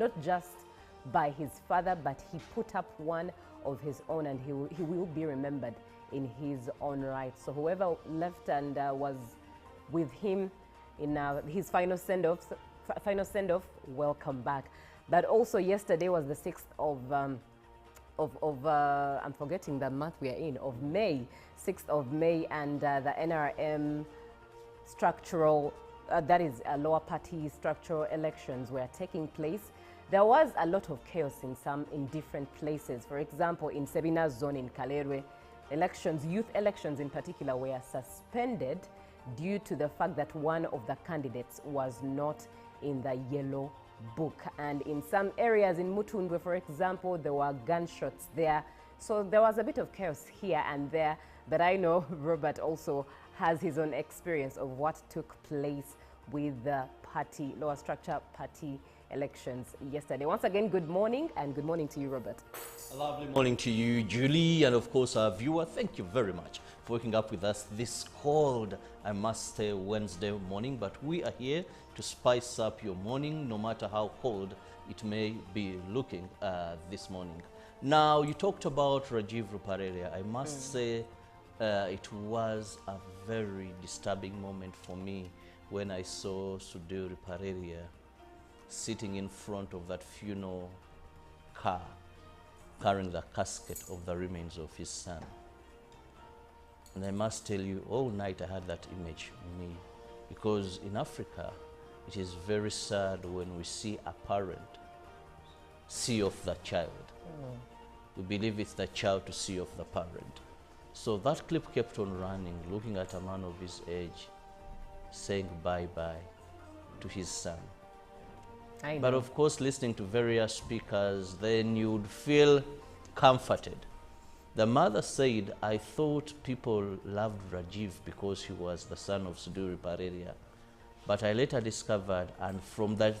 not just by his father, but he put up one of his own, and he will be remembered in his own right. So whoever left and was with him in his final send-off, welcome back. But also yesterday was the 6th of I'm forgetting the month we are in, of May, 6th of May, and the NRM structural, that is lower party structural elections were taking place. There was a lot of chaos in different places. For example, in Sebina's zone in Kalerwe, elections, youth elections in particular, were suspended due to the fact that one of the candidates was not in the yellow book. And in some areas in Mutundwe, for example, there were gunshots there. So there was a bit of chaos here and there, but I know Robert also has his own experience of what took place with the party, lower structure party elections yesterday. Once again, good morning, and good morning to you, Robert. A lovely morning to you, Julie, and of course our viewer. Thank you very much for waking up with us this cold, I must say, Wednesday morning, but we are here to spice up your morning, no matter how cold it may be looking this morning. Now, you talked about Rajiv Ruparelia. I must say it was a very disturbing moment for me when I saw Sudu Ruparelia sitting in front of that funeral car, carrying the casket of the remains of his son. And I must tell you, all night I had that image in me, because in Africa, it is very sad when we see a parent see off the child. We believe it's the child to see off the parent. So that clip kept on running, looking at a man of his age, saying bye-bye to his son. But of course, listening to various speakers, then you'd feel comforted. The mother said, I thought people loved Rajiv because he was the son of Sudu Ruparelia. But I later discovered, and from that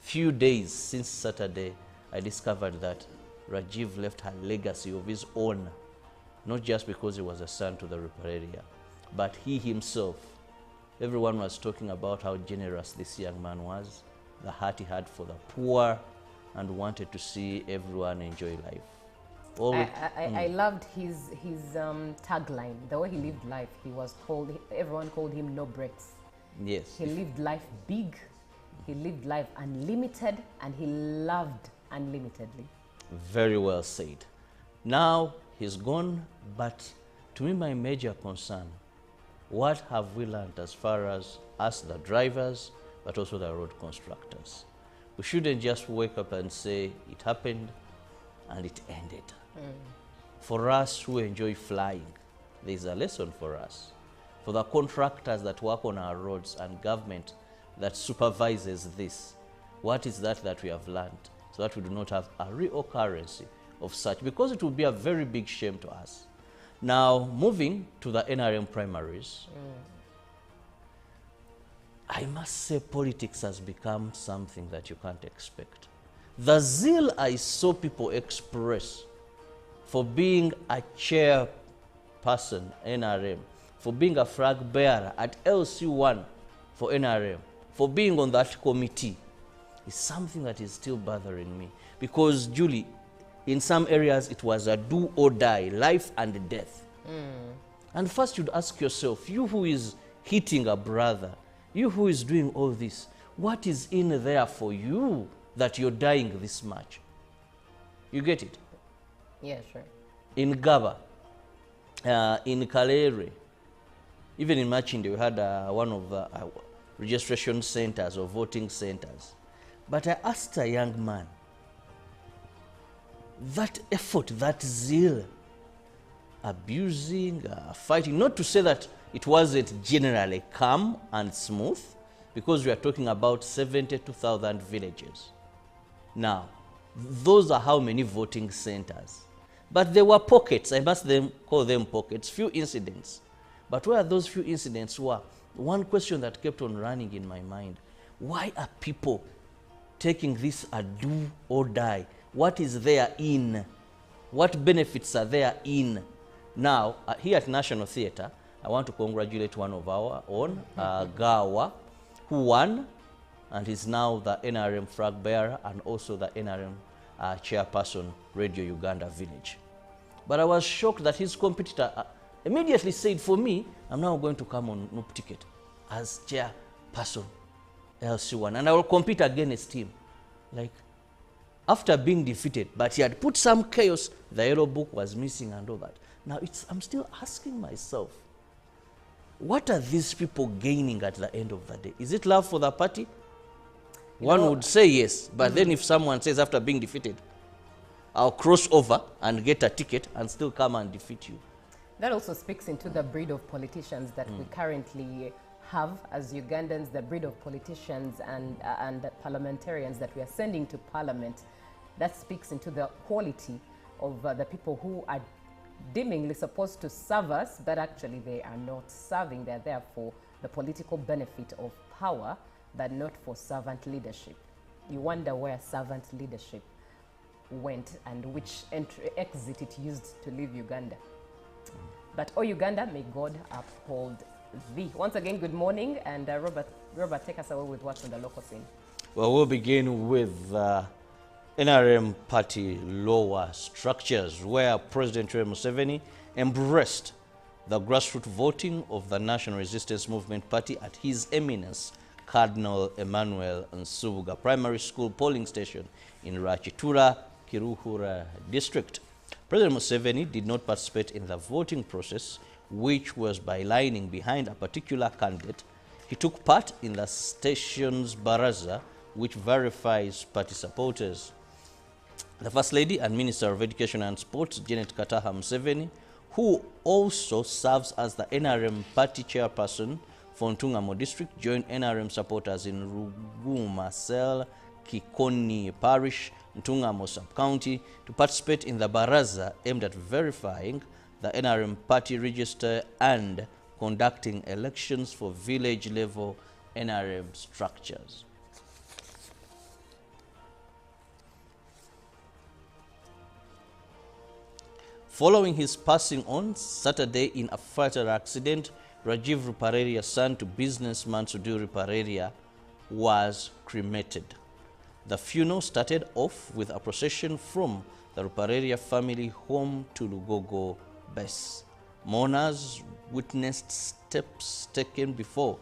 few days since Saturday, I discovered that Rajiv left a legacy of his own, not just because he was a son to the Ruparelia, but he himself. Everyone was talking about how generous this young man was, the heart he had for the poor, and wanted to see everyone enjoy life. I loved his tagline, the way he lived life. He was called, everyone called him no breaks. Yes. He lived life big, he lived life unlimited, and he loved unlimitedly. Very well said. Now he's gone, but to me my major concern, what have we learned as far as us, the drivers, but also the road constructors? We shouldn't just wake up and say it happened and it ended. For us who enjoy flying, there's a lesson for us. For the contractors that work on our roads and government that supervises this, what is that we have learned, so that we do not have a reoccurrence of such, because it would be a very big shame to us. Now, moving to the NRM primaries, I must say politics has become something that you can't expect. The zeal I saw people express for being a chairperson, NRM, for being a flag bearer at LC1 for NRM, for being on that committee, is something that is still bothering me. Because, Julie, in some areas it was a do or die, life and death. And first you'd ask yourself, you who is hitting a brother, you who is doing all this, what is in there for you that you're dying this much? You get it? Yeah, sure. In Gaba, in Kalere, even in Machinde, we had one of the registration centers or voting centers. But I asked a young man, that effort, that zeal, abusing, fighting, not to say that it wasn't generally calm and smooth, because we are talking about 72,000 villages. Now, those are how many voting centers. But there were pockets, I must call them pockets, few incidents. But where those few incidents were, one question that kept on running in my mind, why are people taking this a do or die? What is there in? What benefits are there in? Now, here at National Theatre, I want to congratulate one of our own, Gawa, who won and he's now the NRM flag bearer and also the NRM chairperson, Radio Uganda Village. But I was shocked that his competitor immediately said, for me, I'm now going to come on NUP ticket as chairperson, LC1, and I will compete against him. Like, after being defeated, but he had put some chaos, the yellow book was missing and all that. Now, I'm still asking myself, what are these people gaining at the end of the day? Is it love for the party? One would say yes, but then if someone says after being defeated, I'll cross over and get a ticket and still come and defeat you. That also speaks into the breed of politicians that we currently have as Ugandans, the breed of politicians and parliamentarians that we are sending to parliament. That speaks into the quality of the people who are deemingly supposed to serve us, but actually they are not serving. They're there for the political benefit of power, but not for servant leadership. You wonder where servant leadership went and which exit it used to leave Uganda. But oh Uganda, may God uphold thee. Once again, good morning, and Robert, take us away with what's on the local scene. Well, we'll begin with NRM party lower structures, where President Yoweri Museveni embraced the grassroots voting of the National Resistance Movement Party at His Eminence Cardinal Emmanuel Nsubuga Primary School polling station in Rachitura, Kiruhura district. President Museveni did not participate in the voting process, which was by lining behind a particular candidate. He took part in the station's baraza, which verifies party supporters. The First Lady and Minister of Education and Sports, Janet Kataha Museveni, who also serves as the NRM party chairperson for Ntungamo district, joined NRM supporters in Ruguma Cell, Kikoni Parish, Ntungamo sub-county to participate in the baraza aimed at verifying the NRM party register and conducting elections for village-level NRM structures. Following his passing on Saturday in a fatal accident, Rajiv Ruparelia's son to businessman Sudhu Ruparelia was cremated. The funeral started off with a procession from the Ruparelia family home to Lugogo base. Mourners witnessed steps taken before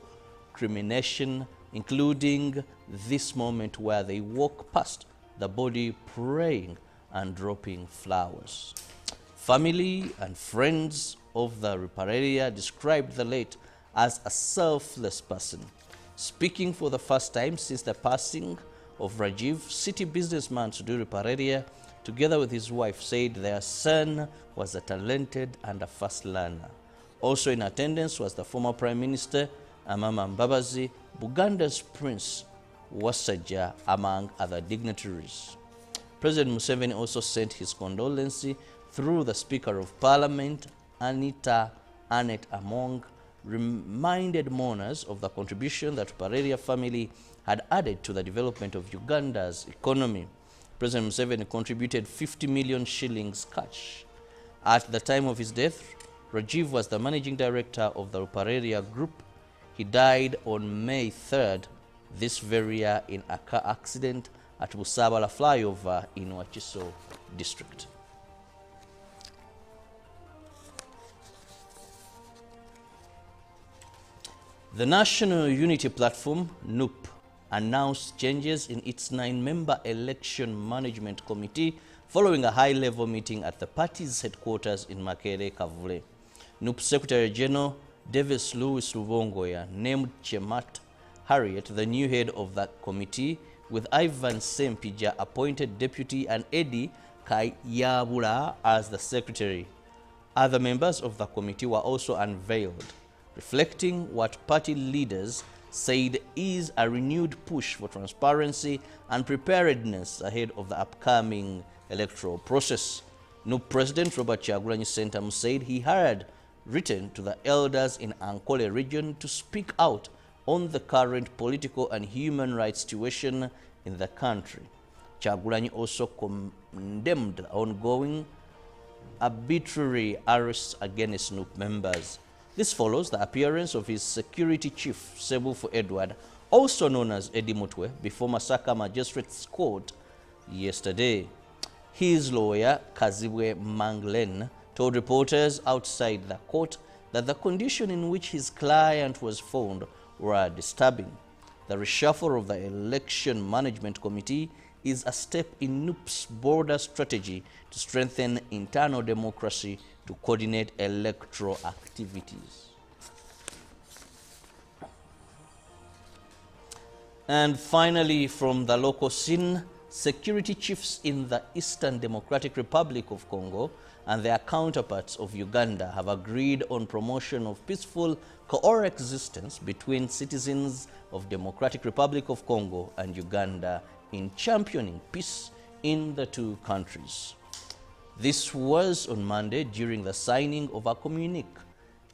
cremation, including this moment where they walk past the body praying and dropping flowers. Family and friends of the Ruparelia described the late as a selfless person. Speaking for the first time since the passing of Rajiv, city businessman Sudhu Ruparelia, together with his wife, said their son was a talented and a fast learner. Also in attendance was the former Prime Minister, Amama Mbabazi, Buganda's Prince Wasajja, among other dignitaries. President Museveni also sent his condolences through the Speaker of Parliament, Annette Among, reminded mourners of the contribution that Ruparelia family had added to the development of Uganda's economy. President Museveni contributed 50 million shillings cash. At the time of his death, Rajiv was the managing director of the Ruparelia Group. He died on May 3rd this very year in a car accident at Busabala flyover in Wachiso district. The National Unity Platform, NUP, announced changes in its 9-member election management committee following a high-level meeting at the party's headquarters in Makere, Kavule. NUP Secretary General Davis Louis Rubongoya named Chemat Harriet the new head of that committee, with Ivan Sempija appointed deputy and Eddie Kayabula as the secretary. Other members of the committee were also unveiled, reflecting what party leaders said is a renewed push for transparency and preparedness ahead of the upcoming electoral process. NUP President Robert Kyagulanyi Ssentamu said he had written to the elders in Ankole region to speak out on the current political and human rights situation in the country. Kyagulanyi also condemned the ongoing arbitrary arrests against NUP members. This follows the appearance of his security chief, Sebufu Edward, also known as Eddie Mutwe, before Masaka Magistrates Court yesterday. His lawyer, Kazibwe Manglen, told reporters outside the court that the condition in which his client was found were disturbing. The reshuffle of the Election Management Committee is a step in NUP's broader strategy to strengthen internal democracy to coordinate electoral activities. And finally, from the local scene, security chiefs in the Eastern Democratic Republic of Congo and their counterparts of Uganda have agreed on promotion of peaceful coexistence between citizens of Democratic Republic of Congo and Uganda in championing peace in the two countries. This was on Monday during the signing of a communique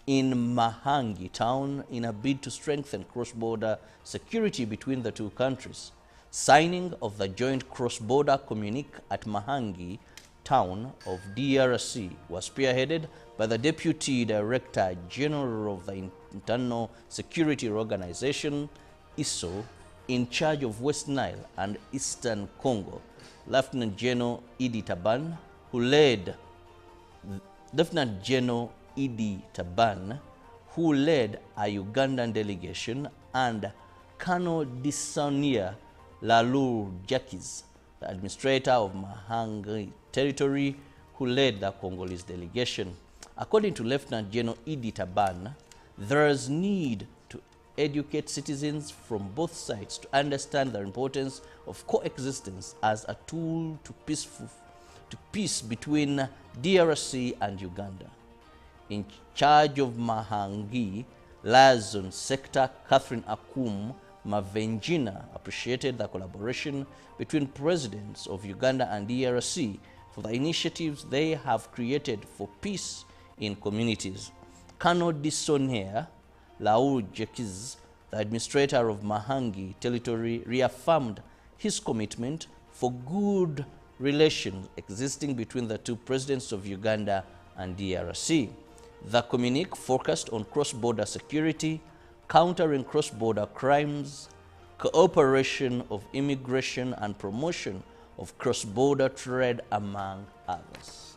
in Mahangi town in a bid to strengthen cross-border security between the two countries. Signing of the joint cross-border communique at Mahangi town of DRC was spearheaded by the Deputy Director General of the Internal Security Organization, ISO, in charge of West Nile and Eastern Congo, Lieutenant General Idi Taban, who led a Ugandan delegation, and Colonel Disonia Lalu Jakis, the administrator of Mahangi territory, who led the Congolese delegation. According to Lieutenant General Idi Taban, there is need to educate citizens from both sides to understand the importance of coexistence as a tool to peace between DRC and Uganda. In charge of Mahangi Liaison Sector, Catherine Akum Mavenjina appreciated the collaboration between presidents of Uganda and DRC for the initiatives they have created for peace in communities. Colonel Disonia Laul Jekiz, the administrator of Mahangi territory, reaffirmed his commitment for good relations existing between the two presidents of Uganda and DRC. The communique focused on cross-border security, countering cross-border crimes, cooperation of immigration, and promotion of cross-border trade, among others.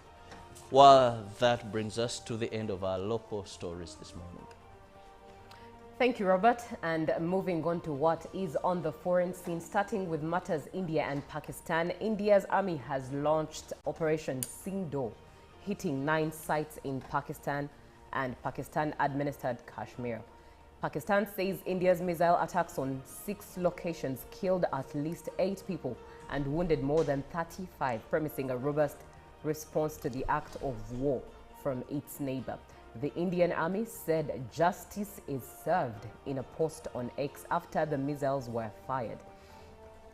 Well, that brings us to the end of our local stories this morning. Thank you, Robert. And moving on to what is on the foreign scene, starting with matters India and Pakistan. India's army has launched Operation Sindhu, hitting 9 sites in Pakistan and Pakistan-administered Kashmir. Pakistan says India's missile attacks on 6 locations killed at least 8 people and wounded more than 35, promising a robust response to the act of war from its neighbor. The Indian army said justice is served in a post on X after the missiles were fired.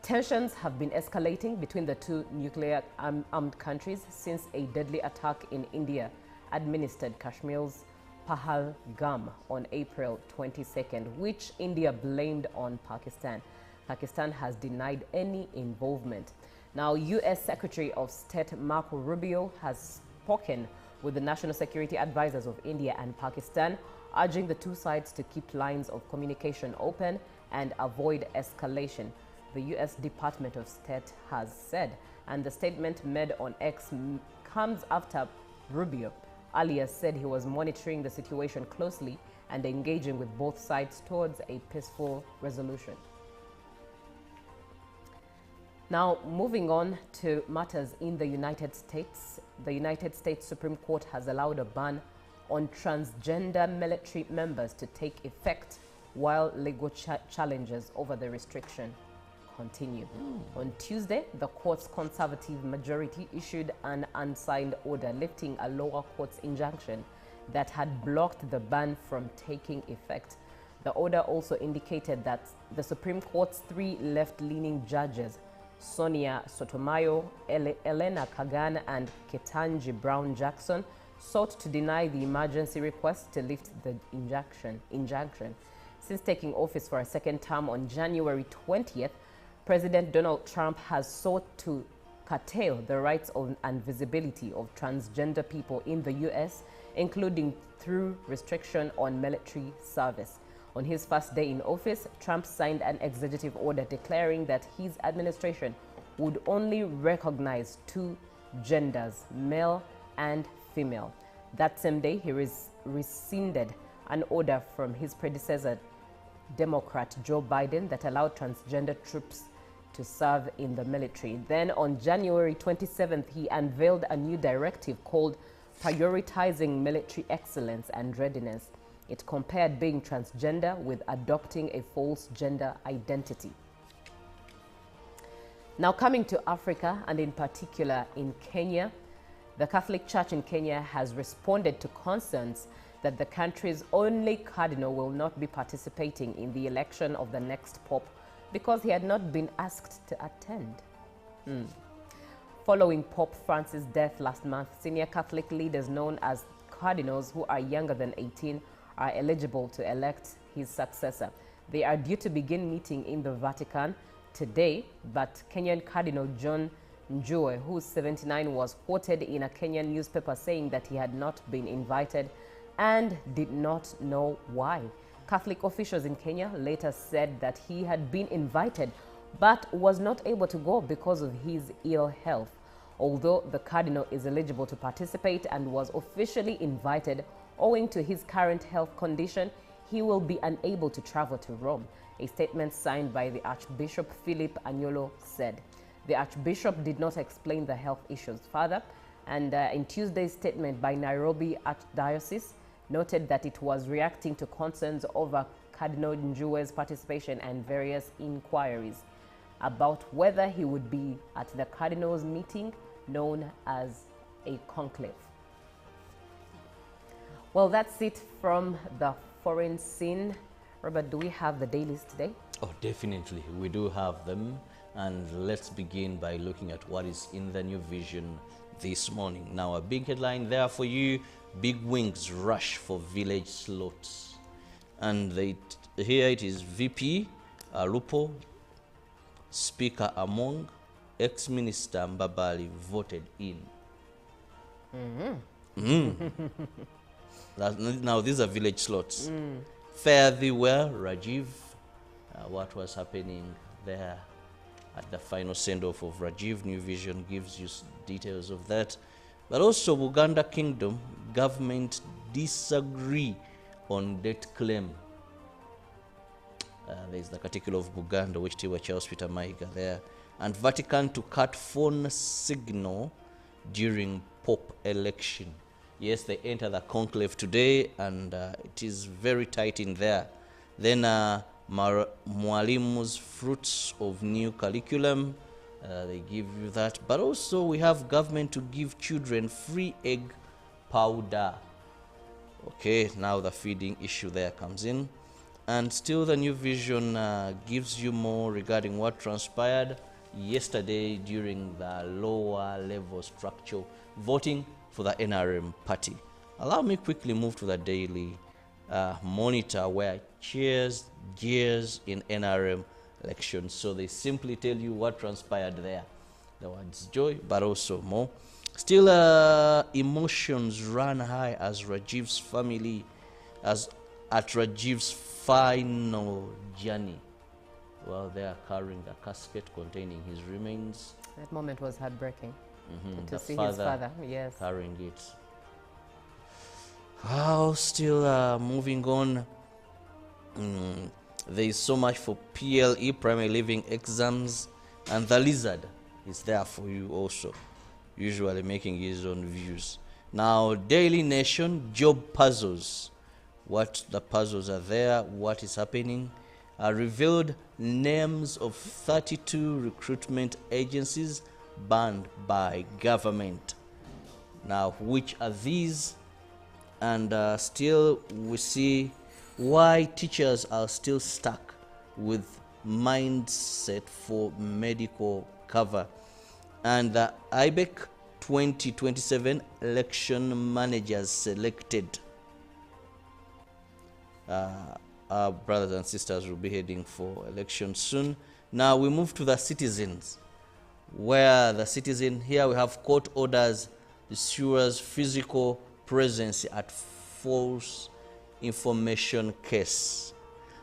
Tensions have been escalating between the two nuclear-armed countries since a deadly attack in India-administered Kashmir's Pahalgam on April 22nd, which India blamed on Pakistan. Pakistan has denied any involvement. Now, U.S. Secretary of State Marco Rubio has spoken with the national security advisors of India and Pakistan, urging the two sides to keep lines of communication open and avoid escalation, the U.S. Department of State has said. And the statement made on X comes after Rubio earlier said he was monitoring the situation closely and engaging with both sides towards a peaceful resolution. Now, moving on to matters in the United States. The United States Supreme Court has allowed a ban on transgender military members to take effect while legal challenges over the restriction continue. On Tuesday, the court's conservative majority issued an unsigned order lifting a lower court's injunction that had blocked the ban from taking effect. The order also indicated that the Supreme Court's 3 left-leaning judges, Sonia Sotomayor, Elena Kagan, and Ketanji Brown Jackson, sought to deny the emergency request to lift the injunction. Since taking office for a second term on January 20th, President Donald Trump has sought to curtail the rights and visibility of transgender people in the U.S., including through restriction on military service. On his first day in office, Trump signed an executive order declaring that his administration would only recognize two genders, male and female. That same day, he rescinded an order from his predecessor, Democrat Joe Biden, that allowed transgender troops to serve in the military. Then on January 27th, he unveiled a new directive called Prioritizing Military Excellence and Readiness. It compared being transgender with adopting a false gender identity. Now coming to Africa, and in particular in Kenya, the Catholic Church in Kenya has responded to concerns that the country's only cardinal will not be participating in the election of the next pope because he had not been asked to attend. Following Pope Francis' death last month, senior Catholic leaders known as cardinals who are younger than 18 are eligible to elect his successor. They are due to begin meeting in the Vatican today, but Kenyan Cardinal John Njue, who's 79, was quoted in a Kenyan newspaper saying that he had not been invited and did not know why. Catholic officials in Kenya later said that he had been invited but was not able to go because of his ill health. Although the cardinal is eligible to participate and was officially invited, owing to his current health condition, he will be unable to travel to Rome. A statement signed by the Archbishop Philip Anyolo said. The Archbishop did not explain the health issues further, and in Tuesday's statement by Nairobi Archdiocese, noted that it was reacting to concerns over Cardinal Njue's participation and various inquiries about whether he would be at the Cardinals' meeting known as a conclave. Well, that's it from the foreign scene. Robert, do we have the dailies today? Oh, definitely. We do have them. And let's begin by looking at what is in the New Vision this morning. Now, a big headline there for you: big wings rush for village slots. And here it is: VP Alupo, Speaker Among, ex-minister Mbabali voted in. Now, these are village slots. Fare thee well, Rajiv. What was happening there at the final send-off of Rajiv? New Vision gives you details of that. But also, Uganda Kingdom government disagree on debt claim. There's the Katikkiro of Buganda, which Tiwa Charles Peter Maiga there. And Vatican to cut phone signal during Pope election. Yes, they enter the conclave today, and it is very tight in there. Then Mwalimu's fruits of new curriculum, they give you that. But also we have government to give children free egg powder. Okay, now the feeding issue there comes in. And still the New Vision gives you more regarding what transpired yesterday during the lower level structural voting for the NRM party. Allow me quickly move to the daily monitor, where cheers gears in NRM elections. So they simply tell you what transpired there. The words joy, but also more. Still emotions run high as Rajiv's family, at Rajiv's final journey. Well, they are carrying a casket containing his remains. That moment was heartbreaking. To see father his father, yes. Carrying it. Still moving on. There is so much for PLE, primary living exams, and the lizard is there for you also, usually making his own views. Now, Daily Nation, job puzzles. What the puzzles are there, what is happening. Revealed names of 32 recruitment agencies banned by government. Now, which are these? And still we see why teachers are still stuck with mindset for medical cover. And the IBEC 2027 election managers selected. Our brothers and sisters will be heading for election soon. Now we move to the citizens, where the citizen, here we have court orders ensures physical presence at false information case.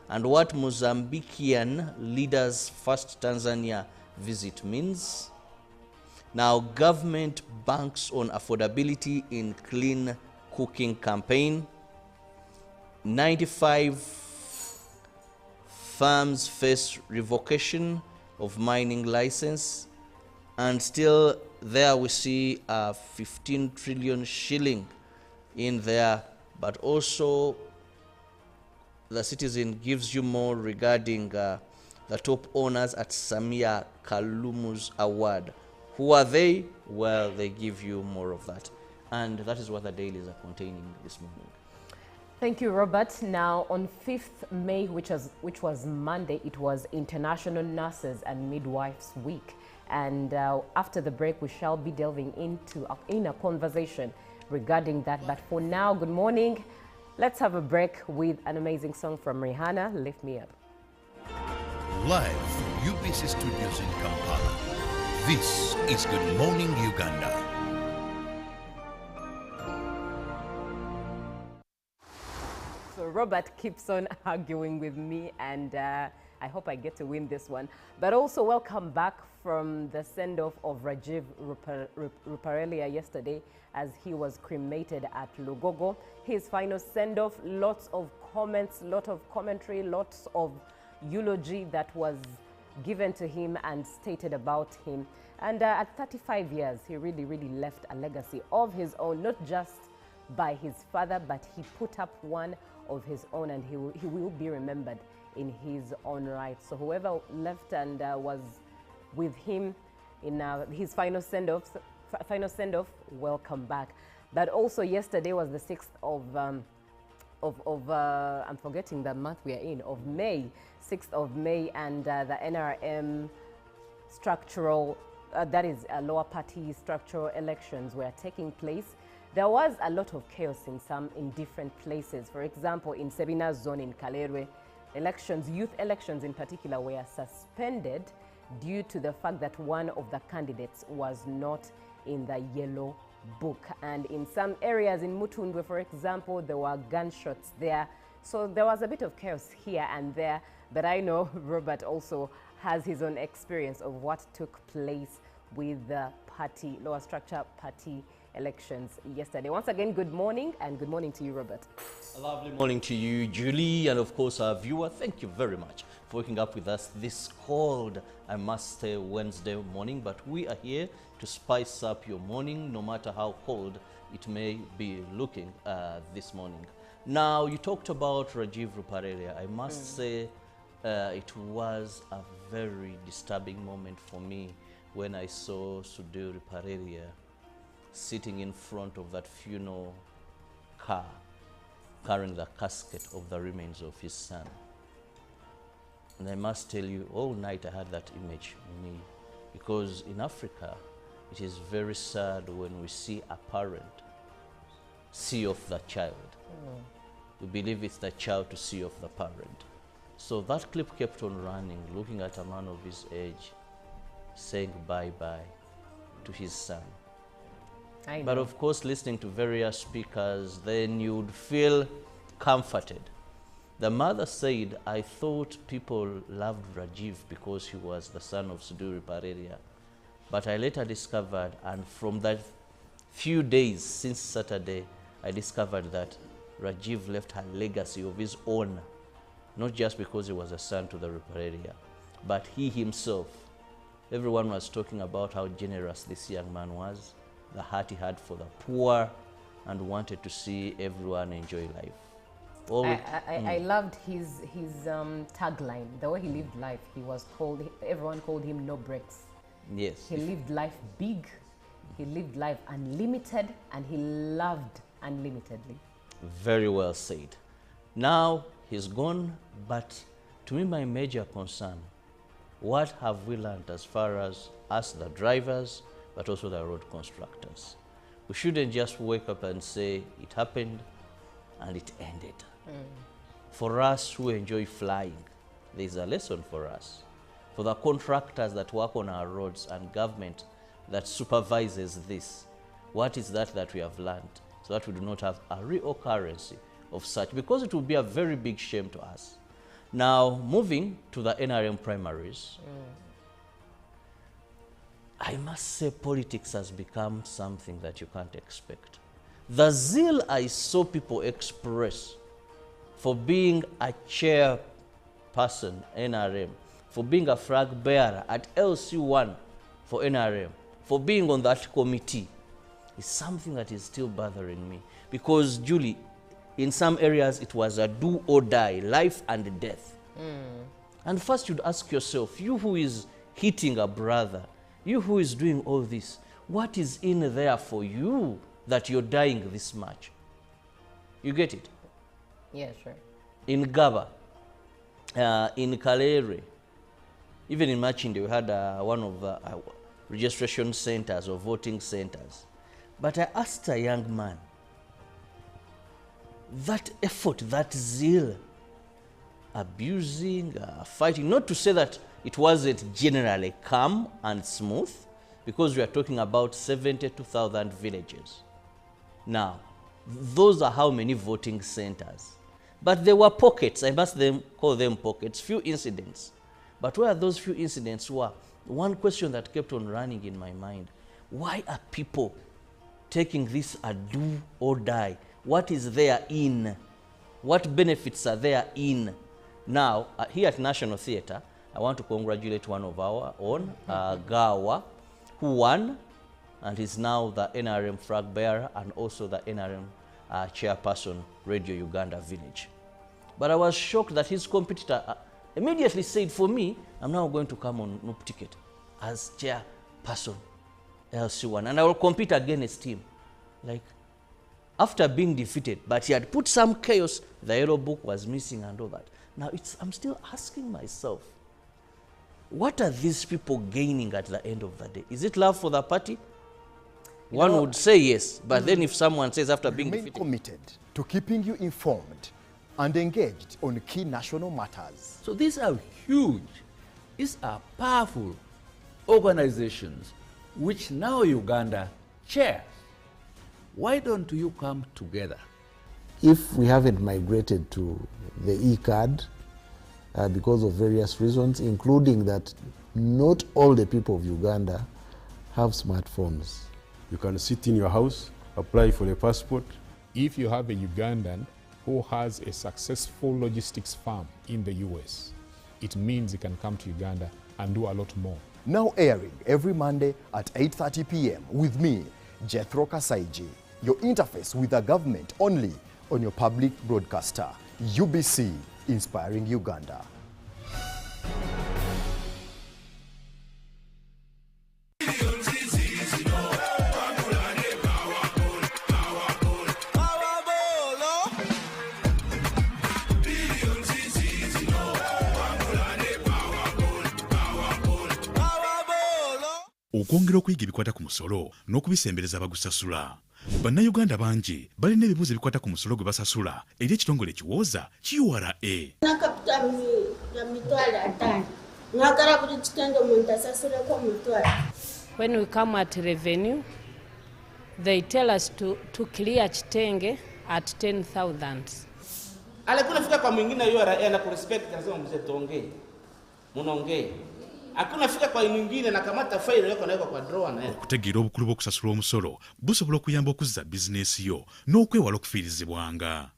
and what Mozambican leaders' first Tanzania visit means. Now, government banks on affordability in clean cooking campaign. 95 farms face revocation of mining license, and still there we see 15 trillion shilling in there, but also the Citizen gives you more regarding the top owners at Samia Kalumu's award. Who are they? Well, they give you more of that. And that is what the dailies are containing this morning. Thank you, Robert. Now, on 5th May, which was Monday, it was International Nurses and Midwives Week. And after the break, we shall be delving into a conversation regarding that. But for now, good morning. Let's have a break with an amazing song from Rihanna, Lift Me Up. Live from UBC Studios in Kampala, this is Good Morning Uganda. So Robert keeps on arguing with me, and I hope I get to win this one. But also welcome back from the send-off of Rajiv Ruparelia yesterday as he was cremated at Lugogo. His final send-off, lots of comments, lot of commentary, lots of eulogy that was given to him and stated about him. And at 35 years, he really left a legacy of his own, not just by his father, but he put up one of his own, and he will be remembered in his own right. So whoever left and was with him in his final send-off, welcome back. But also yesterday was the 6th of I'm forgetting the month we are in, of May, 6th of May, and the NRM structural, that is lower party structural elections were taking place. There was a lot of chaos in different places. For example, in Sebina's zone in Kalerwe, elections, youth elections in particular, were suspended due to the fact that one of the candidates was not in the yellow book. And in some areas in Mutundwe, for example, there were gunshots there. So there was a bit of chaos here and there, but I know Robert also has his own experience of what took place with the party, lower structure party elections yesterday. Once again, good morning, and good morning to you, Robert. A lovely morning to you, Julie, and of course our viewer. Thank you very much for waking up with us this cold, I must say, Wednesday morning. But we are here to spice up your morning, no matter how cold it may be looking this morning. Now, you talked about Rajiv Ruparelia. I must say it was a very disturbing moment for me when I saw Sudu Ruparelia sitting in front of that funeral car, carrying the casket of the remains of his son. And I must tell you, all night I had that image in me, because in Africa, it is very sad when we see a parent see off the child. We believe it's the child to see off the parent. So that clip kept on running, looking at a man of his age, saying bye-bye to his son. But of course, listening to various speakers, then you'd feel comforted. The mother said, I thought people loved Rajiv because he was the son of Sudu Ruparelia. But I later discovered, and from that few days since Saturday, I discovered that Rajiv left a legacy of his own, not just because he was a son to the Ruparelia, but he himself. Everyone was talking about how generous this young man was, the heart he had for the poor, and wanted to see everyone enjoy life. I loved his tagline, the way he lived life. He was called, everyone called him no breaks. Yes. He lived life big, he lived life unlimited, and he loved unlimitedly. Very well said. Now he's gone, but to me my major concern, what have we learned as far as us, the drivers, but also the road constructors? We shouldn't just wake up and say it happened and it ended. For us who enjoy flying, there's a lesson for us. For the contractors that work on our roads and government that supervises this, what is that we have learned, so that we do not have a reoccurrence of such? Because it would be a very big shame to us. Now, moving to the NRM primaries, I must say politics has become something that you can't expect. The zeal I saw people express for being a chairperson, NRM, for being a flag bearer at LC1 for NRM, for being on that committee, is something that is still bothering me. Because, Julie, in some areas it was a do or die, life and death. And first you'd ask yourself, you who is hitting a brother, you who is doing all this, what is in there for you that you're dying this much? You get it? Yeah, sure. In Gaba, in Kalere, even in Machinde, we had one of the registration centers or voting centers. But I asked a young man, that effort, that zeal, abusing, fighting, not to say that it wasn't generally calm and smooth, because we are talking about 72,000 villages. Now, those are how many voting centers. But there were pockets, I must call them pockets, few incidents. But where those few incidents were, one question that kept on running in my mind, why are people taking this a do or die? What is there in? What benefits are there in? Now, here at National Theatre, I want to congratulate one of our own, Gawa, who won and is now the NRM flag bearer and also the NRM chairperson, Radio Uganda Village. But I was shocked that his competitor immediately said, for me, I'm now going to come on Noop ticket as chairperson, LC1, and I will compete against him. Like, after being defeated, but he had put some chaos, the yellow book was missing and all that. Now, I'm still asking myself, what are these people gaining at the end of the day? Is it love for the party? One would say yes, but then if someone says after being defeated... committed to keeping you informed and engaged on key national matters. So these are huge, these are powerful organizations which now Uganda chairs. Why don't you come together? If we haven't migrated to the e-card because of various reasons, including that not all the people of Uganda have smartphones. You can sit in your house, apply for a passport. If you have a Ugandan who has a successful logistics firm in the US, it means he can come to Uganda and do a lot more. Now airing every Monday at 8:30 p.m. with me, Jethro Kasaiji, your interface with the government only on your public broadcaster, UBC, Inspiring Uganda. Okwongera okuyiga ebikwata ku musolo n'okubisembereza abagusasula. Bannayuganda bangi balina ebibuuzo ebikwata ku musolo gwe basasula eri ekitongole ekiwooza URA. When we come at revenue, they tell us to clear Kitenge at 10,000. Alikuwa nafika kwa mwingine URA na kurespect lazima mzee tuongee. Munaongee. Hakuna fika kwa mwingine na kamata faili yako naweka kwa drawer na yeye. Okutegeera obukulu bw'okusasula omusolo busobola okuyamba okuzza bizinesi yo n'okwewala okufiirizibwanga.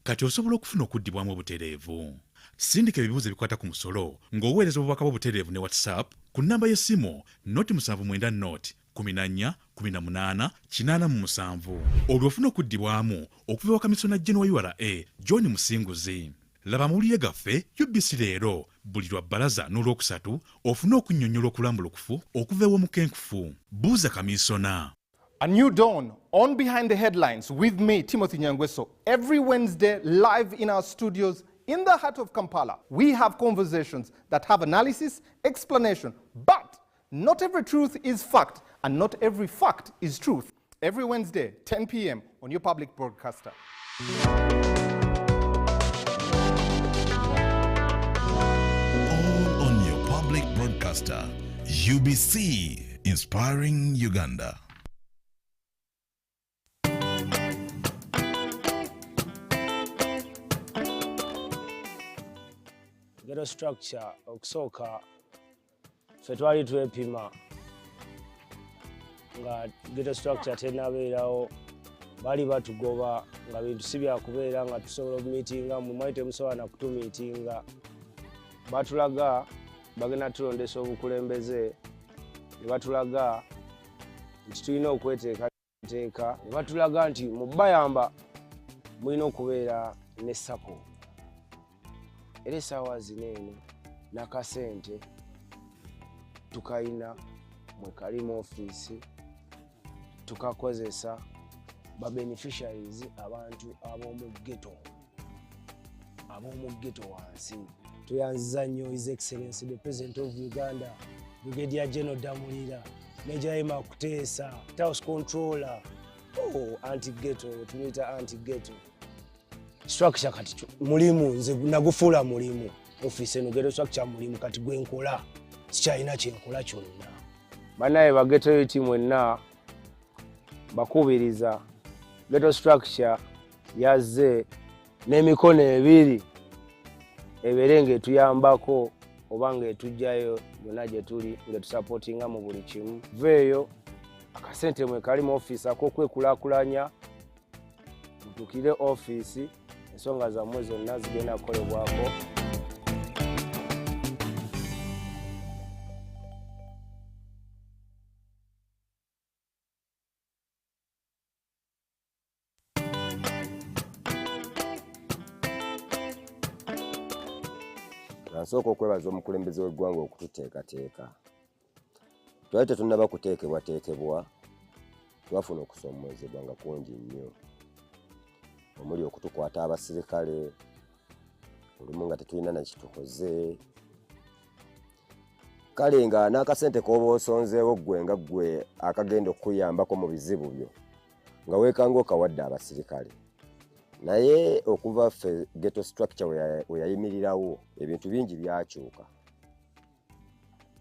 Kati osobola okufuna okuddibwamu obutereevu. Sindika ebibuuzo ebikwata ku musolo ng'oweereza obubaka bw'obutereevu ne WhatsApp ku nnamba y'essimu 0794188887 olwo ofuna okuddibwamu okuva ewa kamisona General wa URA John Musinguzi. Laba amawulire gaffe UBC leero buli lwa bbalaza n'olwokusatu ofune okunnyonnyola okulambulukufu okuva ew'omukenkufu. Buuza kamisona. A new dawn on Behind the Headlines with me, Timothy Nyangweso, every Wednesday live in our studios in the heart of Kampala. We have conversations that have analysis, explanation, but not every truth is fact and not every fact is truth. Every Wednesday, 10 p.m. on your public broadcaster. Public broadcaster, UBC, Inspiring Uganda. ghetto structure okusooka ffe twali twepima nga ghetto structure tenabeerawo bali batugoba nga bintu si byakubeera nga tusobola okumiitinga mu mwali temusobola na kutumiitinga batulaga bagenda tulondesa obukulembeze ne batulaga nti tulina okweteekateeka ne batulaga nti mu bayamba mulina okubeera ne sako era essaawa zino eno n'akasente tukayina mwe kali mu ofiisi tukakozesa ba beneficiaries abantu ab'omu ghetto wansi tuyanziza nnyo His Excellency the President of Uganda Brigadier General Damulira Major Emma Kuteesa House Controller anti-ghetto tumuyita anti-ghetto structure kati mulimu nze nagufuula mulimu ofiisi eno ghetto structure mulimu kati gwenkola sikyalina kyenkola kyonna bannaye ba ghetto youth mwenna bakubiriza ghetto structure yazze n'emikono ebiri ebeere ng'etuyambako oba ng'etujjayo yonna gye tuli ng'etusapootinga mu buli kimu veeyo akasente mwe kali mu ofiisi ak'okwekulaakulanya mutuukire ofiisi ensonga zammwe zonna zigenda kukolebwako Nsooka okwebaza omukulembeze w'eggwanga okututeekateeka. Twali tetunnaba kuteekebwateekebwa, twafuna okusoomoozebwa nga kungi nnyo. Omuli okutukwata abasirikale, olumu nga tetulina na kitukoze. Kale nga n'akasente k'oba osonzeewo ggwe nga ggwe akagenda okukuyambako mu bizibu byo, nga weekanga okawadde abasirikale. Naye okuva ffe ghetto structure we yayimirirawo ebintu bingi byakyuka.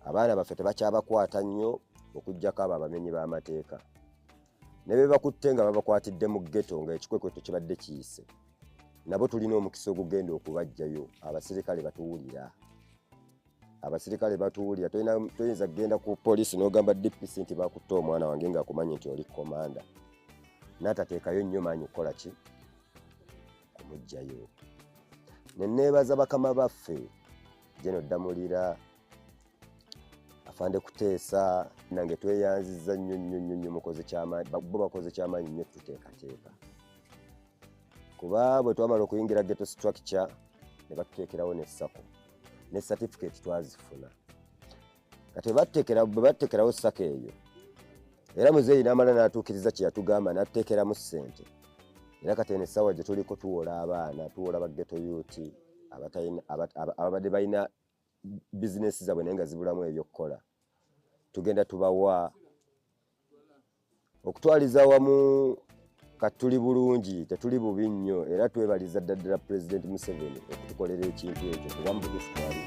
Abaana baffe tebakyabakwata nnyo okuggyako abo abamenyi b'amateeka. Ne be bakutte nga babakwatidde mu ghetto ng'ekikwekweto kibadde kiyise. Nabo tulina omukisa ogugenda okubajjayo. Abasirikale batuwulira. Abasirikale batuwulira. Toyinza kugenda ku poliisi n'ogamba DPC nti bakutte omwana wange ng'akumanyi nti oli komanda. N'atateekayo nnyo maanyi okukola ki? Kumujjayo. Ne neebaza bakama baffe General Damulira, Afande Kuteesa, nange tweyanzizza nnyo mukoze ky'amaanyi, bo bakoze ky'amaanyi nnyo tuteekateeka. Kuba bwe twamala okuyingira ghetto structure ne batuteekerawo ne sako ne certificate twazifuna. Kati bwe batteekerawo sako eyo, era muzeeyi n'amala n'atuukiriza kye yatugamba n'atuteekeramu ssente. Era kati eno essaawa gye tuliko tuwola abaana, tuwola ba ghetto youth ababadde balina bizinesi zaabwe naye nga zibulamu ebyokukola. Tugenda tubawa okutwaliza wamu kati tuli bulungi, tetuli bubi nnyo, era twebaliza ddala President Museveni okutukolera ekintu ekyo kuba mu butuufu twali.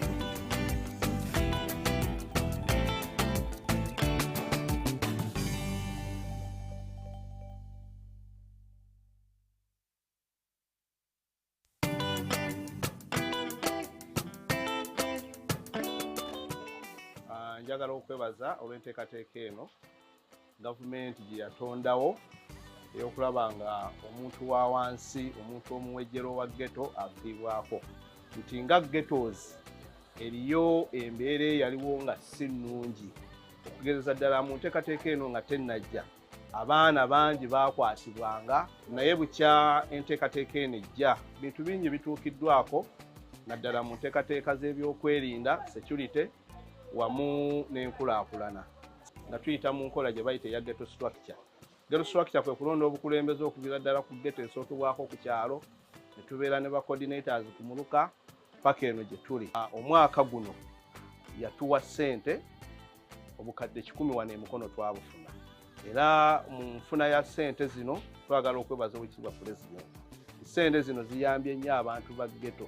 Njagala okwebaza olw'enteekateeka eno gavumenti gye yatondawo ey'okulaba nga omuntu wa wansi, omuntu omuwejjero wa ghetto afiibwako. Nti nga ghettos eriyo embeera eyaliwo nga si nnungi. Okugereza ddala mu nteekateeka eno nga tennajja, abaana bangi baakwatibwanga, naye bukya enteekateeka eno ejja, bintu bingi bituukiddwako, naddala mu nteekateeka z'ebyokwerinda, security, wamu n'enkulaakulana nga tuyita mu nkola gye bayita eya ghetto structure. Ghetto structure kwe kulonda obukulembeze okuviira ddala ku ghetto esookebwako ku kyalo, ne tubeera ne ba coordinators ku muluka paka eno gye tuli. Omwaka guno yatuwa ssente obukadde 10 wano emikono twabufuna. Era mu nfuna ya ssente zino twagala okwebaza Oweekitiibwa President. Ssente zino ziyambye nnyo abantu ba ghetto.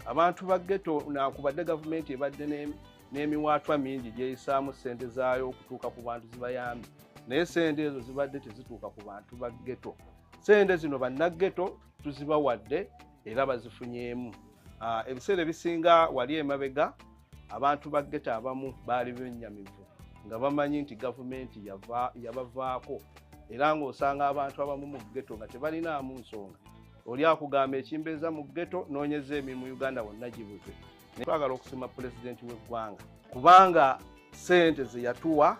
Abantu ba ghetto nakubadde gavumenti ebadde n'emiwaatwa mingi gyeyisaamu ssente zaayo okutuuka ku bantu zibayambye, naye ssente ezo zibadde tezituuka ku bantu ba ghetto. Ssente zino bannaghetto tuzibawadde era bazifunyeemu. Ebiseera ebisinga wali emabega abantu ba ghetto abamu baali bennyamivu nga bamanyi nti gavumenti yabavaako era ng'osanga abantu abamu mu ghetto nga tebalinaamu nsonga. Oli akugamba ekimbeeza mu ghetto noonyeza emirimu Uganda wonna gibuze. Twagala okusima pulezidenti w'eggwanga kubanga ssente ze yatuwa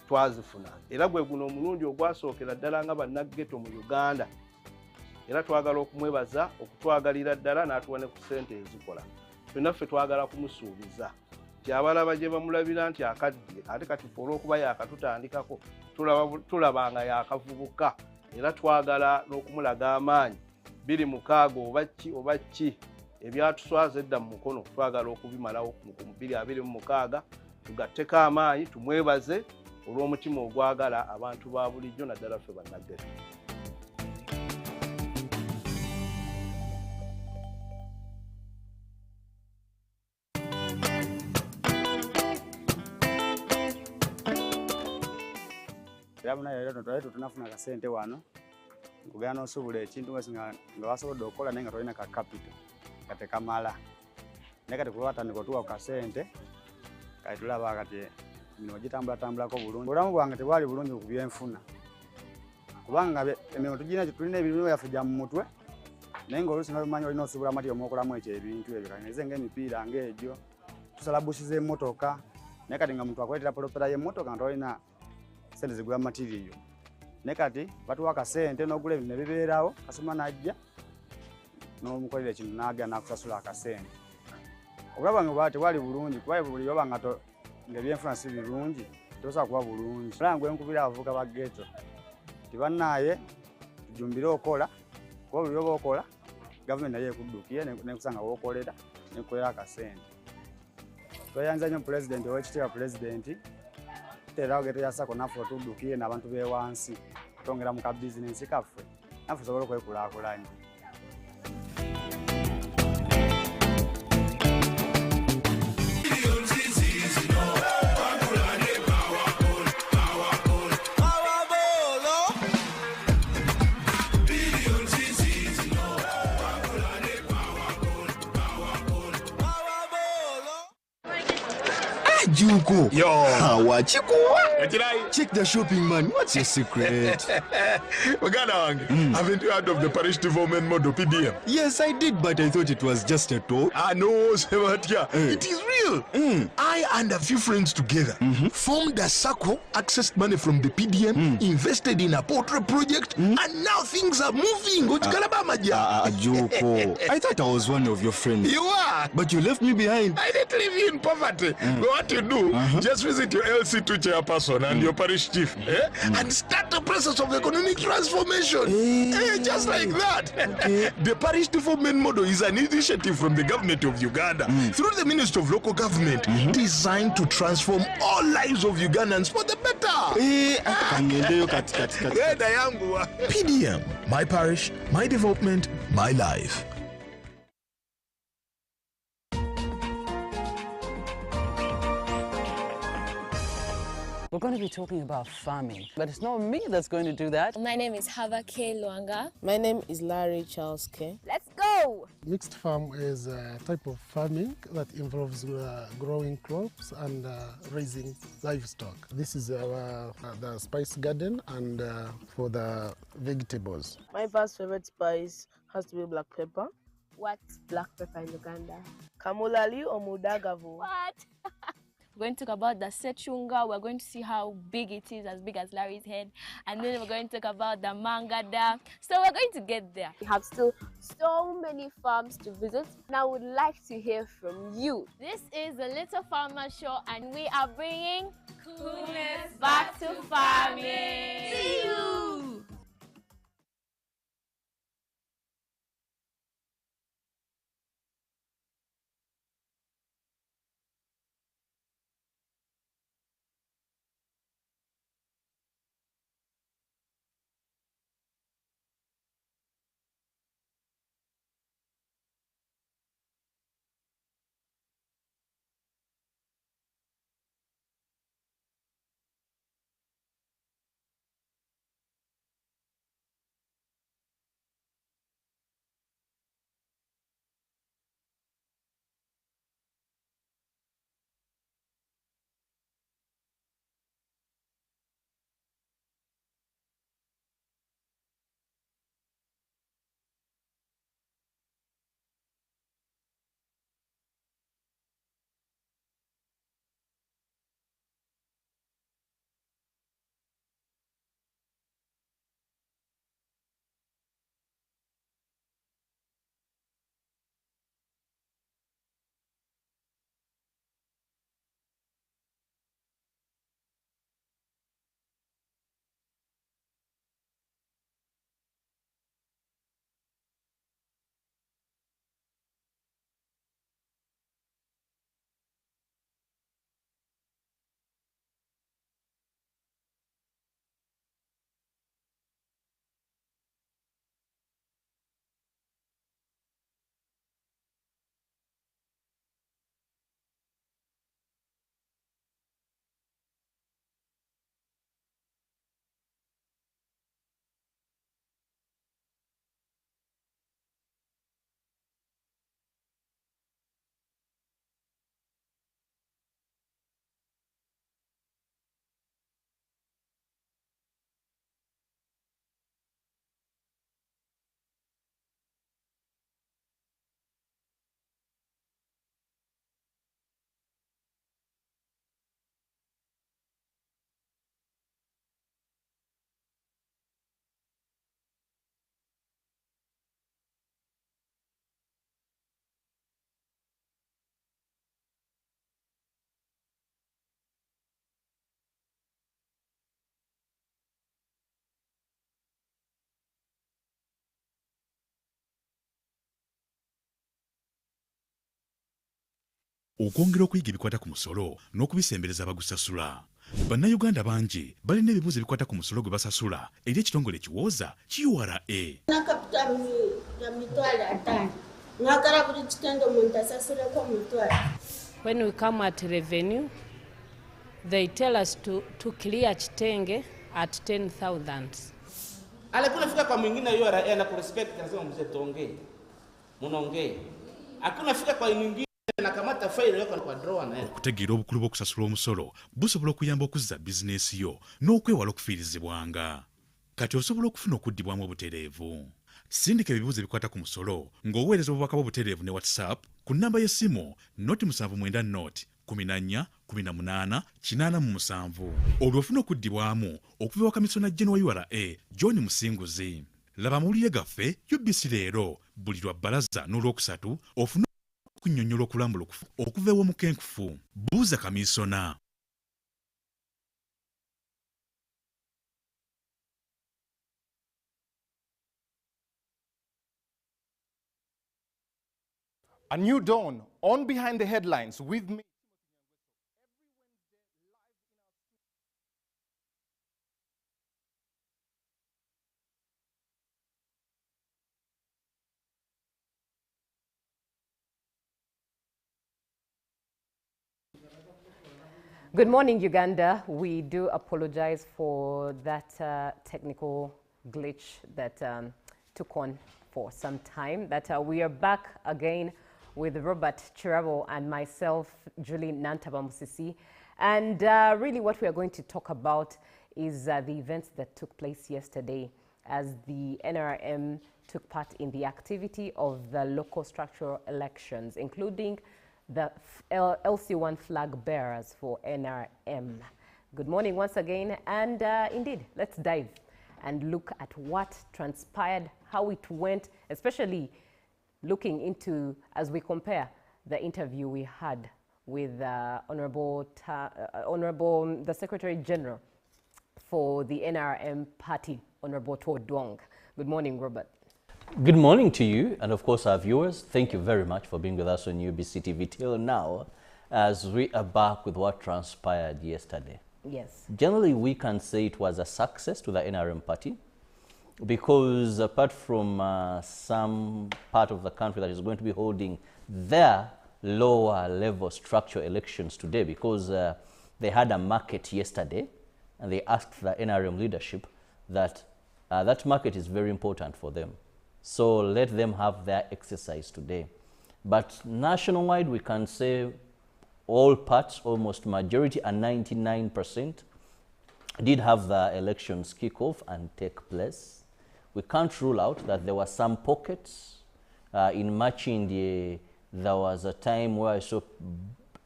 twazifuna era gwe guno omulundi ogwasookera ddala nga bannaghetto mu Uganda. Era twagala okumwebaza okutwagalira ddala n'atuwa ne ku ssente ezikola. Ffenna ffe twagala kumusuubiza nti abalaba gye bamulabira nti akadde ate kati ffe olw'okuba yaakatutandikako tulaba nga yaakavubuka era twagala n'okumulaga amaanyi 26 oba ki ebyatuswaza edda mu mukono twagala okubimalawo mu 2026 tugatteko amaanyi tumwebaze olw'omutima ogwagala abantu ba bulijjo naddala ffe bannaghetto. Twali tunafuna kasente wano nkugana osobula ekintu nga wasobodde okukola naye nga tolina ka capital kate kamala naye kati kuba watandika otuwa ku kasente kati tulaba kati mino gitambulatambulako bulungi. Obulamu bwange tebwali bulungi ku byenfuna kubanga emirimu tulina ebirimu byaffe gya mu mutwe naye ng'oluusi nobimanyi olina osubula mati omwokolamu ekyo ebintu ebyo kaneze ng'emipiira ng'egyo tusala busi z'emmotoka naye kati nga muntu akuleetera polopera y'emmotoka nga tolina sente zigula material naye kati batuwa akasente n'ogula ebintu ne bibeerawo kasoma n'ajja n'omukolera ekintu n'agenda n'akusasula akasente. Obulamu bwange bwali tebwali bulungi kuba buli oba nga ebyenfuna si birungi tosobola kuba bulungi. Era gwe nkubira abavubuka ba ghetto nti bannaaye tujumbire okola kuba buli oba okola gavumenti naye ekuddukiye nekusanga w'okolera nekukolera akasente. Tweyanza nnyo pulezidenti ow'ekitiibwa pulezidenti era ghetto ya sako naffe otuddukiye n'abantu b'ewansi tongera mu ka bizinensi kaffe naffe tusobole okwekulaakulanya. Juko. Yo. Check the shopping, man. What's your secret? Haven't you heard of the parish development model, PDM? Yes, I did, but I thought it was just a talk. No, Sebatia. It is real. I and a few friends together formed a circle, accessed money from the PDM, invested in a poultry project, and now things are moving. Juko. I thought I was one of your friends. You are. But you left me behind. I didn't leave you in poverty. But what you do, just visit your LC2 chairperson and your parish chief and start the process of economic transformation. Just like that. Okay. The parish development model is an initiative from the government of Uganda through the Ministry of Local Government designed to transform all lives of Ugandans for the better. PDM, my parish, my development, my life. We're going to be talking about farming, but it's not me that's going to do that. My name is Hava K. Luanga. My name is Larry Charles K. Let's go! Mixed farm is a type of farming that involves growing crops and raising livestock. This is the spice garden and for the vegetables. My first favorite spice has to be black pepper. What's black pepper in Uganda? Kamulali or mudagavu. What? We're going to talk about the sechunga. We're going to see how big it is, as big as Larry's head. And then we're going to talk about the mangada. So we're going to get there. We have still so many farms to visit. And I would like to hear from you. This is the Little Farmer Show, and we are bringing coolness back to farming. See you! okwongera okuyiga ebikwata ku musolo n'okubisembereza abagusasula. Bannayuganda bangi balina ebibuuzo ebikwata ku musolo gwe basasula eri ekitongole ekiwooza URA. When we come at revenue, they tell us to clear kitenge at 10,000. Alikuwa fika kwa mwingine URA na kurespect lazima mzee tuongee. Munaongee. Hakuna fika kwa mwingine na kamata faili yako kwa drawer na. Okutegeera obukulu bw'okusasula omusolo busobola okuyamba okuzza bizinesi yo n'okwewala okufiirizibwanga. Kati osobola okufuna okuddibwamu obutereevu. Sindika ebibuuzo ebikwata ku musolo ng'oweereza obubaka bw'obutereevu ne WhatsApp ku nnamba y'essimu 07941887 olwo ofuna okuddibwamu okuva eka Kamisona General wa URA John Musinguzi. Laba amawulire gaffe UBC leero buli lwa bbalaza n'olwokusatu ofuna okunnyonnyola okulambulukufu okuva ew'omukenkufu. Buuza Kamisona. A new dawn on Behind the Headlines with me. Good morning, Uganda. We do apologize for that technical glitch that took on for some time. We are back again with Robert Chirabo and myself, Julie Nantabamusisi. And really what we are going to talk about is the events that took place yesterday as the NRM took part in the activity of the local structural elections, including the LC1 flag bearers for NRM. Good morning once again, and indeed, let's dive and look at what transpired, how it went, especially looking into, as we compare the interview we had with the Secretary General for the NRM party, Honorable Todong. Good morning, Robert. Good morning to you, and of course our viewers. Thank you very much for being with us on UBC TV till now, as we are back with what transpired yesterday. Yes. Generally, we can say it was a success to the NRM party, because apart from some part of the country that is going to be holding their lower level structural elections today, because they had a market yesterday, and they asked the NRM leadership that that market is very important for them. So let them have their exercise today. But nationwide, we can say all parts, almost majority, and 99%, did have the elections kick off and take place. We can't rule out that there were some pockets. In Machindi, there was a time where I saw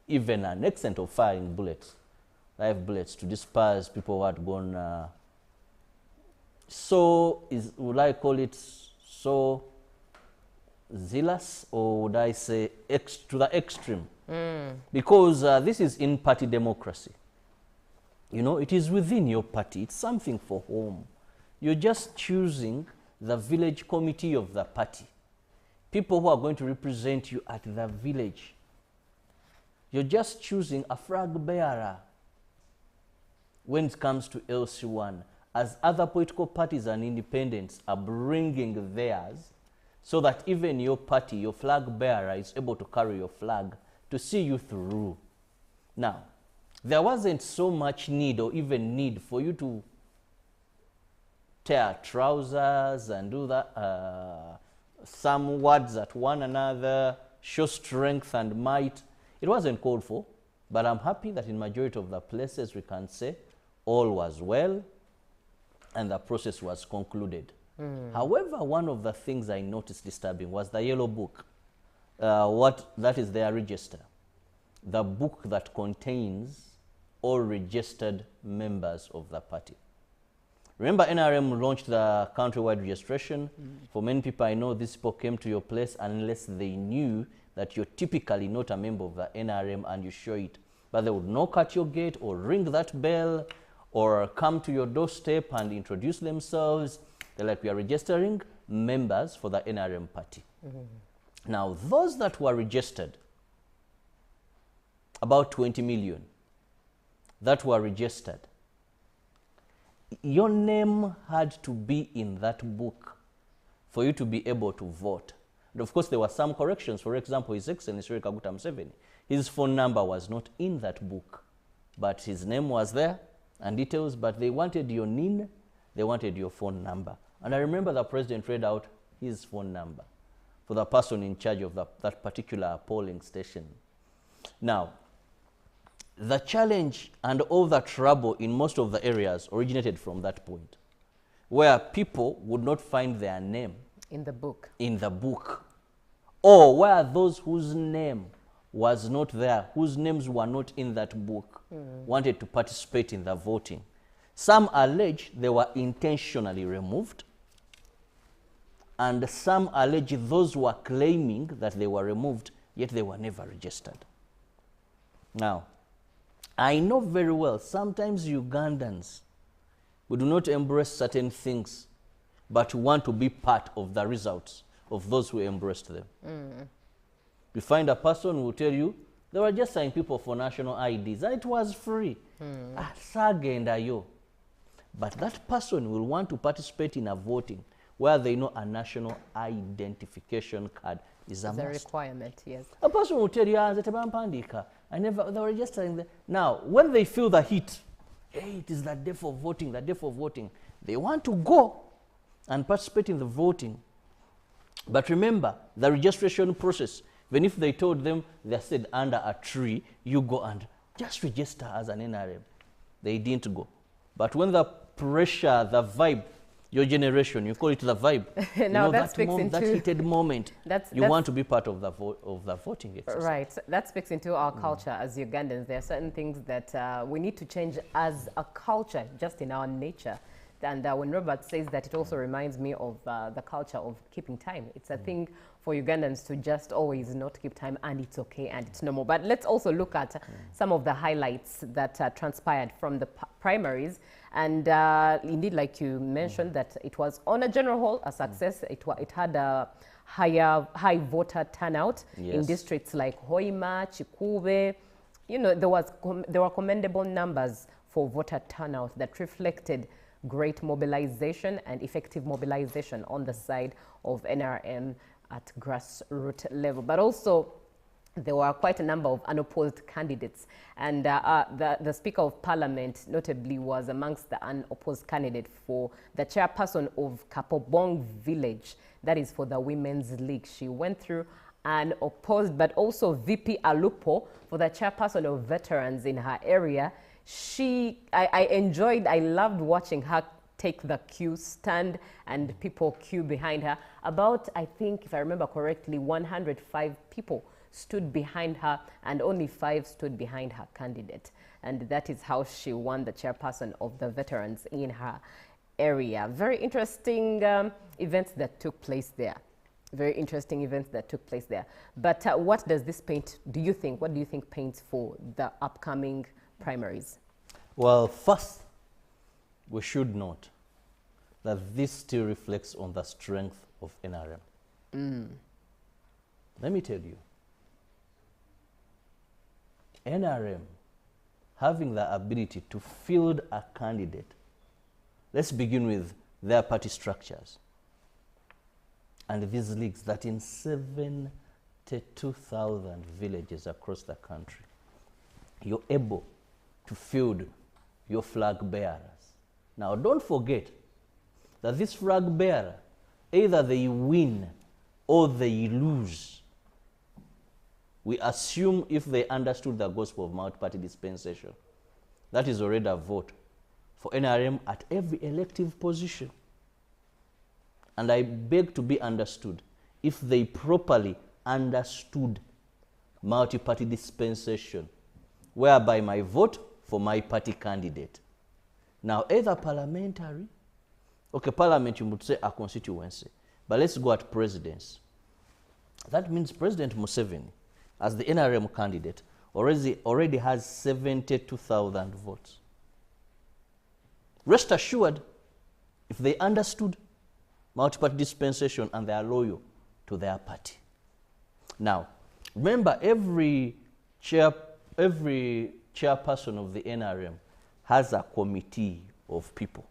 even an extent of firing bullets, live bullets, to disperse people who had gone. Would I call it so zealous, or would I say to the extreme? Because this is in-party democracy. You know, it is within your party. It's something for home. You're just choosing the village committee of the party, people who are going to represent you at the village. You're just choosing a flag bearer when it comes to LC1, as other political parties and independents are bringing theirs, so that even your party, your flag bearer, is able to carry your flag to see you through. Now, there wasn't so much need or even need for you to tear trousers and do that, some words at one another, show strength and might. It wasn't called for, but I'm happy that in majority of the places we can say all was well and the process was concluded. However, one of the things I noticed disturbing was the yellow book. That is their register. The book that contains all registered members of the party. Remember, NRM launched the countrywide registration. For many people I know, these people came to your place unless they knew that you're typically not a member of the NRM and you show it. But they would knock at your gate or ring that bell or come to your doorstep and introduce themselves. They're like, we are registering members for the NRM party. Now, those that were registered, about 20 million that were registered. Your name had to be in that book for you to be able to vote. And of course, there were some corrections. For example, His Excellency Kaguta Museveni, his phone number was not in that book, but his name was there and details, but they wanted your NIN, they wanted your phone number. And I remember the president read out his phone number for the person in charge of that particular polling station. Now, the challenge and all the trouble in most of the areas originated from that point, where people would not find their name in the book. Or where those whose name was not there, whose names were not in that book, wanted to participate in the voting. Some allege they were intentionally removed, and some allege those were claiming that they were removed, yet they were never registered. Now, I know very well, sometimes Ugandans, we do not embrace certain things, but want to be part of the results of those who embraced them. You find a person who will tell you, they were just signing people for national IDs, and it was free. But that person will want to participate in a voting where they know a national identification card is a must. A requirement, yes. A person will tell you, they were registering them. Now, when they feel the heat, hey, it is the day for voting, they want to go and participate in the voting. But remember, the registration process, even if they told them they said under a tree, you go and just register as an NRM. They didn't go. But when the pressure, the vibe, your generation, you call it the vibe. Now that heated moment, you want to be part of the voting exercise. Right. That speaks into our culture as Ugandans. There are certain things that we need to change as a culture, just in our nature. And when Robert says that, it also reminds me of the culture of keeping time. It's a thing for Ugandans to just always not keep time, and it's okay and it's normal. But let's also look at some of the highlights that transpired from the primaries. And indeed, like you mentioned, that it was on a general whole a success. It had a high voter turnout in districts like Hoima, Chikube. You know, there were commendable numbers for voter turnout that reflected great mobilization and effective mobilization on the side of NRM at grassroots level. But also, there were quite a number of unopposed candidates. And the Speaker of Parliament, notably, was amongst the unopposed candidate for the chairperson of Kapobong Village, that is for the Women's League. She went through unopposed, but also VP Alupo for the chairperson of veterans in her area. I loved watching her take the queue, stand, and people queue behind her. About, I think, if I remember correctly, 105 people stood behind her, and only 5 stood behind her candidate. And that is how she won the chairperson of the veterans in her area. Very interesting events that took place there. But what does this paint, do you think, what do you think paints for the upcoming primaries? Well, first, we should note that this still reflects on the strength of NRM. Let me tell you, NRM having the ability to field a candidate, let's begin with their party structures and these leagues that in 72,000 villages across the country, you're able to field your flag bearers. Now, don't forget that this flag bearer, either they win or they lose. We assume if they understood the gospel of multi-party dispensation, that is already a vote for NRM at every elective position. And I beg to be understood, if they properly understood multi-party dispensation, whereby my vote for my party candidate. Now, either parliamentary, okay, parliament you would say a constituency, but let's go at presidency. That means President Museveni, as the NRM candidate, already has 72,000 votes. Rest assured, if they understood multi-party dispensation and they are loyal to their party. Now, remember, every every chairperson of the NRM has a committee of people,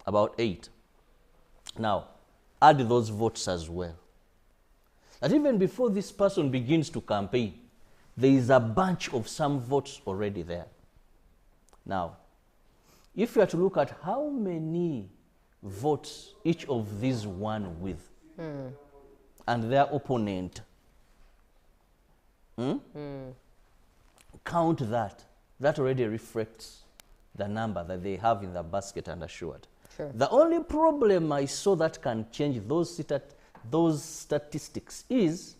about 8. Now, add those votes as well. That even before this person begins to campaign, there is a bunch of some votes already there. Now, if you are to look at how many votes each of these won with, and their opponent, count that, that already reflects the number that they have in the basket and assured. Sure. The only problem I saw that can change those statistics is,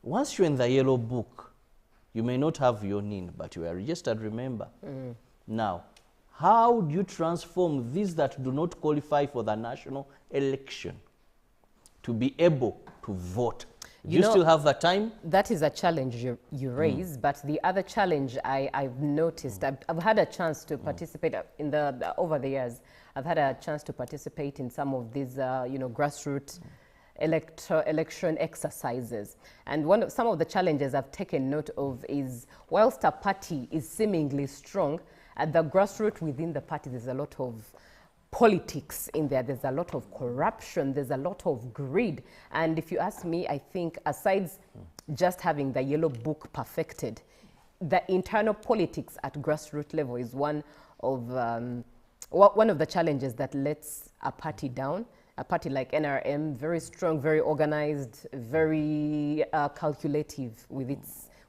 once you're in the yellow book, you may not have your NIN, but you are registered, remember. Now, how do you transform these that do not qualify for the national election to be able to vote? Do you still have the time? That is a challenge you raise, but the other challenge I've noticed, I've had a chance to participate in over the years. I've had a chance to participate in some of these, grassroots election exercises. And some of the challenges I've taken note of is, whilst a party is seemingly strong, at the grassroots within the party, there's a lot of politics in there. There's a lot of corruption. There's a lot of greed. And if you ask me, I think aside just having the yellow book perfected, the internal politics at grassroots level is one of the challenges that lets a party down. A party like NRM, very strong, very organized, very calculative with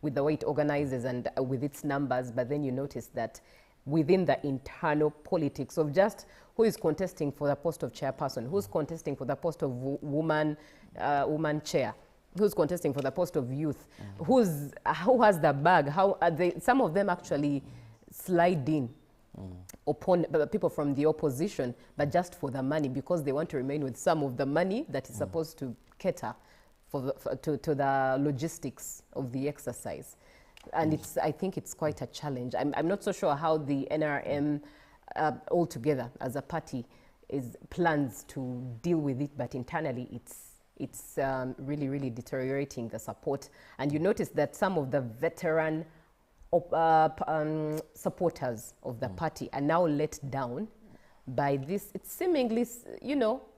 the way it organizes and with its numbers. But then you notice that within the internal politics of just who is contesting for the post of chairperson, who's contesting for the post of woman chair, who's contesting for the post of youth, who has the bag, how are some of them actually slide in upon people from the opposition, but just for the money, because they want to remain with some of the money that is supposed to cater to the logistics of the exercise. And I think it's quite a challenge. I'm not so sure how the NRM altogether as a party plans to deal with it, but internally it's really, really deteriorating the support. And you notice that some of the veteran supporters of the party are now let down by this. It's seemingly,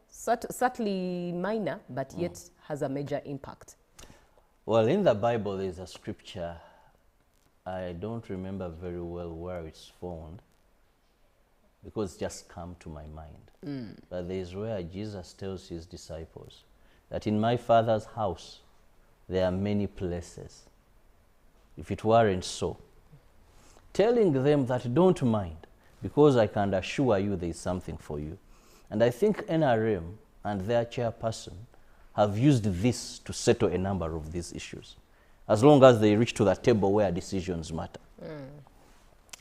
subtly minor, but yet has a major impact. Well, in the Bible, there's a scripture, I don't remember very well where it's found, because it's just come to my mind. But there is where Jesus tells his disciples that in my Father's house there are many places. If it weren't so, telling them that don't mind, because I can assure you there is something for you. And I think NRM and their chairperson have used this to settle a number of these issues, as long as they reach to the table where decisions matter.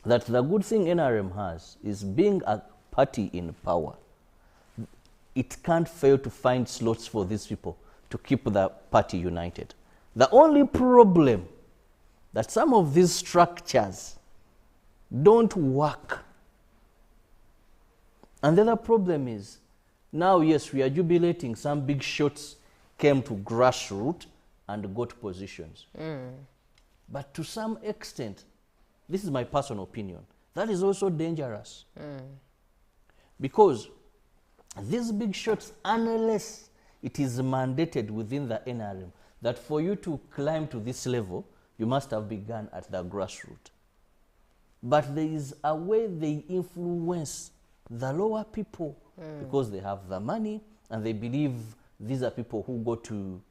That the good thing NRM has is, being a party in power, it can't fail to find slots for these people to keep the party united. The only problem that some of these structures don't work. And the other problem is, now yes, we are jubilating, some big shots came to grassroots and got positions. But to some extent, this is my personal opinion, that is also dangerous. Because these big shots, unless it is mandated within the NRM that for you to climb to this level, you must have begun at the grassroots. But there is a way they influence the lower people because they have the money and they believe these are people who go to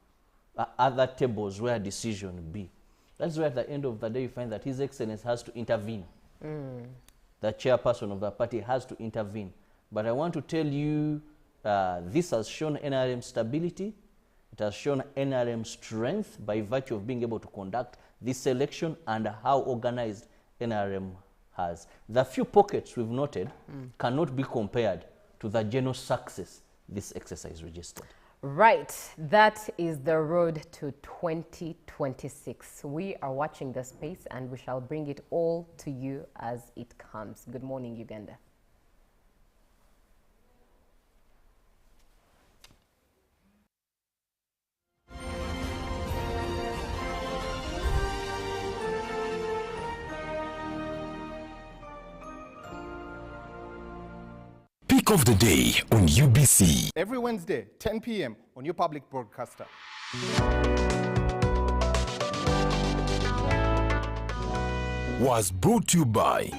other tables where decision be. That's why at the end of the day you find that His Excellency has to intervene. The chairperson of the party has to intervene. But I want to tell you, this has shown NRM stability. It has shown NRM strength by virtue of being able to conduct this election and how organized NRM has. The few pockets we've noted cannot be compared to the general success this exercise registered. Right, that is the road to 2026. We are watching the space and we shall bring it all to you as it comes. Good morning, Uganda. Topic of the day on UBC. Every Wednesday, 10 p.m. on your public broadcaster. Was brought to you by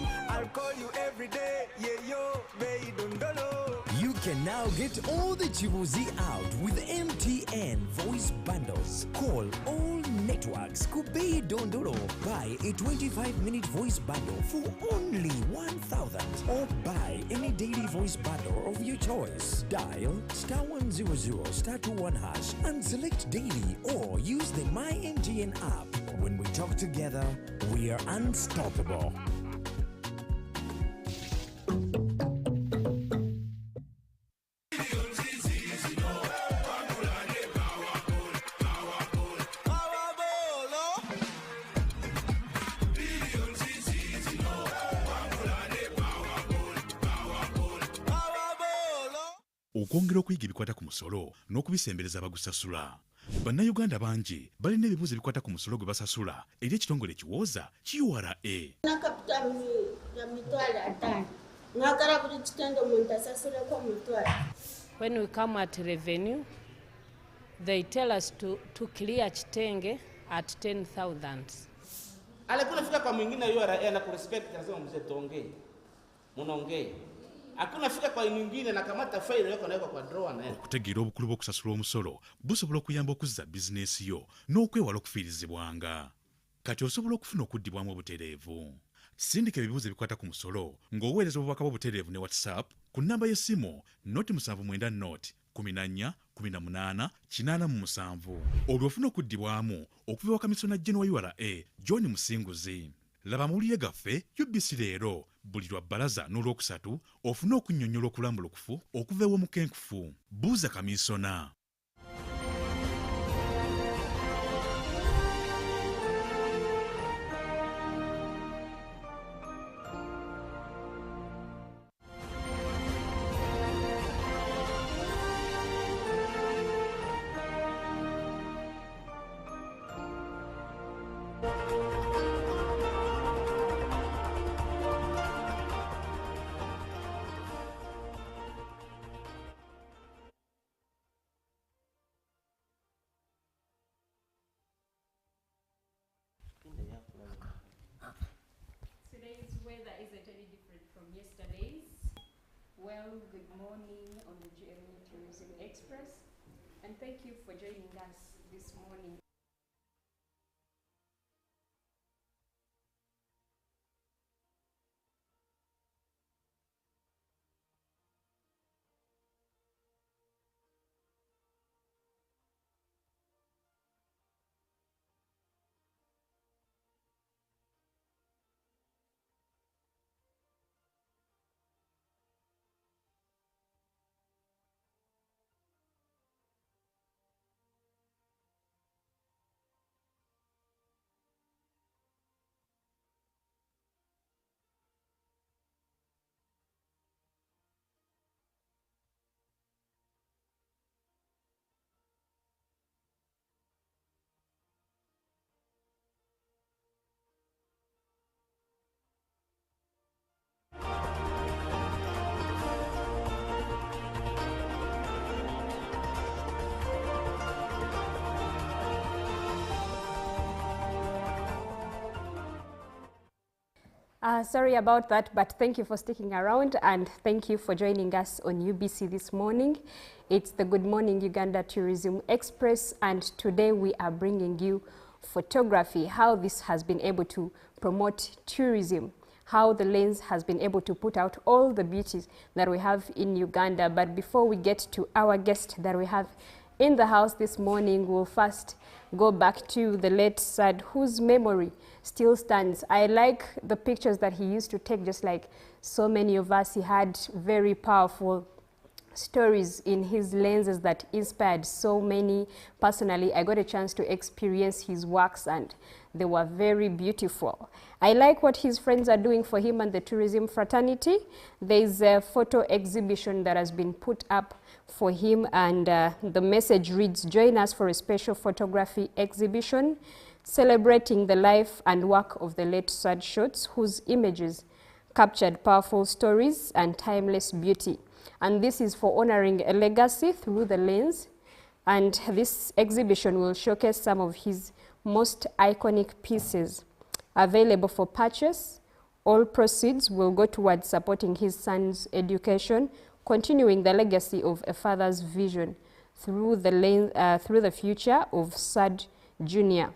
You can now get all the Chibuzi out with MTN voice bundles. Call all networks. Kubei Dondoro. Buy a 25-minute voice bundle for only 1,000. Or buy any daily voice bundle of your choice. Dial *100 *21# and select daily, or use the My MTN app. When we talk together, we are unstoppable. okwongera okuyiga ebikwata ku musolo n'okubisembereza abagusasula. Bannayuganda bangi balina ebibuuzo ebikwata ku musolo gwe basasula eri ekitongole ekiwooza URA. When we come at revenue, they tell us to clear kitenge at 10,000. Alikuwa nafika kwa mwingine URA na kurespect lazima mzee tuongee. Munaongee. Hakuna fika kwa nyingine na kamata faili yako naweka kwa drawer na yako. Okutegeera obukulu bw'okusasula omusolo busobola okuyamba okuzza bizinesi yo n'okwewala okufiirizibwanga. Kati osobola okufuna okuddibwamu obutereevu. Sindika ebibuuzo ebikwata ku musolo ng'oweereza obubaka bw'obutereevu ne WhatsApp ku nnamba y'essimu 0794188887. Olwo ofuna okuddibwamu okuva wa kamisona General wa URA John Musinguzi. Laba amawulire gaffe UBC leero buli lwa bbalaza n'olwokusatu ofune okunnyonnyola okulambulukufu okuva ew'omukenkufu. Buuza kamisona. Today's weather isn't any different from yesterday's. Well, good morning on the GME Tourism Express, and thank you for joining us this morning. Sorry about that, but thank you for sticking around, and thank you for joining us on UBC this morning. It's the Good Morning Uganda Tourism Express, and today we are bringing you photography, how this has been able to promote tourism, how the lens has been able to put out all the beauties that we have in Uganda. But before we get to our guest that we have in the house this morning, we'll first go back to the late Sad, whose memory still stands. I like the pictures that he used to take, just like so many of us. He had very powerful stories in his lenses that inspired so many. Personally, I got a chance to experience his works, and they were very beautiful. I like what his friends are doing for him and the tourism fraternity. There's a photo exhibition that has been put up for him, and the message reads, "Join us for a special photography exhibition celebrating the life and work of the late Sad Shots, whose images captured powerful stories and timeless beauty." And this is for honoring a legacy through the lens. And this exhibition will showcase some of his most iconic pieces. Available for purchase, all proceeds will go towards supporting his son's education, continuing the legacy of a father's vision through the future of Sad Junior.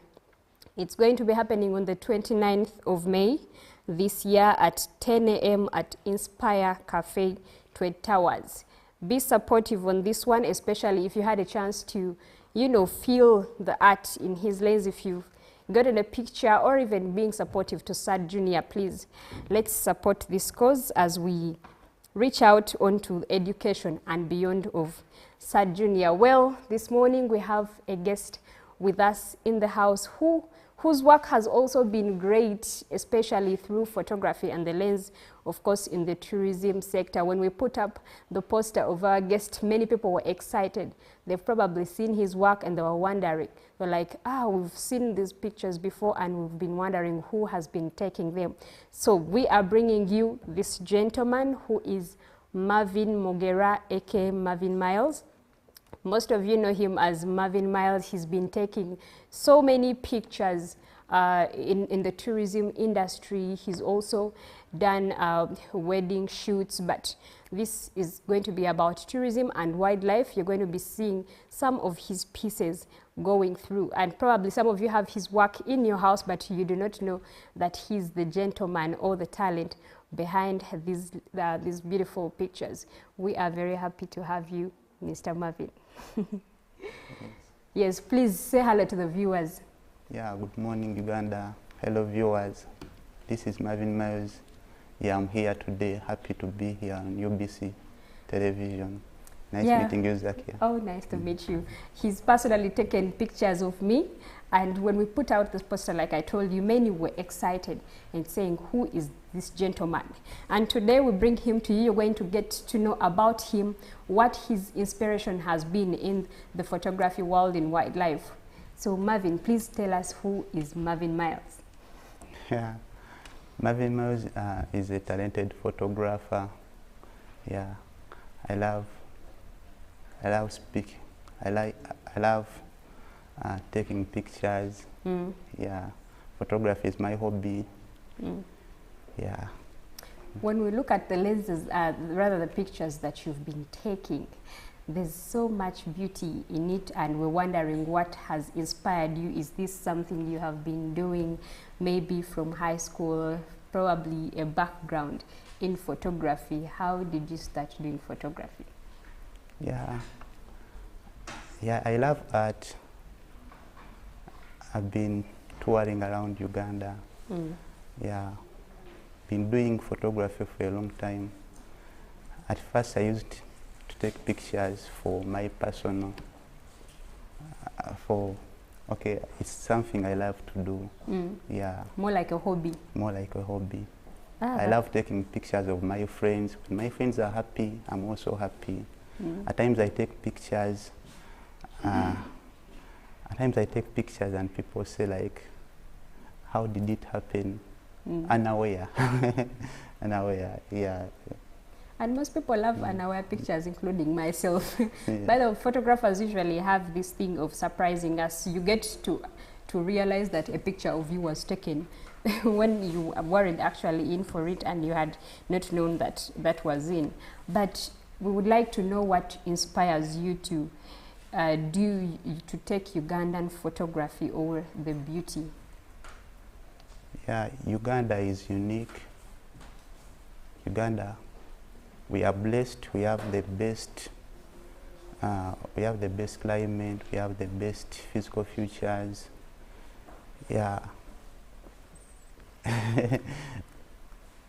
It's going to be happening on the 29th of May this year at 10 a.m. at Inspire Cafe, Twed Towers. Be supportive on this one, especially if you had a chance to, feel the art in his lens. If you've gotten a picture or even being supportive to Sad Junior, please, let's support this cause as we reach out onto education and beyond of Sad Junior. Well, this morning we have a guest with us in the house whose work has also been great, especially through photography and the lens, of course, in the tourism sector. When we put up the poster of our guest, many people were excited. They've probably seen his work and they were wondering. They're like, we've seen these pictures before and we've been wondering who has been taking them. So we are bringing you this gentleman who is Marvin Mogera, aka Marvin Miles. Most of you know him as Marvin Miles. He's been taking so many pictures in the tourism industry. He's also done wedding shoots, but this is going to be about tourism and wildlife. You're going to be seeing some of his pieces going through, and probably some of you have his work in your house, but you do not know that he's the gentleman or the talent behind these beautiful pictures. We are very happy to have you, Mr. Marvin. Yes, please say hello to the viewers. Yeah, good morning, Uganda. Hello, viewers. This is Marvin Miles. Yeah, I'm here today. Happy to be here on UBC television. Nice meeting you, Zakia. Oh, nice to meet you. He's personally taken pictures of me, and when we put out this poster, like I told you, many were excited and saying, who is this gentleman? And today we bring him to you. You're going to get to know about him, what his inspiration has been in the photography world in wildlife. So Marvin, please tell us, who is Marvin Miles? Yeah, Marvin Miles is a talented photographer. Yeah, I love speaking. I love taking pictures. Yeah, photography is my hobby. Yeah. When we look at the lenses, rather the pictures that you've been taking, there's so much beauty in it, and we're wondering what has inspired you. Is this something you have been doing maybe from high school, probably a background in photography? How did you start doing photography? Yeah, I love art. I've been touring around Uganda. Yeah, been doing photography for a long time. At first I used to take pictures for my personal, it's something I love to do. Yeah. More like a hobby. More like a hobby. I love taking pictures of my friends. When my friends are happy, I'm also happy. At times I take pictures. At times I take pictures and people say like, how did it happen? Unaware. Unaware, yeah. And most people love unaware pictures, including myself. By the way, photographers usually have this thing of surprising us. You get to realize that a picture of you was taken when you weren't actually in for it and you had not known that that was in. But we would like to know what inspires you to take Ugandan photography over the beauty. Yeah, Uganda is unique. Uganda, we are blessed. We have the best. We have the best climate. We have the best physical features. Yeah.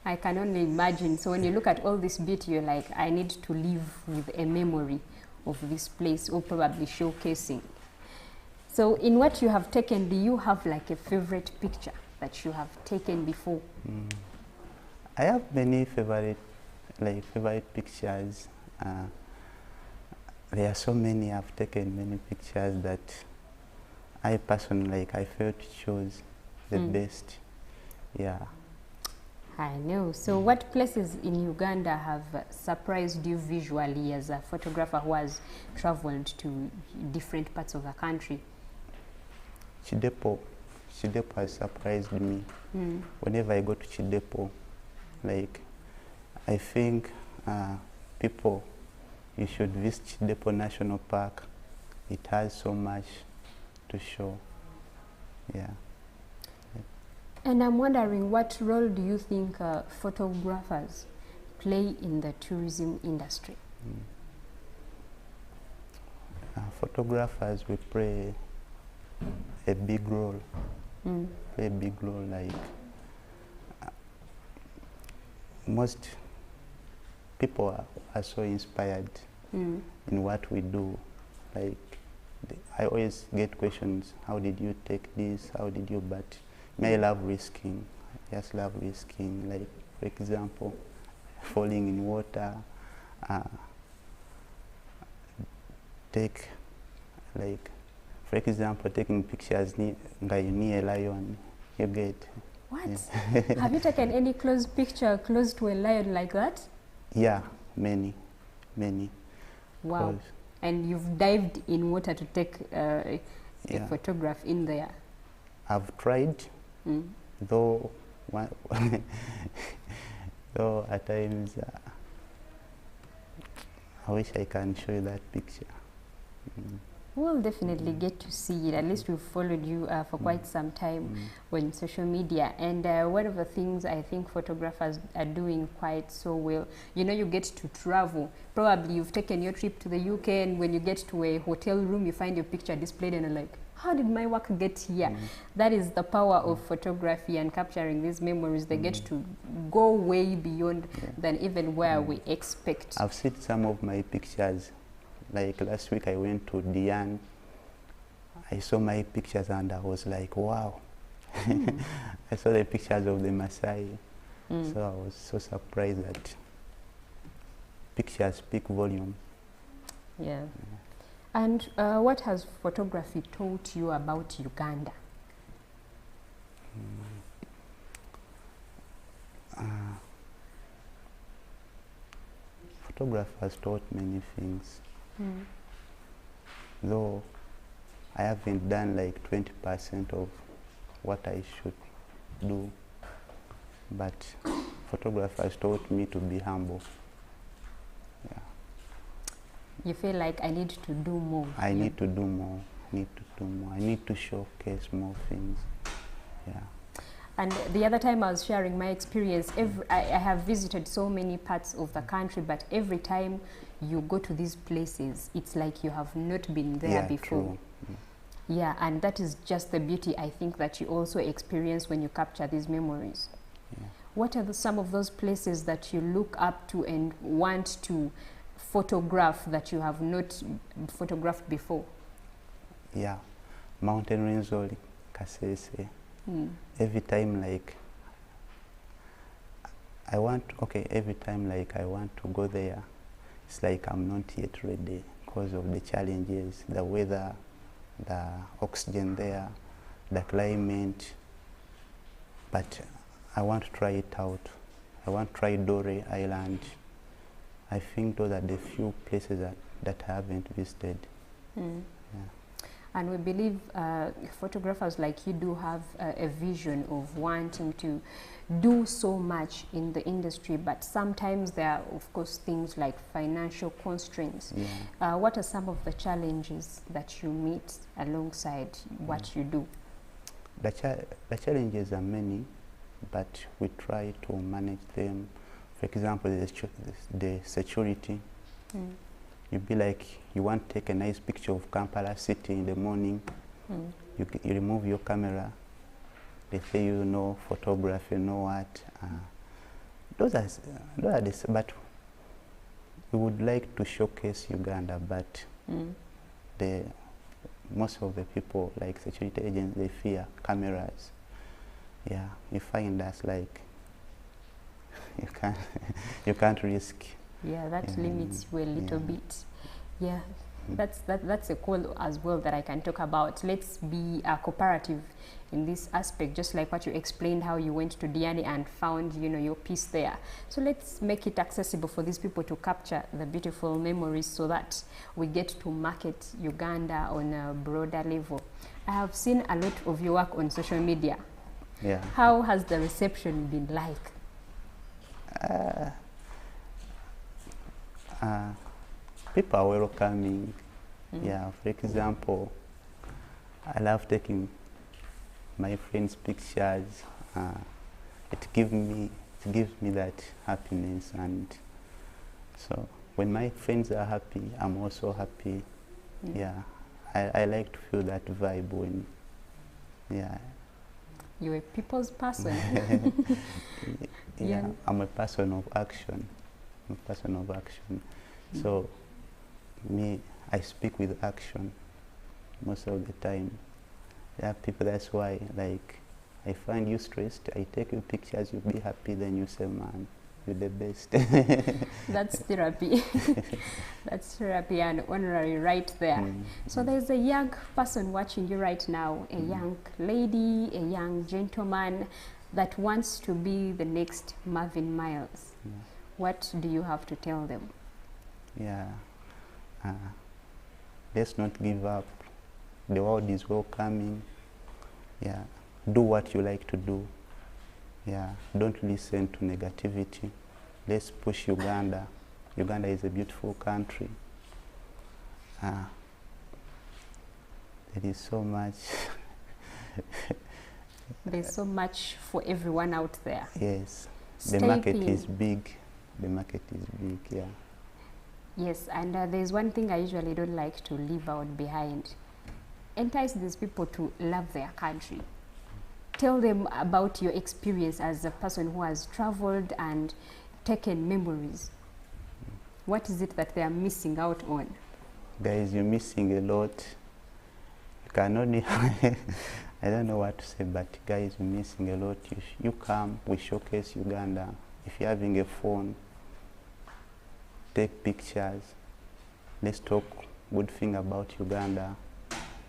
I can only imagine. So when you look at all this beauty, you're like, I need to live with a memory of this place, or probably showcasing. So in what you have taken, do you have like a favorite picture that you have taken before? I have many favorite pictures. There are so many. I've taken many pictures that I personally I felt chose the best. Yeah. I know. So what places in Uganda have surprised you visually as a photographer who has traveled to different parts of the country? Chidepo has surprised me. Whenever I go to Chidepo, like, I think people, you should visit Chidepo National Park. It has so much to show. Yeah. And I'm wondering, what role do you think photographers play in the tourism industry? Photographers, we play a big role. Play a big role, like most people are so inspired in what we do. Like, I always get questions, how did you take this, how did you, but I love risking. I just love risking, like, for example, falling in water, take, like, for example, taking pictures near a lion, you get. What? Yeah. Have you taken any close picture close to a lion like that? Yeah, many. Wow. And you've dived in water to take a photograph in there? I've tried, though though at times I wish I can show you that picture. We'll definitely get to see it. At least we've followed you for quite some time on social media. And one of the things I think photographers are doing quite so well, you know, you get to travel. Probably you've taken your trip to the UK, and when you get to a hotel room, you find your picture displayed and you're like, how did my work get here? That is the power of photography and capturing these memories. They get to go way beyond than even where we expect. I've seen some of my pictures. Like last week I went to Dian. I saw my pictures and I was like, wow. I saw the pictures of the Maasai. So I was so surprised that pictures speak volume. Yeah. And what has photography taught you about Uganda? Photography has taught many things. Though I haven't done like 20% of what I should do, but photography has taught me to be humble. Yeah. You feel like I need to do more? I need to do more. I need to showcase more things. Yeah. And the other time I was sharing my experience, I have visited so many parts of the country, but every time you go to these places, it's like you have not been there before. True. Yeah, and that is just the beauty, I think, that you also experience when you capture these memories. Yeah. What are some of those places that you look up to and want to photograph that you have not photographed before? Yeah, Mountain Renzori, Kasese. Every time, like, every time, like, I want to go there, it's like I'm not yet ready because of the challenges, the weather, the oxygen there, the climate. But I want to try it out. I want to try Dore Island. I think those are the few places that I haven't visited. Yeah. And we believe photographers like you do have a vision of wanting to do so much in the industry, but sometimes there are, of course, things like financial constraints. Yeah. What are some of the challenges that you meet alongside what you do? The challenges are many, but we try to manage them. For example, the security. You'd be like, you want to take a nice picture of Kampala city in the morning, you remove your camera, they say you know photography, know what. Those are the, but we would like to showcase Uganda, but most of the people, like security agents, they fear cameras. Yeah, you find us like, you can't risk. Yeah, that limits you a little bit. Yeah. That's a call as well that I can talk about. Let's be cooperative in this aspect, just like what you explained, how you went to Diani and found, you know, your piece there. So let's make it accessible for these people to capture the beautiful memories so that we get to market Uganda on a broader level. I have seen a lot of your work on social media. Yeah. How has the reception been like? People are welcoming. Yeah, for example, I love taking my friends' pictures. It gives me that happiness, and so when my friends are happy, I'm also happy. Yeah, I like to feel that vibe when, yeah. You're a people's person. Yeah, I'm a person of action. I'm a person of action. So me, I speak with action most of the time. Yeah, people, that's why, like, I find you stressed, I take your pictures, you'll be happy, then you say, man, you're the best. That's therapy. That's therapy and honorary right there. So there's a young person watching you right now, a young lady, a young gentleman that wants to be the next Marvin Miles. What do you have to tell them? Yeah, let's not give up. The world is welcoming. Yeah, do what you like to do. Yeah, don't listen to negativity. Let's push Uganda. Uganda is a beautiful country. There is so much. There's so much for everyone out there. Yes, Stay the market thin. is big. The market is big, yeah. Yes, and there's one thing I usually don't like to leave out behind. Entice these people to love their country. Tell them about your experience as a person who has traveled and taken memories. What is it that they are missing out on? Guys, you're missing a lot. You can only, I don't know what to say, but guys, you're missing a lot. You come, we showcase Uganda. If you're having a phone, take pictures. Let's talk good thing about Uganda.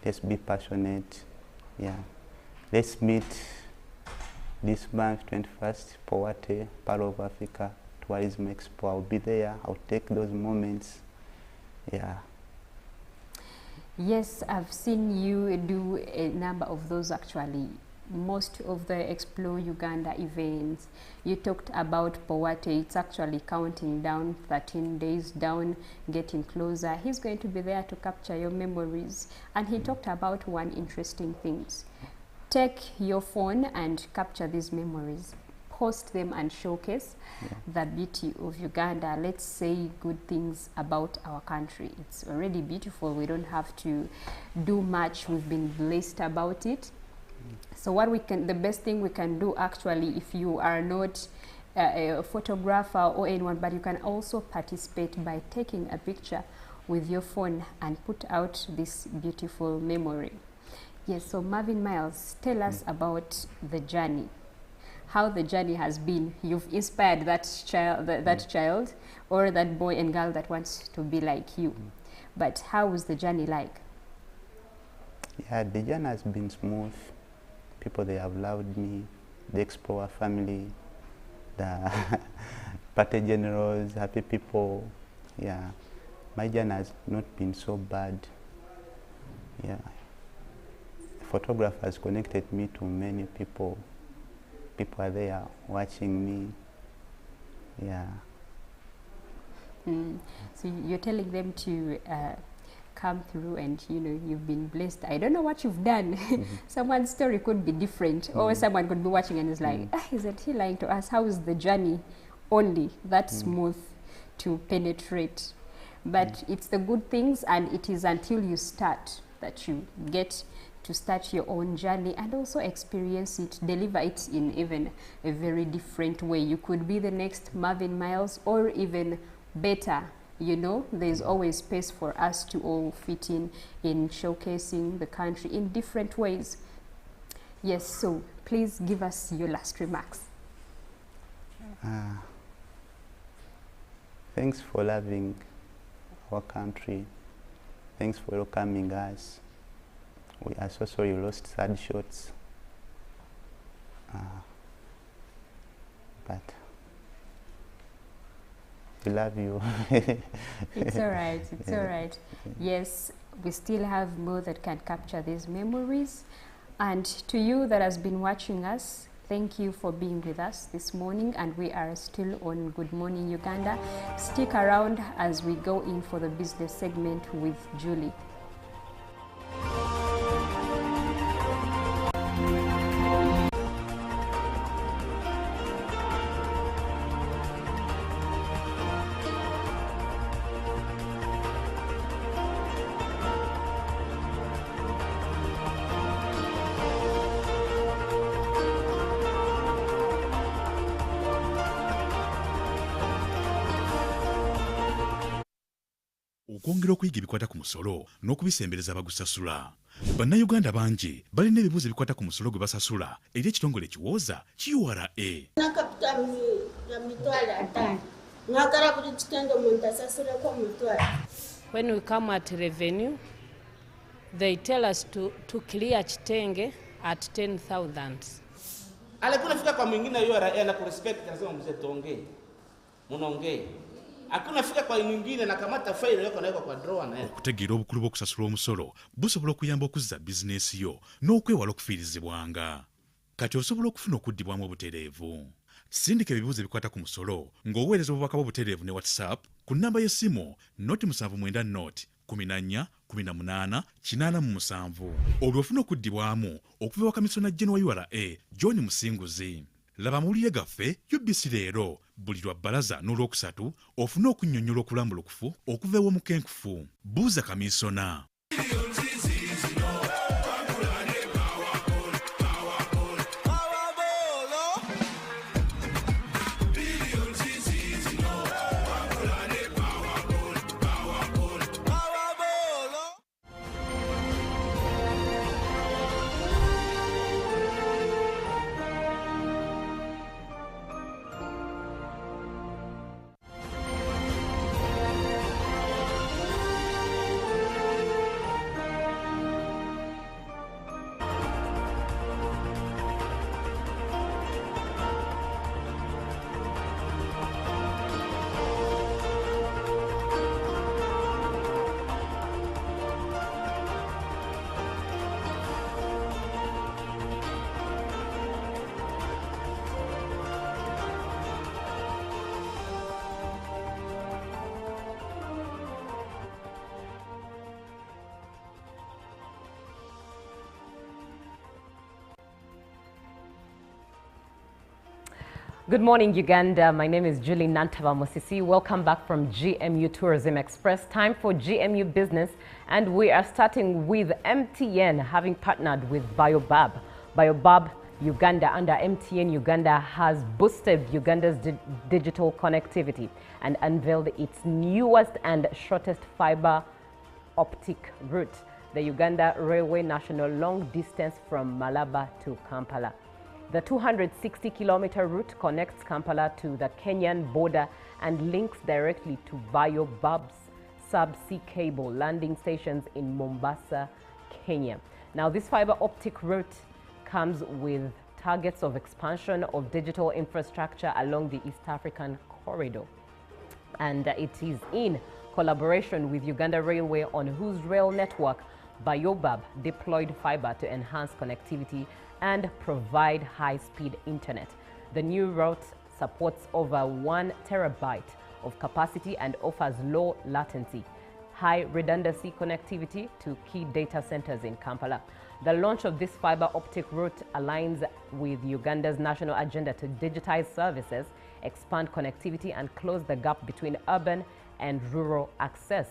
Let's be passionate. Yeah. Let's meet this month, 21st, Cooperative, Part of Africa, Tourism Expo. I'll be there. I'll take those moments. Yeah. Yes, I've seen you do a number of those actually. Most of the Explore Uganda events, you talked about Powate. It's actually counting down, 13 days down, getting closer. He's going to be there to capture your memories. And he talked about one interesting thing. Take your phone and capture these memories. Post them and showcase the beauty of Uganda. Let's say good things about our country. It's already beautiful. We don't have to do much. We've been blessed about it. So what we can, the best thing we can do actually, if you are not a photographer or anyone, but you can also participate by taking a picture with your phone and put out this beautiful memory. Yes, so Marvin Miles, tell us about the journey, how the journey has been. You've inspired that child, that child or that boy and girl that wants to be like you. But how was the journey like? Yeah, the journey has been smooth. People, they have loved me, the Explorer family, the party generals, happy people. Yeah, my journey has not been so bad. Yeah, photographers connected me to many people. People are there watching me. Yeah. So you're telling them to come through, and you know you've been blessed. I don't know what you've done. Someone's story could be different, or someone could be watching and is like, isn't he lying to us? How is the journey only that smooth to penetrate? But it's the good things, and it is until you start that you get to start your own journey and also experience it, deliver it in even a very different way. You could be the next Marvin Miles, or even better. You know, there's always space for us to all fit in showcasing the country in different ways. Yes, so please give us your last remarks. Thanks for loving our country. Thanks for welcoming us. We are so sorry you lost sad shots. But we love you. It's all right, it's all right. Yes, we still have more that can capture these memories. And to you that has been watching us, thank you for being with us this morning, and we are still on Good Morning Uganda. Stick around as we go in for the business segment with Julie. okwongera okuyiga ebikwata ku musolo n'okubisembereza abagusasula. Bannayuganda bangi balina ebibuuzo ebikwata ku musolo gwe basasula eri ekitongole ekiwooza URA. When we come at revenue, they tell us to clear kitenge at 10,000. Alikuwa nafika kwa mwingine URA na kurespect lazima mzee tuongee. Munaongee. Hakuna fika kwa mwingine na kamata faili yako naiko kwa drawer na okutegeera obukulu bw'okusasula omusolo busobola okuyamba okuzza bizinesi yo n'okwewala okufiirizibwanga. Kati osobola okufuna okuddibwamu obutereevu. Sindika ebibuuzo ebikwata ku musolo ng'oweereza obubaka bw'obutereevu ne WhatsApp ku nnamba y'essimu 0790 14 18 87. Olwo ofuna okuddibwamu okuva ewa kamisona General wa URA John Musinguzi. Laba amawulire gaffe UBC leero buli lwa bbalaza n'olwokusatu ofune okunnyonnyola okulambulukufu okuva ew'omukenkufu. Buuza kamisona. Good morning, Uganda. My name is Julie Nantava Mosisi. Welcome back from GMU Tourism Express. Time for GMU Business, and we are starting with MTN having partnered with Baobab. Baobab Uganda under MTN Uganda has boosted Uganda's digital connectivity and unveiled its newest and shortest fiber optic route, the Uganda Railway National Long Distance from Malaba to Kampala. The 260-kilometer route connects Kampala to the Kenyan border and links directly to Baobab's subsea cable landing stations in Mombasa, Kenya. Now, this fiber optic route comes with targets of expansion of digital infrastructure along the East African corridor. And it is in collaboration with Uganda Railway, on whose rail network Baobab deployed fiber to enhance connectivity and provide high-speed internet. The new route supports over 1 terabyte of capacity and offers low latency, high redundancy connectivity to key data centers in Kampala. The launch of this fiber optic route aligns with Uganda's national agenda to digitize services, expand connectivity, and close the gap between urban and rural access.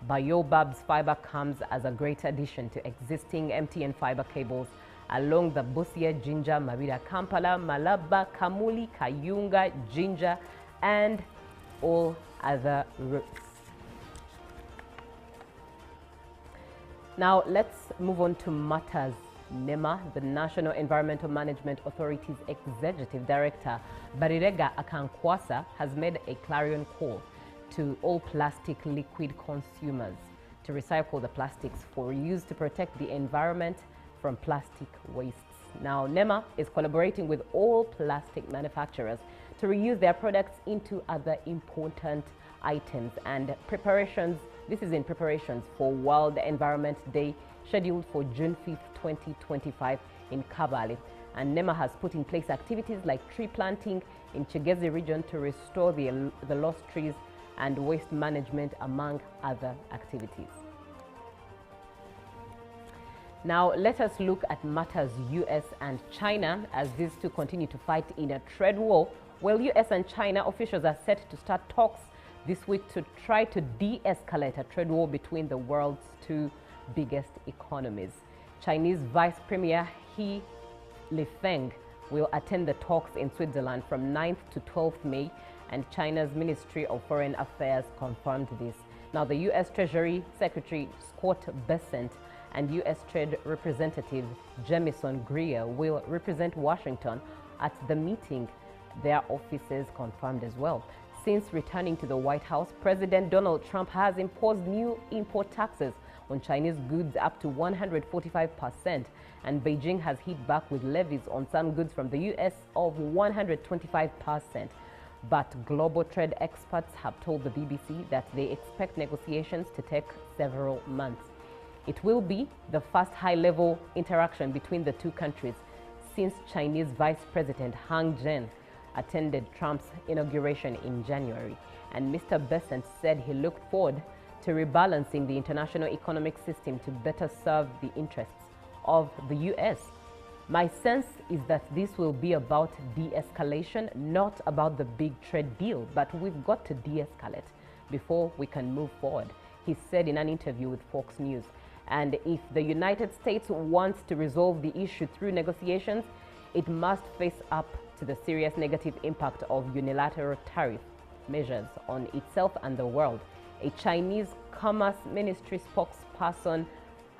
Baobab's fiber comes as a great addition to existing MTN fiber cables along the Busia, Jinja, Mabira, Kampala, Malaba, Kamuli, Kayunga, Jinja, and all other routes. Now let's move on to matters. NEMA, the National Environmental Management Authority's Executive Director, Barirega Akankwasa, has made a clarion call to all plastic liquid consumers to recycle the plastics for use to protect the environment from plastic wastes. Now, NEMA is collaborating with all plastic manufacturers to reuse their products into other important items and preparations. This is in preparations for World Environment Day scheduled for June 5th, 2025 in Kabale. And NEMA has put in place activities like tree planting in Chigezi region to restore the lost trees and waste management, among other activities. Now, let us look at matters US and China as these two continue to fight in a trade war. Well, US and China officials are set to start talks this week to try to de-escalate a trade war between the world's two biggest economies. Chinese Vice Premier He Lifeng will attend the talks in Switzerland from 9th to 12th May, and China's Ministry of Foreign Affairs confirmed this. Now, the U.S. Treasury Secretary Scott Bessent and U.S. Trade Representative Jamieson Greer will represent Washington at the meeting, their offices confirmed as well. Since returning to the White House, President Donald Trump has imposed new import taxes on Chinese goods up to 145%, and Beijing has hit back with levies on some goods from the U.S. of 125%. But global trade experts have told the BBC that they expect negotiations to take several months. It will be the first high-level interaction between the two countries since Chinese Vice President Han Zheng attended Trump's inauguration in January. And Mr. Bessent said he looked forward to rebalancing the international economic system to better serve the interests of the U.S. My sense is that this will be about de-escalation, not about the big trade deal, but we've got to de-escalate before we can move forward, he said in an interview with Fox News. And if the United States wants to resolve the issue through negotiations, it must face up to the serious negative impact of unilateral tariff measures on itself and the world. A Chinese Commerce Ministry spokesperson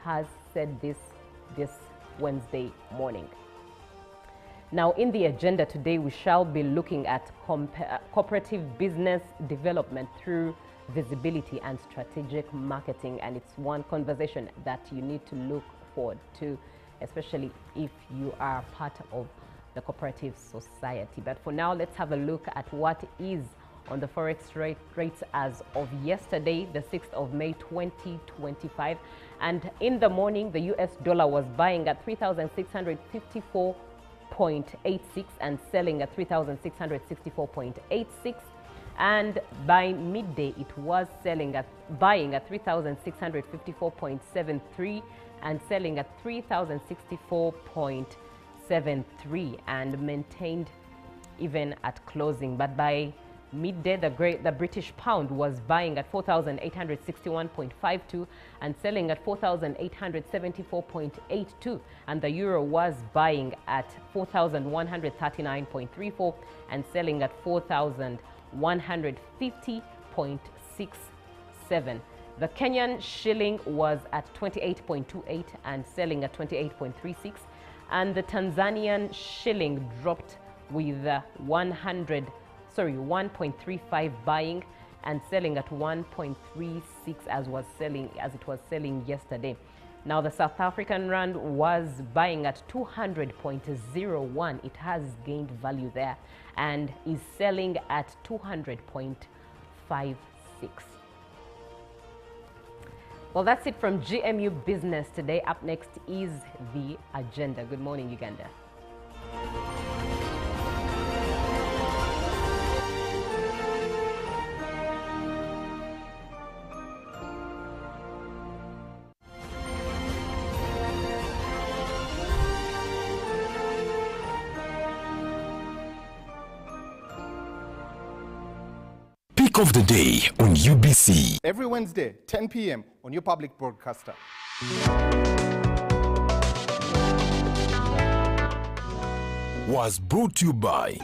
has said this Wednesday morning. Now, in the agenda today, we shall be looking at cooperative business development through visibility and strategic marketing, and it's one conversation that you need to look forward to, especially if you are part of the cooperative society. But for now, let's have a look at what is on the forex rates as of yesterday, the 6th of May 2025. And in the morning, the US dollar was buying at 3,654.86 and selling at 3,664.86. And by midday, it was buying at 3,654.73 and selling at 3,064.73 and maintained even at closing. But by midday, the British pound was buying at 4,861.52 and selling at 4,874.82, and the euro was buying at 4,139.34 and selling at 4,150.67. The Kenyan shilling was at 28.28 and selling at 28.36, and the Tanzanian shilling dropped with 1.35 buying and selling at 1.36 as it was selling yesterday. Now, the South African rand was buying at 200.01. It has gained value there and is selling at 200.56. Well, that's it from GMU Business today. Up next is the agenda. Good morning, Uganda. Of the day on UBC. Every Wednesday, 10 p.m. on your public broadcaster. Was brought to you by.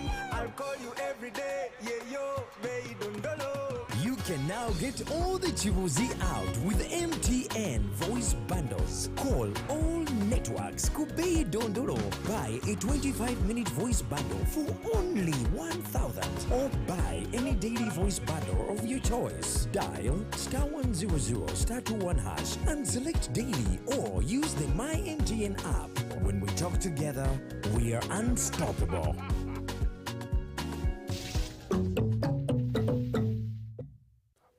You can Now get all the chibuzi out with MTN voice bundles. Call all networks Kubei Dondoro. Buy a 25-minute voice bundle for only 1,000 or buy any daily voice bundle of your choice. Dial *100 *21 hash and select daily or use the My MTN app. When we talk together, we are unstoppable.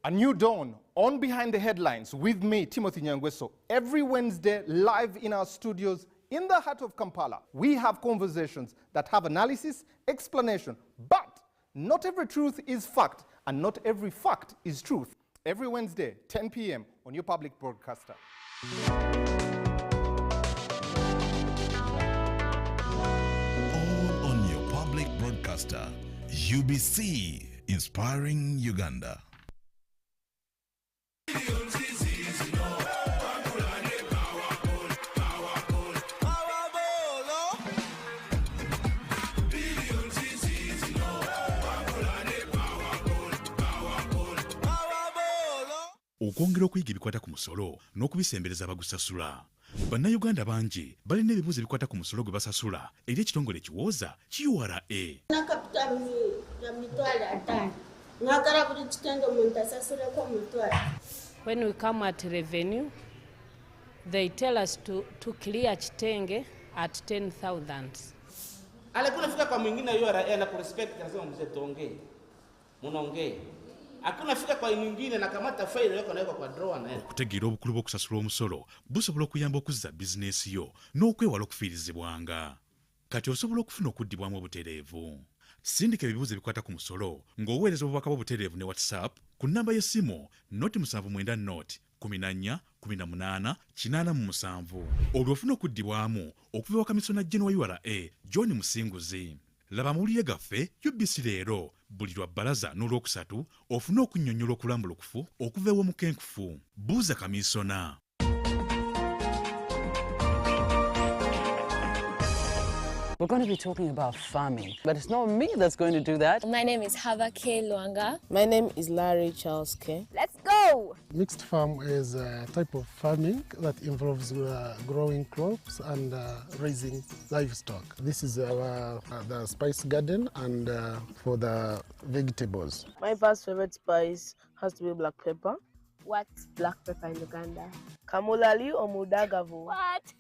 A new dawn on Behind the Headlines with me, Timothy Nyangweso. Every Wednesday, live in our studios in the heart of Kampala, we have conversations that have analysis, explanation, but not every truth is fact, and not every fact is truth. Every Wednesday, 10 p.m. on your public broadcaster. All on your public broadcaster, UBC, inspiring Uganda. okwongera okuyiga ebikwata ku musolo n'okubisembereza abagusasula. Bannayuganda bangi balina ebibuuzo ebikwata ku musolo gwe basasula eri ekitongole ekiwooza URA. When we come at revenue, they tell us to clear kitenge at 10,000. Alikuwa nafika kwa mwingine URA na kurespect lazima mzee tuongee. Munaongee. Hakuna fika kwa nyingine na kamata faili yako naweka kwa drawer na yako. Okutegeera obukulu bw'okusasula omusolo busobola okuyamba okuzza bizinesi yo n'okwewala okufiirizibwanga. Kati osobola okufuna okuddibwamu obutereevu. Sindika ebibuuzo ebikwata ku musolo ng'oweereza obubaka bw'obutereevu ne WhatsApp ku nnamba y'essimu 079148887 olwo ofuna okuddibwamu okuva wa kamisona General wa URA John Musinguzi. Laba amawulire gaffe UBC leero buli lwa bbalaza n'olwokusatu ofuna okunnyonnyola okulambulukufu okuva ew'omukenkufu. Buuza kamisona. We're going to be talking about farming, but it's not me that's going to do that. My name is Hava K. Luanga. My name is Larry Charles K. Let's go! Mixed farm is a type of farming that involves growing crops and raising livestock. This is the spice garden and for the vegetables. My first favorite spice has to be black pepper. What's black pepper in Uganda? Kamulali or mudagavu. What?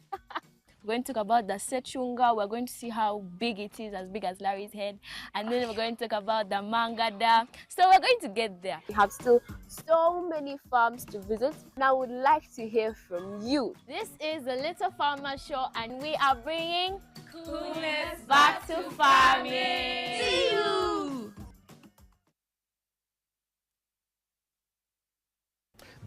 We're going to talk about the sechunga. We're going to see how big it is, as big as Larry's head. And then we're going to talk about the mangada. So we're going to get there. We have still so many farms to visit. And I would like to hear from you. This is the Little Farmer Show, and we are bringing coolness back to farming. See you!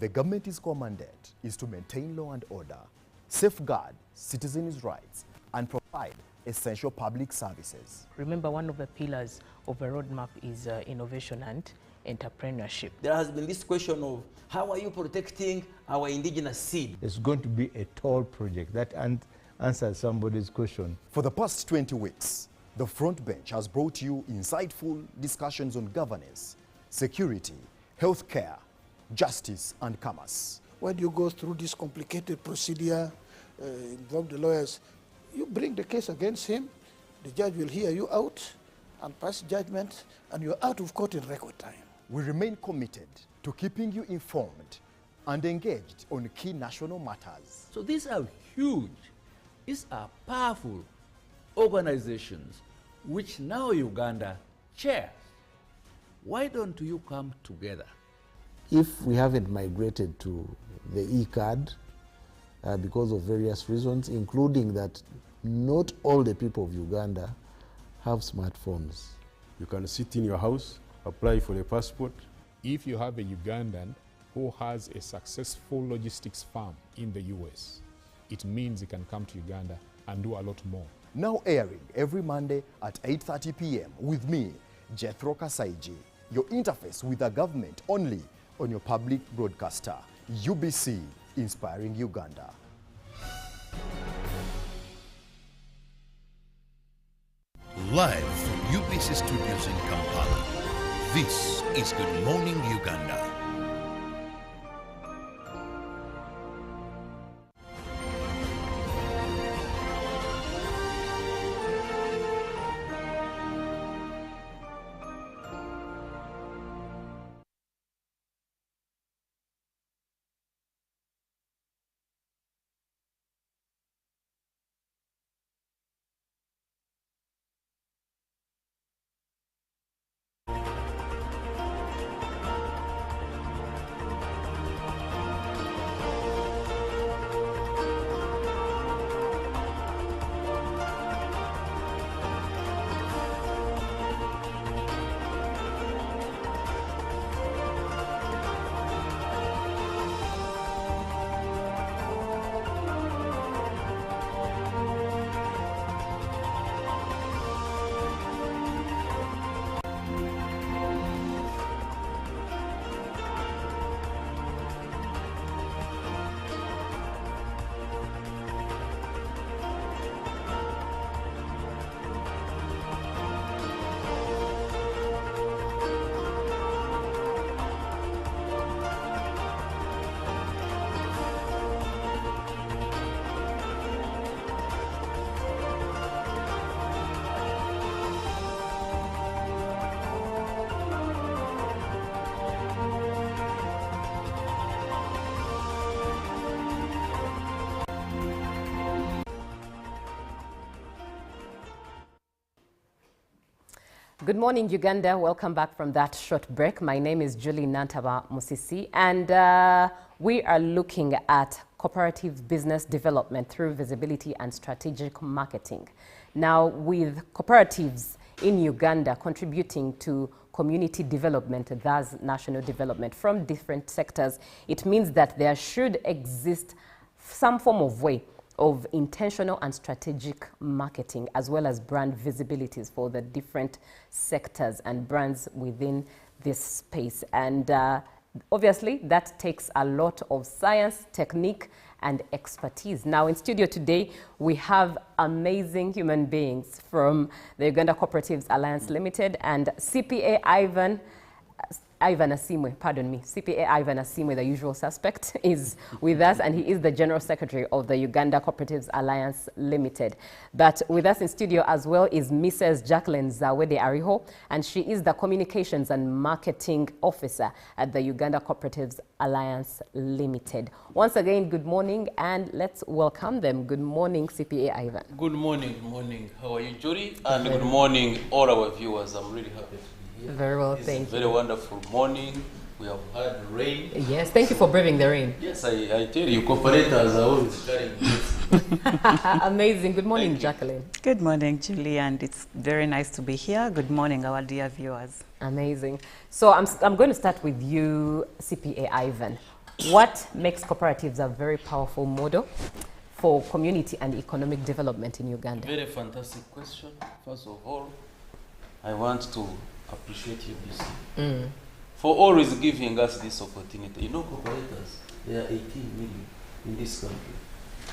The government's core mandate is to maintain law and order, safeguard citizens' rights, and provide essential public services. Remember, one of the pillars of a roadmap is innovation and entrepreneurship. There has been this question of how are you protecting our indigenous seed? It's going to be a tall project that answers somebody's question. For the past 20 weeks, the front bench has brought you insightful discussions on governance, security, healthcare, justice, and commerce. When you go through this complicated procedure, involve the lawyers, you bring the case against him, the judge will hear you out and pass judgment, and you're out of court in record time. We remain committed to keeping you informed and engaged on key national matters. So these are huge, these are powerful organizations which now Uganda chairs. Why don't you come together? If we haven't migrated to the e-card because of various reasons, including that not all the people of Uganda have smartphones. You can sit in your house, apply for a passport. If you have a Ugandan who has a successful logistics firm in the US, it means he can come to Uganda and do a lot more. Now airing every Monday at 8:30 p.m. with me, Jethro Kasaiji, your interface with the government only on your public broadcaster, UBC, inspiring Uganda. Live from UBC studios in Kampala, this is Good Morning Uganda Good morning, Uganda. Welcome back from that short break. My name is Julie Nantaba Musisi, and we are looking at cooperative business development through visibility and strategic marketing. Now, with cooperatives in Uganda contributing to community development, thus national development from different sectors, it means that there should exist some form of way of intentional and strategic marketing, as well as brand visibilities for the different sectors and brands within this space. And obviously, that takes a lot of science, technique, and expertise. Now, in studio today, we have amazing human beings from the Uganda Cooperatives Alliance Limited and CPA Ivan Asimwe, pardon me, CPA Ivan Asimwe, the usual suspect, is with us, and he is the General Secretary of the Uganda Cooperatives Alliance Limited. But with us in studio as well is Mrs. Jacqueline Zawede Ariho, and she is the Communications and Marketing Officer at the Uganda Cooperatives Alliance Limited. Once again, good morning, and let's welcome them. Good morning, CPA Ivan. Good morning, good morning. How are you, Judy? And good morning, all our viewers. I'm really happy to be here. Very well, thank you. It's a very wonderful morning. We have had rain. Yes, thank you for braving the rain. Yes, I tell you, cooperators are always carrying this. Amazing. Good morning, Jacqueline. Good morning, Julie, and it's very nice to be here. Good morning, our dear viewers. Amazing. So I'm going to start with you, CPA Ivan. What makes cooperatives a very powerful model for community and economic development in Uganda? Very fantastic question. First of all, I want to appreciate UBC for always giving us this opportunity. You know, cooperators, there are 18 million in this country.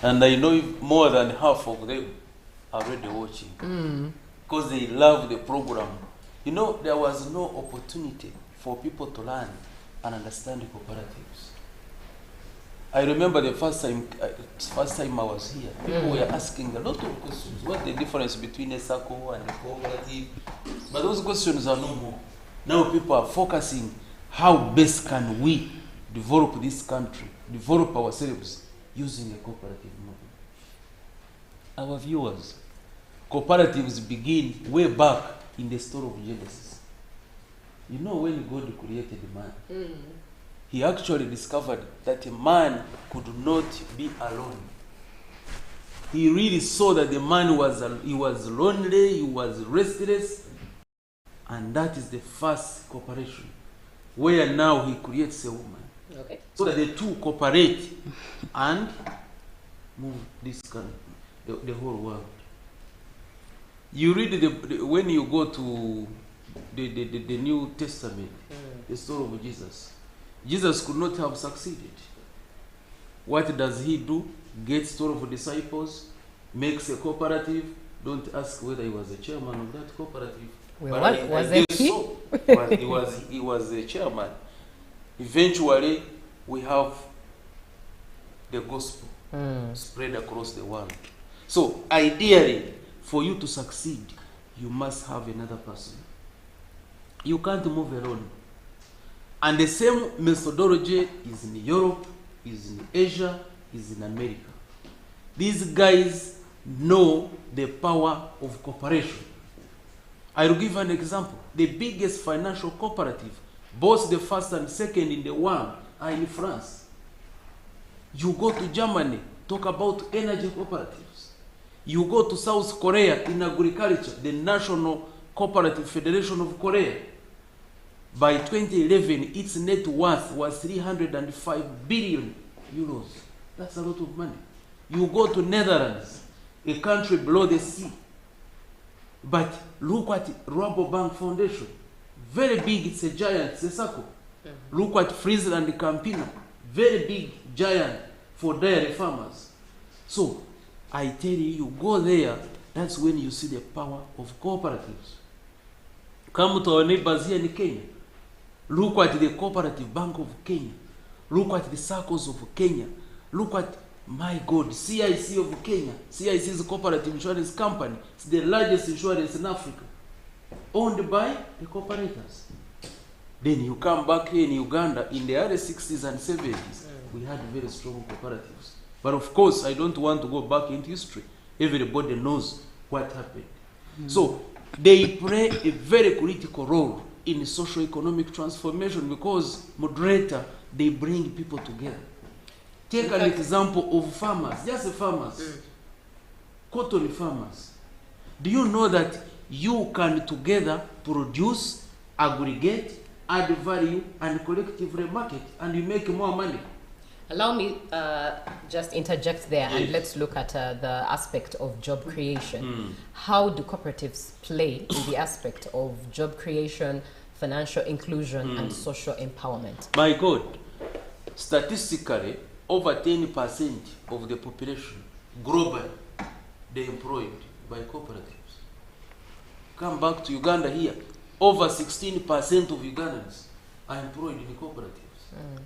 And I know more than half of them are already watching because they love the program. You know, there was no opportunity for people to learn and understand the cooperatives. I remember the first time I was here, people were asking a lot of questions. What's the difference between a SACCO and a cooperative? But those questions are no more. Now people are focusing how best can we develop this country, develop ourselves using a cooperative model. Our viewers, cooperatives begin way back in the story of Genesis. You know, when God created man, he actually discovered that a man could not be alone. He really saw that the man was lonely, he was restless, and that is the first cooperation, where now he creates a woman. Okay. So that the two cooperate and move this country, the whole world. You read when you go to the New Testament, the story of Jesus. Jesus could not have succeeded. What does he do? Gets 12 disciples, makes a cooperative. Don't ask whether he was a chairman of that cooperative. Well, but what was it? So. he was a chairman. Eventually, we have the gospel spread across the world. So, ideally, for you to succeed, you must have another person. You can't move alone. And the same methodology is in Europe, is in Asia, is in America. These guys know the power of cooperation. I will give an example. The biggest financial cooperative, both the first and second in the world, are in France. You go to Germany, talk about energy cooperatives. You go to South Korea in agriculture, the National Cooperative Federation of Korea. By 2011, its net worth was 305 billion euros. That's a lot of money. You go to Netherlands, a country below the sea. But look at Rabobank Foundation. Very big, it's a giant, it's a circle. Look at Friesland Campina. Very big, giant for dairy farmers. So, I tell you, you go there, that's when you see the power of cooperatives. Come to our neighbors here in Kenya. Look at the Cooperative Bank of Kenya. Look at the circles of Kenya. Look at, my God, CIC of Kenya. CIC is a cooperative insurance company. It's the largest insurance in Africa. Owned by the cooperators. Then you come back here in Uganda, in the early 60s and 70s, we had very strong cooperatives. But of course, I don't want to go back into history. Everybody knows what happened. So, they play a very critical role in socio-economic transformation because moderator, they bring people together. Take an example of farmers, just farmers, cotton farmers. Do you know that you can together produce, aggregate, add value, and collectively market, and you make more money? Allow me just interject there, and let's look at the aspect of job creation. How do cooperatives play in the aspect of job creation, financial inclusion, and social empowerment? My God, statistically, over 10% of the population globally, they employed by cooperatives. Come back to Uganda here, over 16% of Ugandans are employed in cooperatives.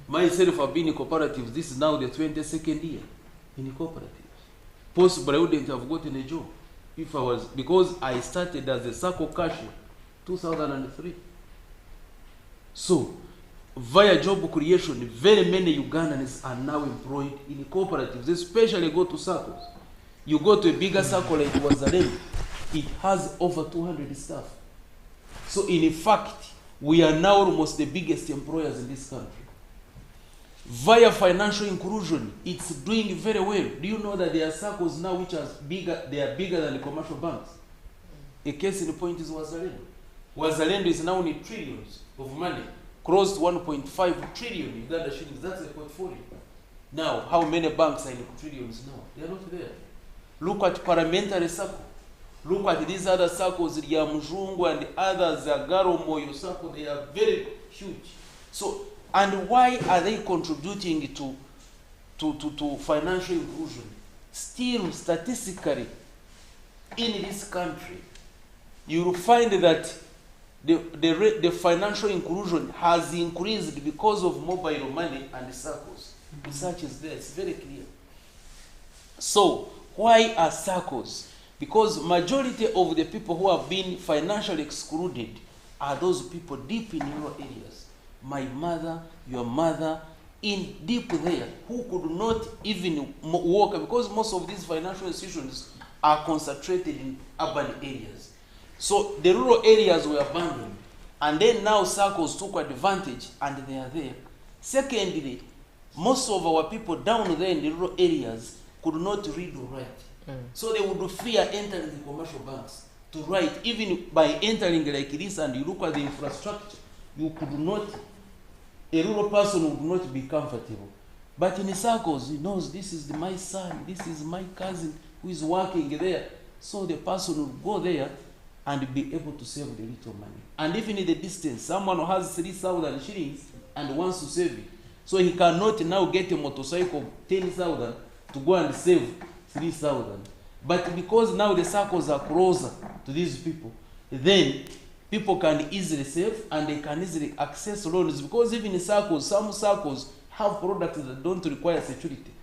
Myself, I've been in cooperatives. This is now the 22nd year in cooperatives. Possibly I wouldn't have gotten a job if I was, because I started as a circle cashier 2003. So, via job creation, very many Ugandans are now employed in cooperatives, especially go to circles. You go to a bigger circle like Wazalendo, it has over 200 staff. So in fact, we are now almost the biggest employers in this country. Via financial inclusion, it's doing very well. Do you know that there are circles now which are bigger, they are bigger than the commercial banks? A case in point is Wazalendo. Wazalendo is now in trillions of money, close to 1.5 trillion Uganda shillings. That's a portfolio. Now, how many banks are in trillions now? They are not there. Look at parliamentary circle. Look at these other circles, Yamjungu and others, Garo Moyo circle, they are very huge. So, and why are they contributing to financial inclusion? Still, statistically, in this country, you will find that the financial inclusion has increased because of mobile money and the circles. Research is there, it's very clear. So, why are circles? Because majority of the people who have been financially excluded are those people deep in rural areas. My mother, your mother, in deep there, who could not even walk, because most of these financial institutions are concentrated in urban areas. So the rural areas were abandoned, and then now circles took advantage, and they are there. Secondly, most of our people down there in the rural areas could not read or write. So they would fear entering the commercial banks to write. Even by entering like this and you look at the infrastructure, you could not, a rural person would not be comfortable. But in the circles, he knows this is my son, this is my cousin who is working there. So the person will go there and be able to save the little money. And even in the distance, someone who has 3,000 shillings and wants to save it. So he cannot now get a motorcycle of 10,000 to go and save 3,000. But because now the circles are closer to these people, then people can easily save and they can easily access loans, because even in circles, some circles have products that don't require security,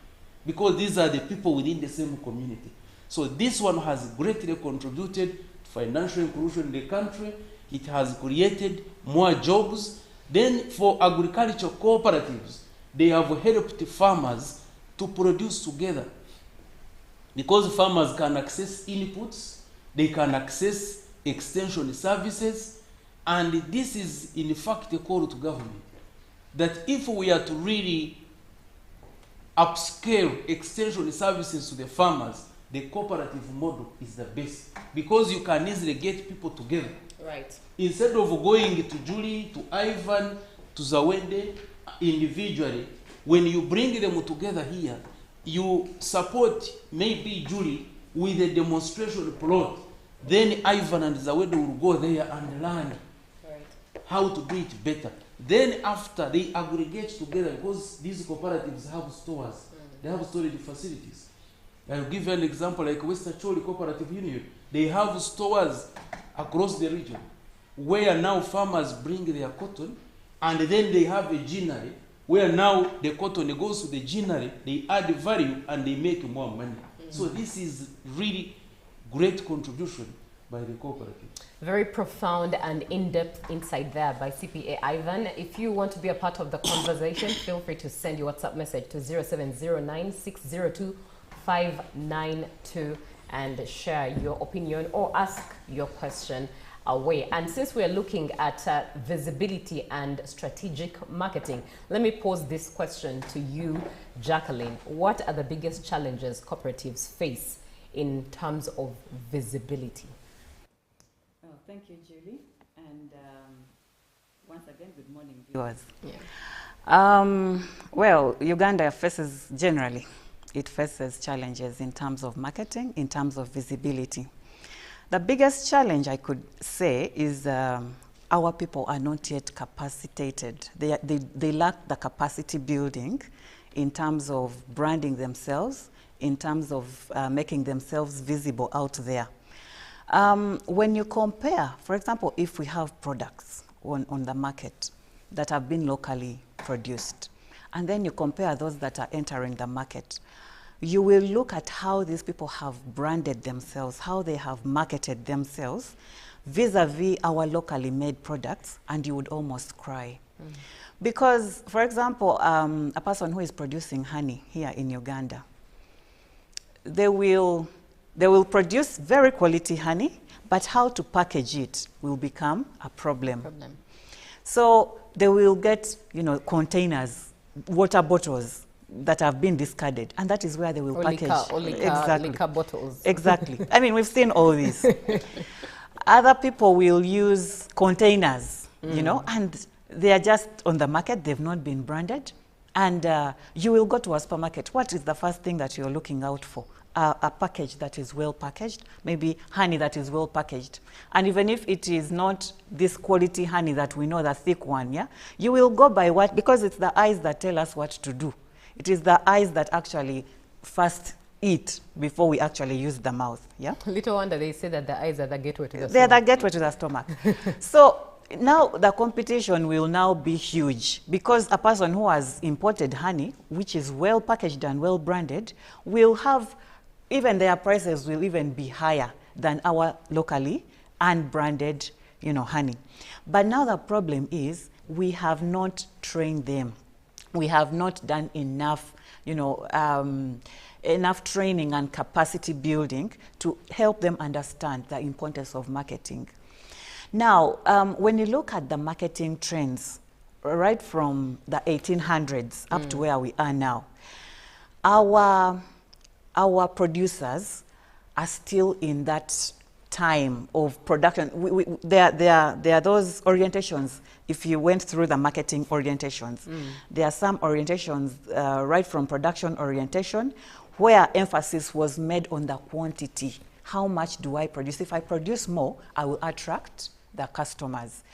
because these are the people within the same community. So this one has greatly contributed to financial inclusion in the country. It has created more jobs. Then for agricultural cooperatives, they have helped farmers to produce together, because farmers can access inputs, they can access extension services, and this is in fact a call to government that if we are to really upscale extension services to the farmers, the cooperative model is the best, because you can easily get people together. Right. Instead of going to Julie, to Ivan, to Zawende individually, when you bring them together here, you support maybe Julie with a demonstration plot. Then Ivan and Zawede will go there and learn how to do it better. Then after they aggregate together, because these cooperatives have stores, they have storage facilities. I'll give you an example like Western Choli Cooperative Union. They have stores across the region where now farmers bring their cotton, and then they have a ginnery where now the cotton goes to the ginnery, they add value and they make more money. So this is really great contribution by the cooperative. Very profound and in-depth insight there by CPA Ivan. If you want to be a part of the conversation, feel free to send your WhatsApp message to 0709 602 592. and share your opinion or ask your question away. And since we're looking at visibility and strategic marketing, let me pose this question to you, Jacqueline. What are the biggest challenges cooperatives face in terms of visibility? Oh, thank you, Julie. And once again, good morning, viewers. Yeah. Well, Uganda faces, generally, it faces challenges in terms of marketing, in terms of visibility. The biggest challenge I could say is our people are not yet capacitated. They lack the capacity building in terms of branding themselves, in terms of making themselves visible out there. When you compare, for example, if we have products on the market that have been locally produced, and then you compare those that are entering the market, you will look at how these people have branded themselves, how they have marketed themselves vis-a-vis our locally made products, and you would almost cry. Because, for example, a person who is producing honey here in Uganda, they will produce very quality honey, but how to package it will become a problem. So they will get, containers, water bottles that have been discarded, and that is where they will package. Liquor bottles. Exactly. I mean, we've seen all this. Other people will use containers, and they are just on the market. They've not been branded. And you will go to a supermarket. What is the first thing that you're looking out for? A package that is well packaged, maybe honey that is well packaged. And even if it is not this quality honey that we know, the thick one, you will go by what, because it's the eyes that tell us what to do. It is the eyes that actually first eat before we actually use the mouth, Little wonder they say that the eyes are the gateway to the stomach. They're the gateway to the stomach. So now the competition will now be huge, because a person who has imported honey, which is well packaged and well branded, will have, even their prices will even be higher than our locally unbranded, honey. But now the problem is we have not trained them. We have not done enough, enough training and capacity building to help them understand the importance of marketing. Now, when you look at the marketing trends, right from the 1800s up to where we are now, our producers are still in that time of production. There are those orientations. If you went through the marketing orientations, there are some orientations right from production orientation where emphasis was made on the quantity. How much do I produce? If I produce more, I will attract the customers.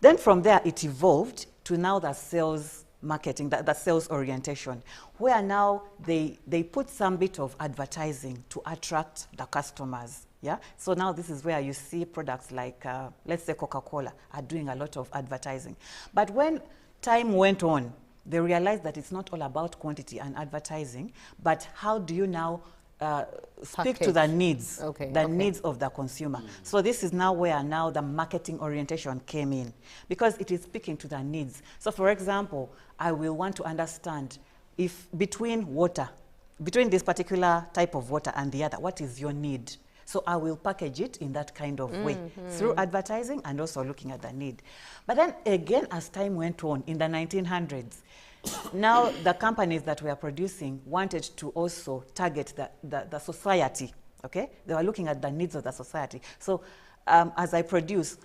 Then from there, it evolved to now the sales marketing, the sales orientation, where now they put some bit of advertising to attract the customers. So now this is where you see products like, let's say Coca-Cola are doing a lot of advertising. But when time went on, they realized that it's not all about quantity and advertising, but how do you now speak to the needs, needs of the consumer. So this is now where now the marketing orientation came in, because it is speaking to the needs. So for example, I will want to understand if between this particular type of water and the other, what is your need? So I will package it in that kind of way through advertising and also looking at the need. But then again, as time went on in the 1900s, now the companies that were producing wanted to also target the society, They were looking at the needs of the society. So as I produce,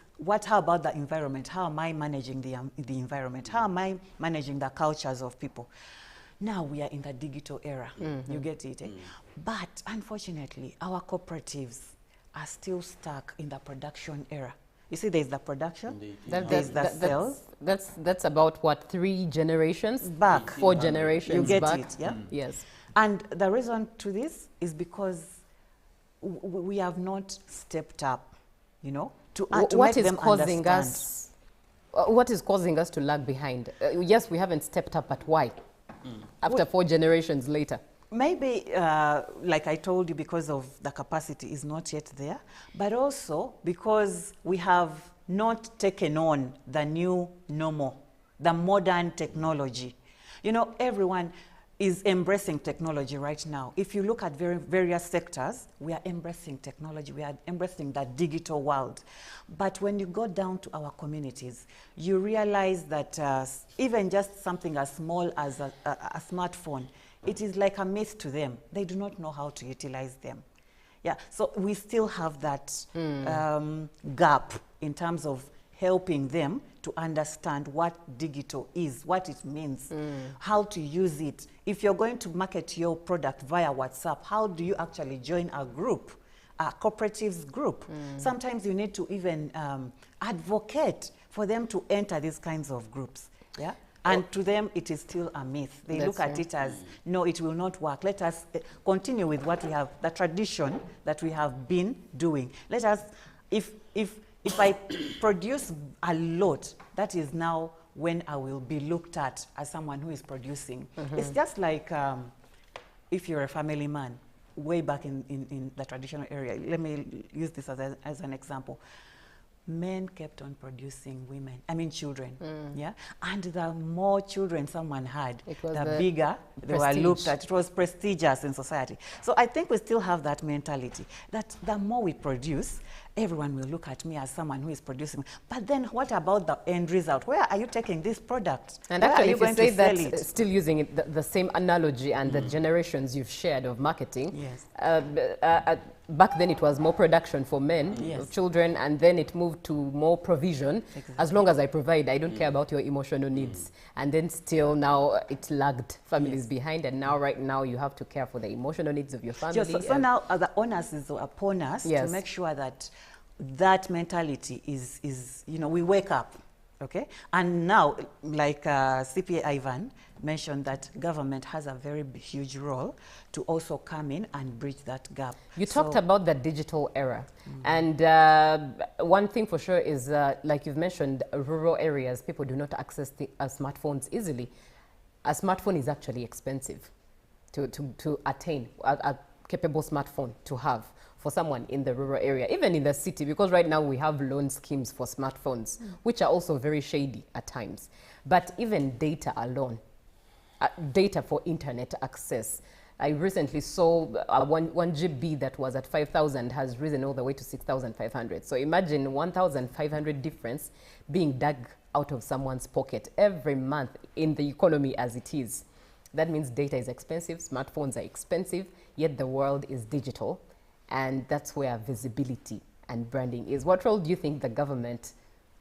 how about the environment? How am I managing the environment? How am I managing the cultures of people? Now we are in the digital era. You get it? But unfortunately, our cooperatives are still stuck in the production era. You see, there's the production, there's the sales. That's about what, 3 generations back? 4 generations you get back. It, yeah? Yes. And the reason to this is because we have not stepped up, to make them understand. What is causing us to lag behind? Yes, we haven't stepped up, but why? After 4 generations later. Maybe, like I told you, because of the capacity is not yet there, but also because we have not taken on the new normal, the modern technology. Everyone, is embracing technology right now. If you look at various sectors, we are embracing technology, we are embracing that digital world. But when you go down to our communities, you realize that even just something as small as a smartphone, it is like a myth to them. They do not know how to utilize them. Yeah, so we still have that gap in terms of helping them to understand what digital is, what it means, how to use it. If you're going to market your product via WhatsApp, how do you actually join a group, a cooperatives group? Sometimes you need to even advocate for them to enter these kinds of groups. Yeah. And to them, it is still a myth. They look at it as, no, it will not work. Let us continue with what we have, the tradition that we have been doing. Let us, if I produce a lot, that is now when I will be looked at as someone who is producing. It's just like if you're a family man, way back in the traditional area. Let me use this as an example. Men kept on producing children, yeah? And the more children someone had, the bigger they were looked at. It was prestigious in society. So I think we still have that mentality, that the more we produce, everyone will look at me as someone who is producing. But then what about the end result? Where are you taking this product? And where actually, are you if you say that, it? still using it, the same analogy and the generations you've shared of marketing, yes. Back then it was more production for men, Yes. children, and then it moved to more provision. As long as I provide, I don't care about your emotional needs. And then still now it lagged families behind, and now right now you have to care for the emotional needs of your family. So now the onus is upon us to make sure that that mentality is we wake up, okay? And now, like CPA Ivan mentioned, that government has a very huge role to also come in and bridge that gap. You talked about the digital era. And one thing for sure is, like you've mentioned, rural areas, people do not access the smartphones easily. A smartphone is actually expensive to attain, a capable smartphone to have for someone in the rural area, even in the city, because right now we have loan schemes for smartphones, which are also very shady at times. But even data alone, data for internet access, I recently saw 1 GB that was at 5,000 has risen all the way to 6,500. So imagine 1,500 difference being dug out of someone's pocket every month in the economy as it is. That means data is expensive, smartphones are expensive, yet the world is digital. And that's where visibility and branding is. What role do you think the government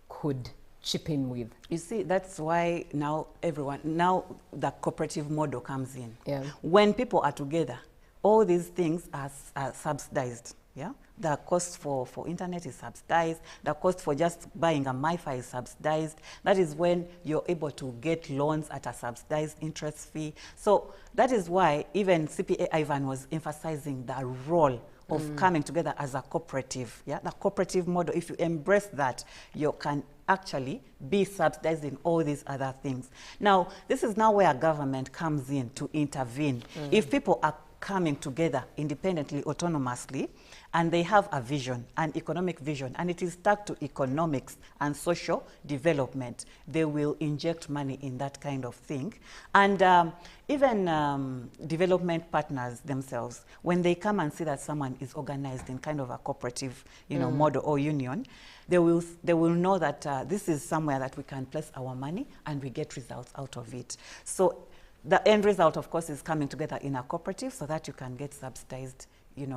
could chip in with? You see, that's why now the cooperative model comes in. Yeah. When people are together, all these things are subsidized. Yeah, the cost for internet is subsidized. The cost for just buying a MiFi is subsidized. That is when you're able to get loans at a subsidized interest fee. So that is why even CPA Ivan was emphasizing the role of coming together as a cooperative. Yeah, the cooperative model, if you embrace that, you can actually be subsidizing all these other things. Now, this is now where government comes in to intervene. If people are coming together independently, autonomously, and they have a vision, an economic vision, and it is stuck to economics and social development, they will inject money in that kind of thing. And even development partners themselves, when they come and see that someone is organized in kind of a cooperative, model or union, they will know that this is somewhere that we can place our money and we get results out of it. So the end result, of course, is coming together in a cooperative so that you can get subsidized,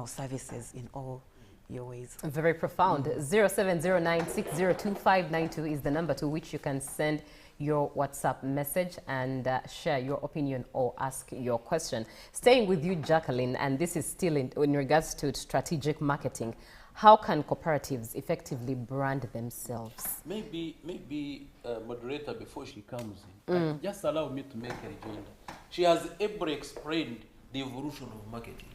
services in all your ways. Very profound. 0709602592 is the number to which you can send your WhatsApp message and share your opinion or ask your question. Staying with you, Jacqueline, and this is still in regards to strategic marketing. How can cooperatives effectively brand themselves? Maybe moderator, before she comes in, just allow me to make a rejoinder. She has ably explained the evolution of marketing.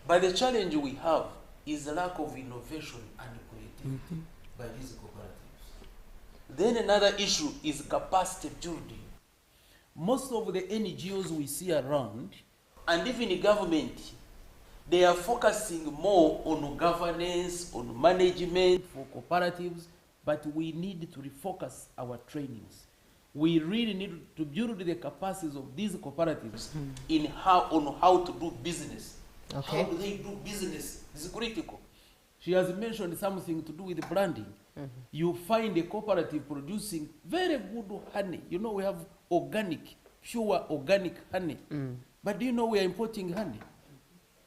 But the challenge we have is the lack of innovation and creativity by these cooperatives. Then another issue is capacity building. Most of the NGOs we see around, and even the government, they are focusing more on governance, on management for cooperatives, but we need to refocus our trainings. we really need to build the capacities of these cooperatives in how to do business. Okay. How do they do business? This is critical. She has mentioned something to do with branding. You find a cooperative producing very good honey. You know, we have organic, pure organic honey. But do you know we are importing honey?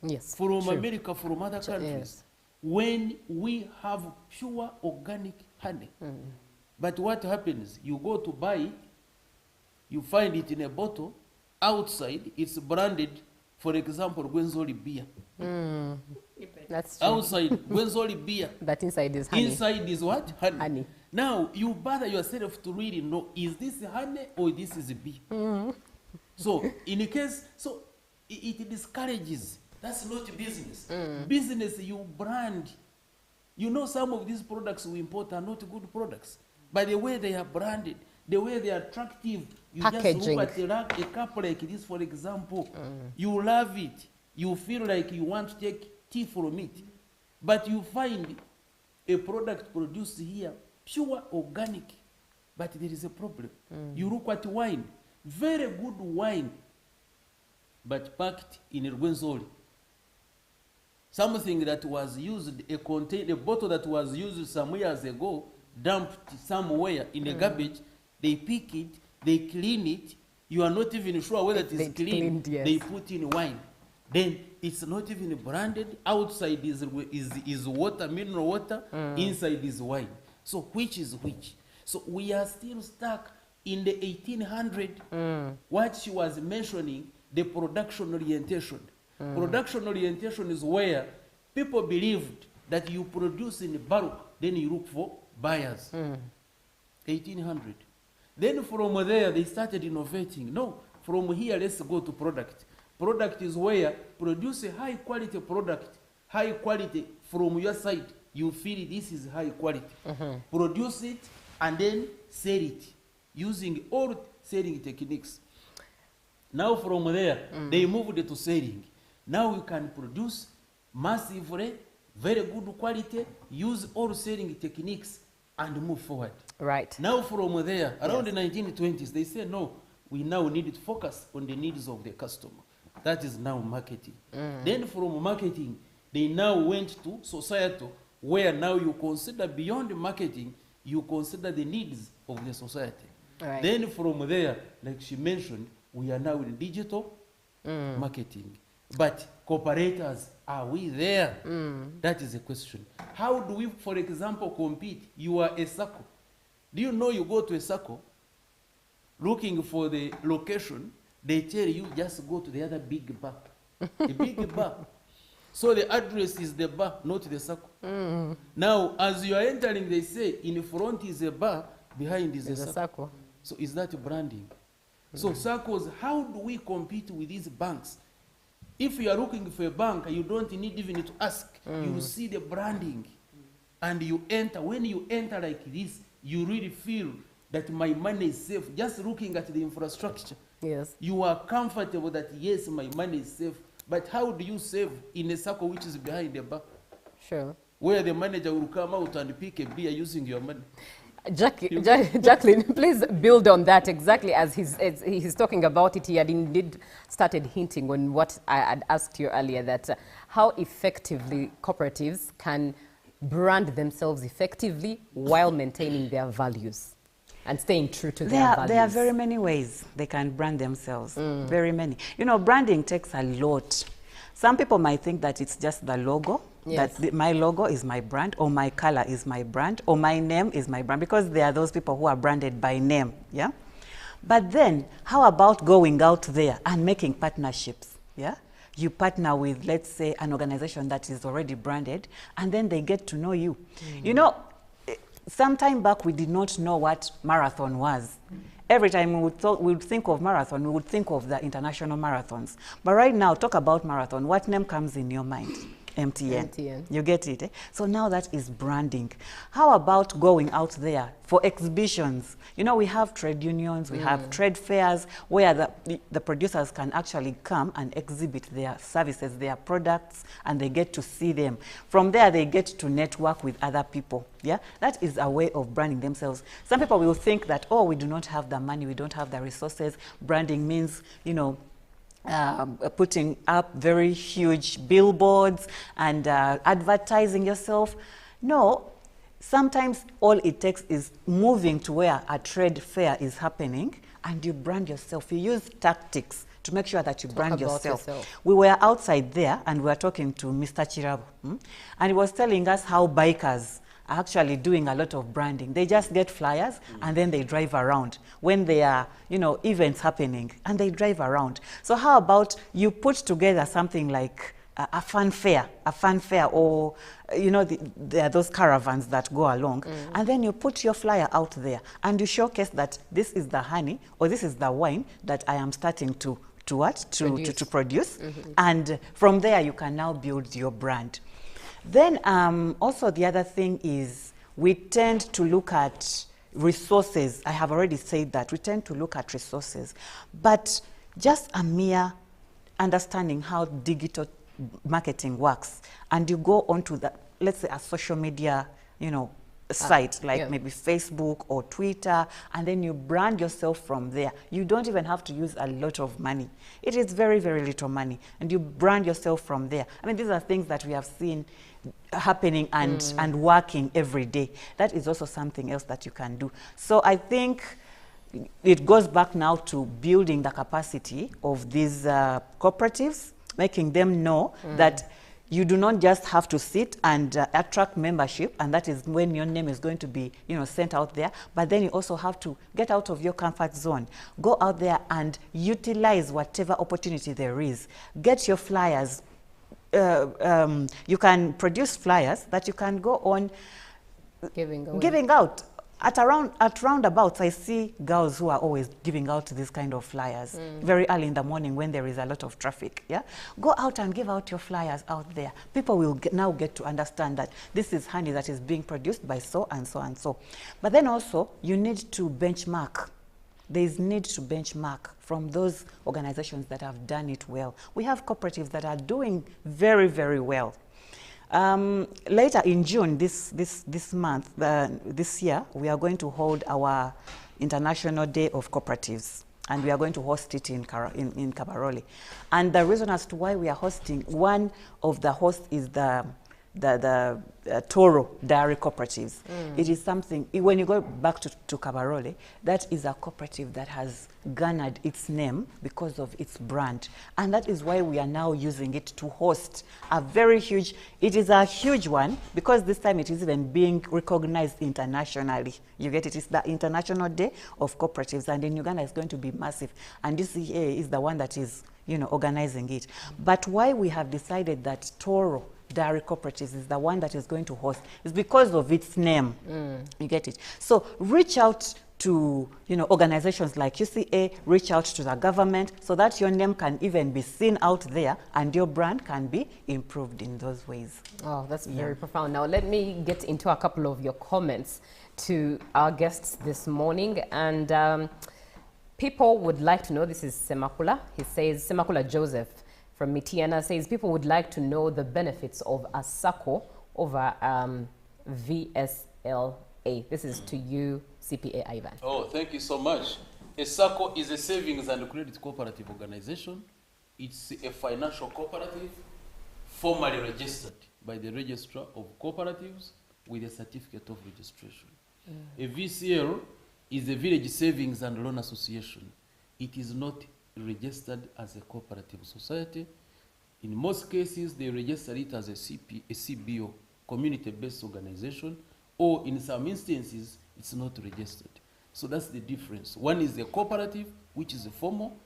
Yes. From true. America, from other countries. Yes. When we have pure organic honey. But what happens? You go to buy it, you find it in a bottle, outside it's branded, for example, Gwenzoli beer. That's true. Outside, Gwenzoli beer. But inside is honey. Inside is what? Honey. Honey. Now, you bother yourself to really know, is this honey or this is beer? So, in a case, so it discourages. That's not business. Business, you brand. You know, some of these products we import are not good products. By the way they are branded, the way they are attractive, you Packaging. just look at a cup like this, for example, you love it. You feel like you want to take tea from it. But you find a product produced here, pure organic, but there is a problem. You look at wine, very good wine, but packed in a Gwenzoli. Something that was used, a bottle that was used some years ago, dumped somewhere in the garbage, they pick it, they clean it, you are not even sure whether it is clean, yes. they put in wine. Then it's not even branded, outside is water, mineral water, inside is wine. So which is which? So we are still stuck in the 1800, what she was mentioning, the production orientation. Production orientation is where people believed that you produce in bulk, then you look for buyers. 1800. Then from there, they started innovating. No, from here, let's go to product. Product is where produce a high quality product, high quality from your side. You feel this is high quality. Produce it and then sell it using all selling techniques. Now from there, they moved to selling. Now you can produce massively, very good quality, use all selling techniques and move forward. Right. Now from there, around the 1920s, they say, no, we now need to focus on the needs of the customer. That is now marketing. Then from marketing, they now went to society, where now you consider beyond marketing, you consider the needs of the society. Right. Then from there, like she mentioned, we are now in digital marketing. But cooperators, are we there? That is a question. How do we, for example, compete? You are a circle. Do you know you go to a circle, looking for the location, they tell you just go to the other big bar. A big bar. So the address is the bar, not the circle. Now, as you are entering, they say, in front is a bar, behind is a circle. So is that branding? So circles, how do we compete with these banks? If you are looking for a bank, you don't need even to ask. You see the branding. And you enter. When you enter like this, you really feel that my money is safe. Just looking at the infrastructure. Yes. You are comfortable that, yes, my money is safe. But how do you save in a circle which is behind the bar? Sure. Where the manager will come out and pick a beer using your money. Jacqueline, please build on that exactly as he's talking about it. He had indeed started hinting on what I had asked you earlier, that how effectively cooperatives can brand themselves effectively while maintaining their values and staying true to their values. There are very many ways they can brand themselves, very many. You know, branding takes a lot. Some people might think that it's just the logo, that my logo is my brand, or my color is my brand, or my name is my brand, because there are those people who are branded by name, yeah? But then, how about going out there and making partnerships, yeah? You partner with, let's say, an organization that is already branded, and then they get to know you. You know, some time back, we did not know what marathon was. Every time we would think of marathon, we would think of the international marathons. But right now, talk about marathon, what name comes in your mind? MTN. You get it? Eh? So now that is branding. How about going out there for exhibitions? You know, we have trade unions, we have trade fairs where the producers can actually come and exhibit their services, their products, and they get to see them. From there, they get to network with other people. Yeah, that is a way of branding themselves. Some people will think that, oh, we do not have the money, we don't have the resources. Branding means, you know, putting up very huge billboards and advertising yourself. No, sometimes all it takes is moving to where a trade fair is happening and you brand yourself. You use tactics to make sure that you brand yourself. We were outside there and we were talking to Mr. Chirabu, and he was telling us how bikers are actually doing a lot of branding. They just get flyers and then they drive around when there are, you know, events happening, and they drive around. So how about you put together something like a fun fair, or, you know, there are those caravans that go along, and then you put your flyer out there and you showcase that this is the honey or this is the wine that I am starting to produce. And from there you can now build your brand. Then also the other thing is we tend to look at resources. I have already said that. We tend to look at resources. But just a mere understanding how digital marketing works, and you go onto the, let's say, a social media, you know, site like maybe Facebook or Twitter, and then you brand yourself from there. You don't even have to use a lot of money. It is very, very little money, and you brand yourself from there. I mean, these are things that we have seen happening and working every day. That is also something else that you can do. So I think it goes back now to building the capacity of these cooperatives, making them know that you do not just have to sit and attract membership, and that is when your name is going to be, you know, sent out there. But then you also have to get out of your comfort zone. Go out there and utilize whatever opportunity there is. Get your flyers. You can produce flyers that you can go on giving out. At roundabouts, I see girls who are always giving out these kind of flyers very early in the morning when there is a lot of traffic. Yeah, go out and give out your flyers out there. People will now get to understand that this is honey that is being produced by so and so and so. But then also you need to benchmark. There is need to benchmark from those organizations that have done it well. We have cooperatives that are doing very, very well. Later in June this month, this year, we are going to hold our International Day of Cooperatives, and we are going to host it in Kabarole. And the reason as to why we are hosting, one of the hosts is the Toro Dairy Cooperatives. It is something, when you go back to Kabarole, that is a cooperative that has garnered its name because of its brand. And that is why we are now using it to host a very huge, it is a huge one, because this time it is even being recognized internationally. You get it? It's the International Day of Cooperatives, and in Uganda it's going to be massive. And DCA is the one that is, you know, organizing it. But why we have decided that Toro Dairy Cooperatives is the one that is going to host is because of its name. You get it? So reach out to, you know, organizations like UCA, reach out to the government so that your name can even be seen out there and your brand can be improved in those ways. Oh, that's very profound. Now let me get into a couple of your comments to our guests this morning. And people would like to know, this is Semakula. He says, Semakula Joseph from Mitiana says, people would like to know the benefits of a SACCO over VSLA. This is to you, CPA Ivan. Oh, thank you so much. A SACCO is a savings and credit cooperative organization. It's a financial cooperative formally registered by the Registrar of Cooperatives with a certificate of registration. A VCL is a Village Savings and Loan Association. It is not registered as a cooperative society. In most cases, they register it as a CBO, community-based organization, or in some instances, it's not registered. So that's the difference. One is the cooperative, which is a formal,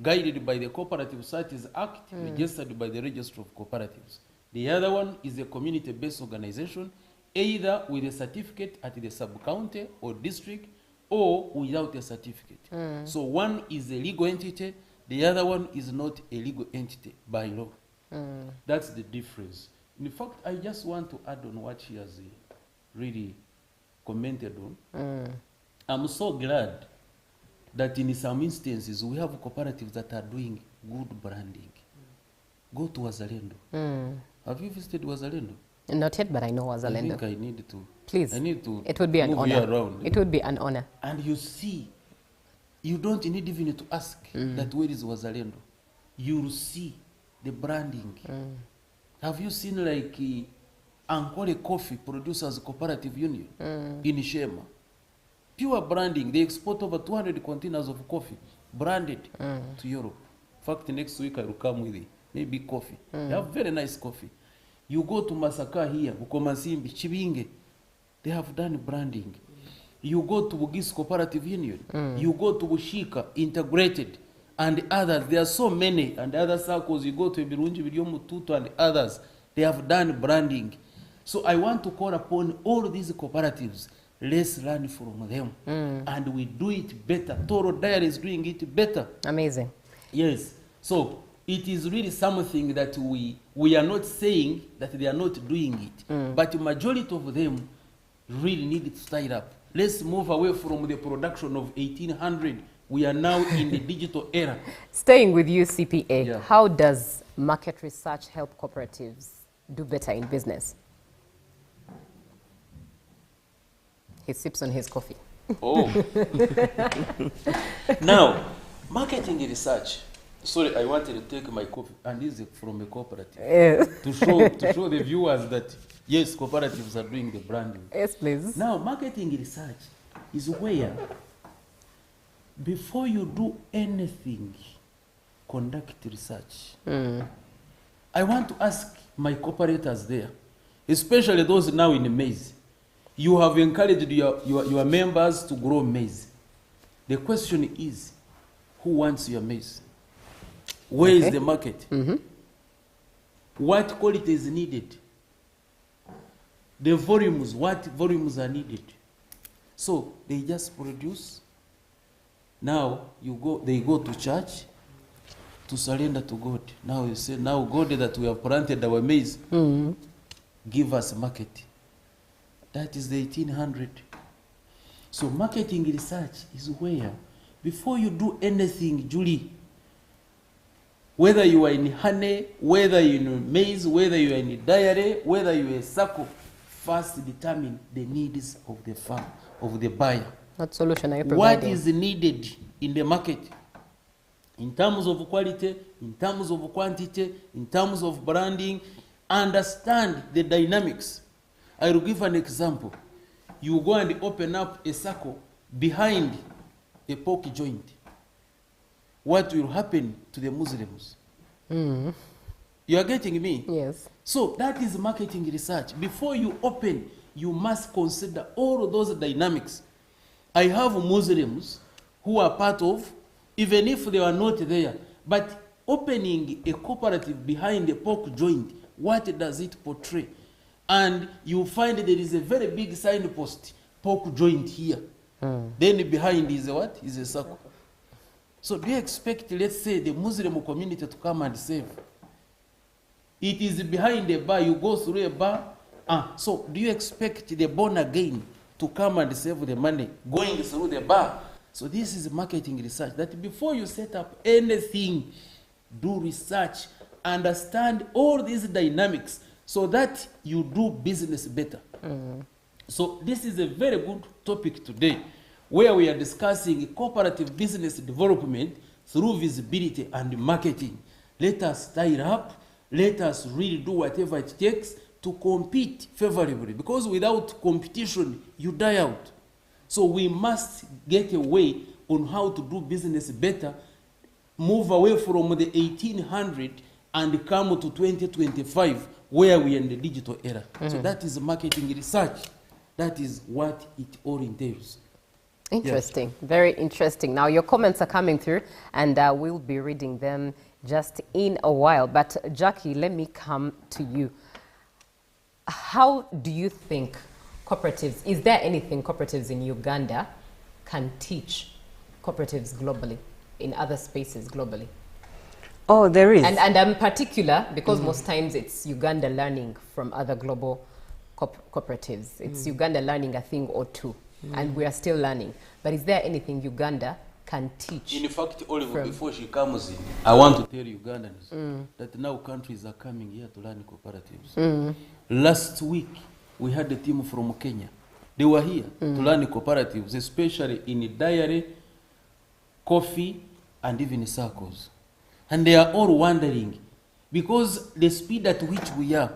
guided by the Cooperative Societies Act, registered by the Register of Cooperatives. The other one is a community-based organization, either with a certificate at the sub-county or district, or without a certificate. So one is a legal entity, the other one is not a legal entity by law. That's the difference. In fact, I just want to add on what she has really commented on. I'm so glad that in some instances we have cooperatives that are doing good branding. Go to Wazalendo. Have you visited Wazalendo? Not yet, but I know Wazalendo. I think I need to. Please. I need to. It would be an move honor. you around. It would be an honor. And you see, you don't need even to ask that where is Wazalendo. You'll see the branding. Have you seen like Ankole Coffee Producers Cooperative Union in Shema? Pure branding. They export over 200 containers of coffee, branded to Europe. In fact, next week I will come with it. Maybe coffee. They have very nice coffee. You go to Masaka here, Bukomasimbi, Chibinge, they have done branding. You go to Bugis Cooperative Union, you go to Bushika Integrated, and others. There are so many, and other circles. You go to Birunji, Biryomu Tutu, and others. They have done branding. So I want to call upon all these cooperatives. Let's learn from them, and we do it better. Toro Dairy is doing it better. Amazing. Yes. So it is really something that we are not saying that they are not doing it, but the majority of them really need to style up. Let's move away from the production of 1800. We are now in the digital era. Staying with you, CPA, how does market research help cooperatives do better in business? He sips on his coffee. Oh. Now, marketing research. Sorry, I wanted to take my coffee, and this is from a cooperative. To show the viewers that, yes, cooperatives are doing the branding. Yes, please. Now, marketing research is where, before you do anything, conduct research. I want to ask my cooperators there, especially those now in maize. You have encouraged your members to grow maize. The question is, who wants your maize? Where is the market? What quality is needed? The volumes, what volumes are needed? So they just produce. Now they go to church to surrender to God. Now you say, now God that we have planted our maize, give us a market. That is the 1800. So marketing research is where, before you do anything, Julie, whether you are in honey, whether you're in maize, whether you are in dairy, whether you are a circle, first determine the needs of the farm, of the buyer. What solution are you providing? What is needed in the market? In terms of quality, in terms of quantity, in terms of branding, understand the dynamics. I will give an example. You go and open up a circle behind a pork joint. What will happen to the Muslims? You are getting me? Yes. So that is marketing research. Before you open, you must consider all those dynamics. I have Muslims who are part of, even if they are not there, but opening a cooperative behind a pork joint, what does it portray? And you find there is a very big signpost, pork joint here. Then behind is a what? Is a circle. So do you expect, let's say, the Muslim community to come and save? It is behind a bar, you go through a bar. So do you expect the born again to come and save the money going through the bar? So this is marketing research, that before you set up anything, do research, understand all these dynamics, so that you do business better. So this is a very good topic today, where we are discussing cooperative business development through visibility and marketing. Let us style up, let us really do whatever it takes to compete favorably, because without competition, you die out. So we must get a way on how to do business better, move away from the 1800 and come to 2025, where we are in the digital era. So that is marketing research. That is what it all entails. Interesting. Very interesting. Now, your comments are coming through, and we'll be reading them just in a while. But Jackie, let me come to you. How do you think cooperatives, is there anything cooperatives in Uganda can teach cooperatives globally, in other spaces globally? Oh, there is. And I'm particular because most times it's Uganda learning from other global cooperatives. It's Uganda learning a thing or two, and we are still learning. But is there anything Uganda can teach? In fact, Oliver, before she comes in, I want to tell Ugandans that now countries are coming here to learn cooperatives. Last week, we had a team from Kenya. They were here to learn cooperatives, especially in dairy, coffee, and even circles. And they are all wondering, because the speed at which we are,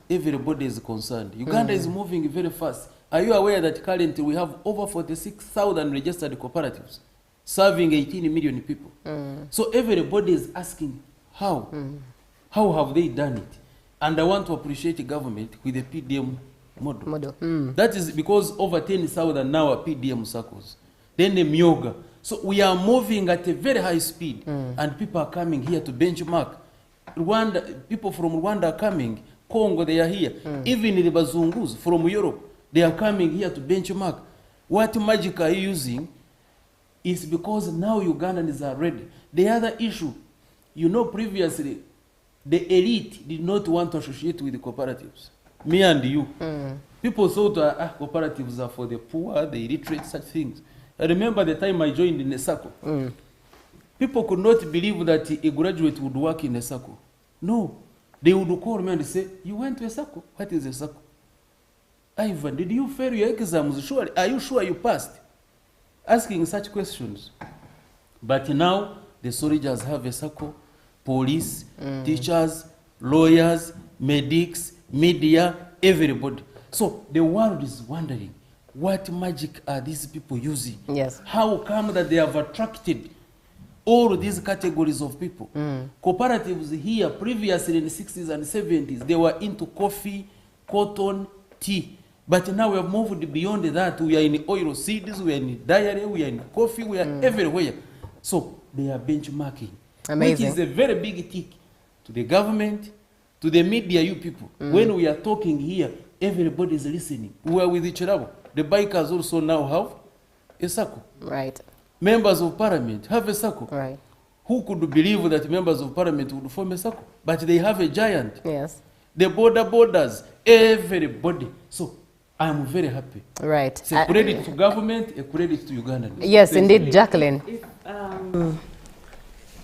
everybody is concerned. Uganda is moving very fast. Are you aware that currently we have over 46,000 registered cooperatives serving 18 million people? So everybody is asking how? How have they done it? And I want to appreciate the government with the PDM model. That is because over 10,000 now are PDM circles. Then the Myoga. So we are moving at a very high speed, and people are coming here to benchmark. Rwanda, people from Rwanda are coming. Congo, they are here. Even the Bazungus from Europe, they are coming here to benchmark. What magic are you using? Is because now Ugandans are ready. The other issue, you know, previously, the elite did not want to associate with the cooperatives. Me and you. People thought cooperatives are for the poor, the illiterate, such things. I remember the time I joined in a circle. People could not believe that a graduate would work in a circle. No. They would call me and say, you went to a circle? What is a circle? Ivan, did you fail your exams? Surely, are you sure you passed? Asking such questions. But now, the soldiers have a circle, police, teachers, lawyers, medics, media, everybody. So the world is wondering, what magic are these people using? Yes. How come that they have attracted all these categories of people? Cooperatives here, previously in the 60s and 70s, they were into coffee, cotton, tea. But now we have moved beyond that. We are in oil seeds, we are in dairy, we are in coffee, we are everywhere. So they are benchmarking. Amazing. Which is a very big tick to the government, to the media, you people. When we are talking here, everybody is listening. We are with each other. The bikers also now have a circle. Right. Members of parliament have a circle. Right. Who could believe that members of parliament would form a circle? But they have a giant. Yes. The borders, everybody. So I'm very happy. Right. It's a credit to government, a credit to Uganda. Yes, indeed, Jacqueline.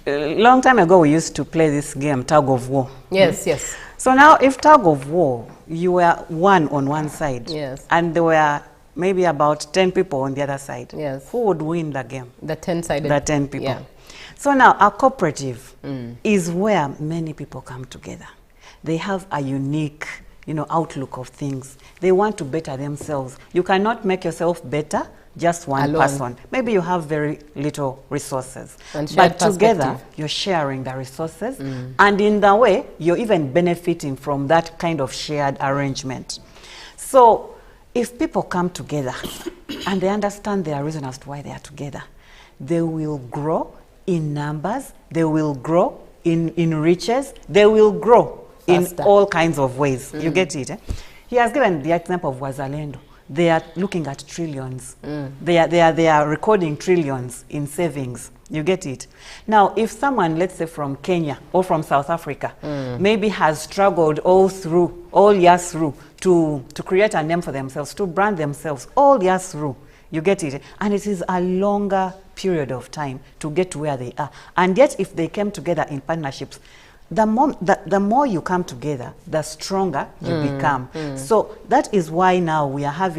A long time ago, we used to play this game, tug of war. Yes, yes. So now, if tug of war, you were one on one side, yes, and there were maybe about 10 people on the other side, yes, who would win the game? The 10-sided. The 10 people. Yeah. So now, a cooperative is where many people come together. They have a unique, outlook of things. They want to better themselves. You cannot make yourself better just one person. Maybe you have very little resources, but together you're sharing the resources, and in that way you're even benefiting from that kind of shared arrangement. So if people come together and they understand their reason as to why they are together, they will grow in numbers, they will grow in riches, they will grow faster in all kinds of ways. You get it? He has given the example of Wazalendo. They are looking at trillions. They are recording trillions in savings. You get it? Now, if someone, let's say from Kenya or from South Africa, maybe has struggled all years through to create a name for themselves, to brand themselves all years through, you get it? And it is a longer period of time to get to where they are. And yet, if they came together in partnerships, the more you come together, the stronger you become. So that is why now we are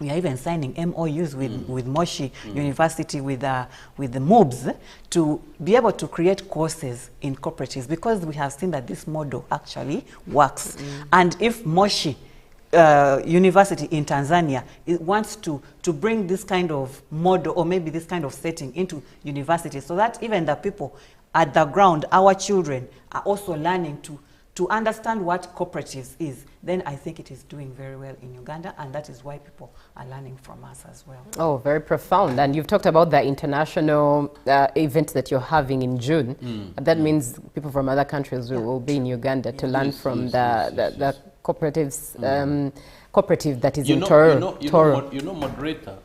even signing MOUs with Moshi University, with the MOOBs, to be able to create courses in cooperatives, because we have seen that this model actually works. And if Moshi University in Tanzania wants to bring this kind of model, or maybe this kind of setting, into universities, so that even the people at the ground, our children, are also learning to understand what cooperatives is, then I think it is doing very well in Uganda, and that is why people are learning from us as well. Oh, very profound. And you've talked about the international event that you're having in June. That means people from other countries will be in Uganda to learn from the cooperatives, cooperative that is in Toro. You know, moderator,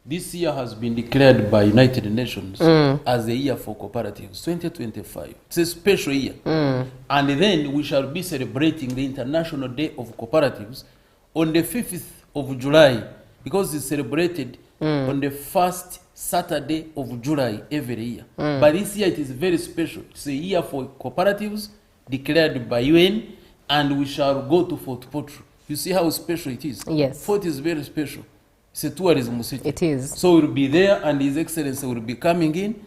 This year has been declared by United Nations as the year for cooperatives, 2025. It's a special year. And then we shall be celebrating the International Day of Cooperatives on the 5th of July, because it's celebrated on the first Saturday of July every year. But this year it is very special. It's a year for cooperatives declared by UN, and we shall go to Fort Potro. You see how special it is? Yes. Fort is very special. It's a tourism city. It is. So we'll be there, and His Excellency will be coming in,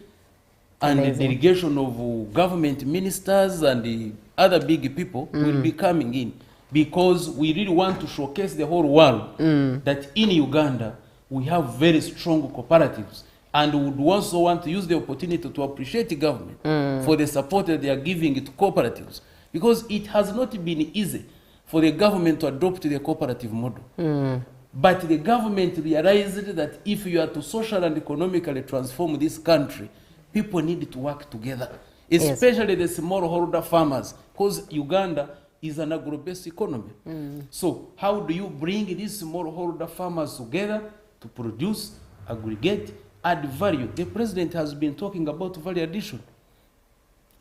and the delegation of government ministers and the other big people will be coming in, because we really want to showcase the whole world that in Uganda we have very strong cooperatives, and would also want to use the opportunity to appreciate the government for the support that they are giving to cooperatives, because it has not been easy for the government to adopt the cooperative model. But the government realized that if you are to social and economically transform this country, people need to work together, especially the smallholder farmers, because Uganda is an agro-based economy. So how do you bring these smallholder farmers together to produce, aggregate, add value? The president has been talking about value addition.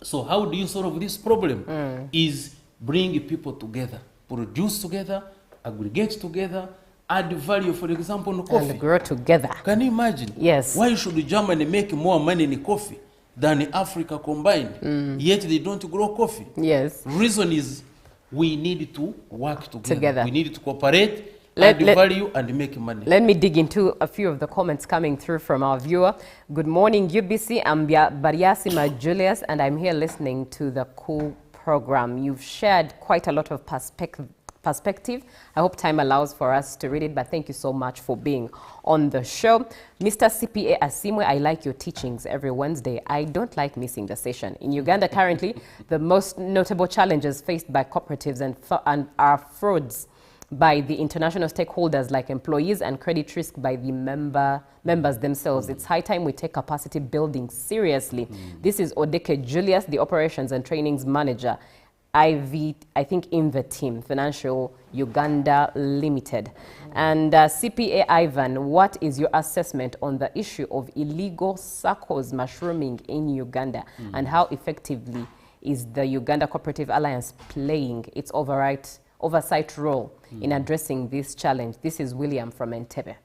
So how do you solve this problem? Is bring people together, produce together, aggregate together, add value. For example, in coffee. And grow together. Can you imagine? Yes. Why should Germany make more money in coffee than in Africa combined? Yet they don't grow coffee. Yes. Reason is we need to work together. We need to cooperate, add value, and make money. Let me dig into a few of the comments coming through from our viewer. Good morning, UBC. I'm Bariasima Julius, and I'm here listening to the cool program. You've shared quite a lot of perspective. I hope time allows for us to read it, but thank you so much for being on the show. Mr. CPA Asimwe, I like your teachings every Wednesday. I don't like missing the session. In Uganda currently, the most notable challenges faced by cooperatives and are frauds by the international stakeholders like employees and credit risk by the members themselves. It's high time we take capacity building seriously. This is Odeke Julius, the operations and trainings manager, I think in the team, Financial Uganda Limited. And CPA Ivan, what is your assessment on the issue of illegal circles mushrooming in Uganda, and how effectively is the Uganda Cooperative Alliance playing its oversight role in addressing this challenge? This is William from Entebbe.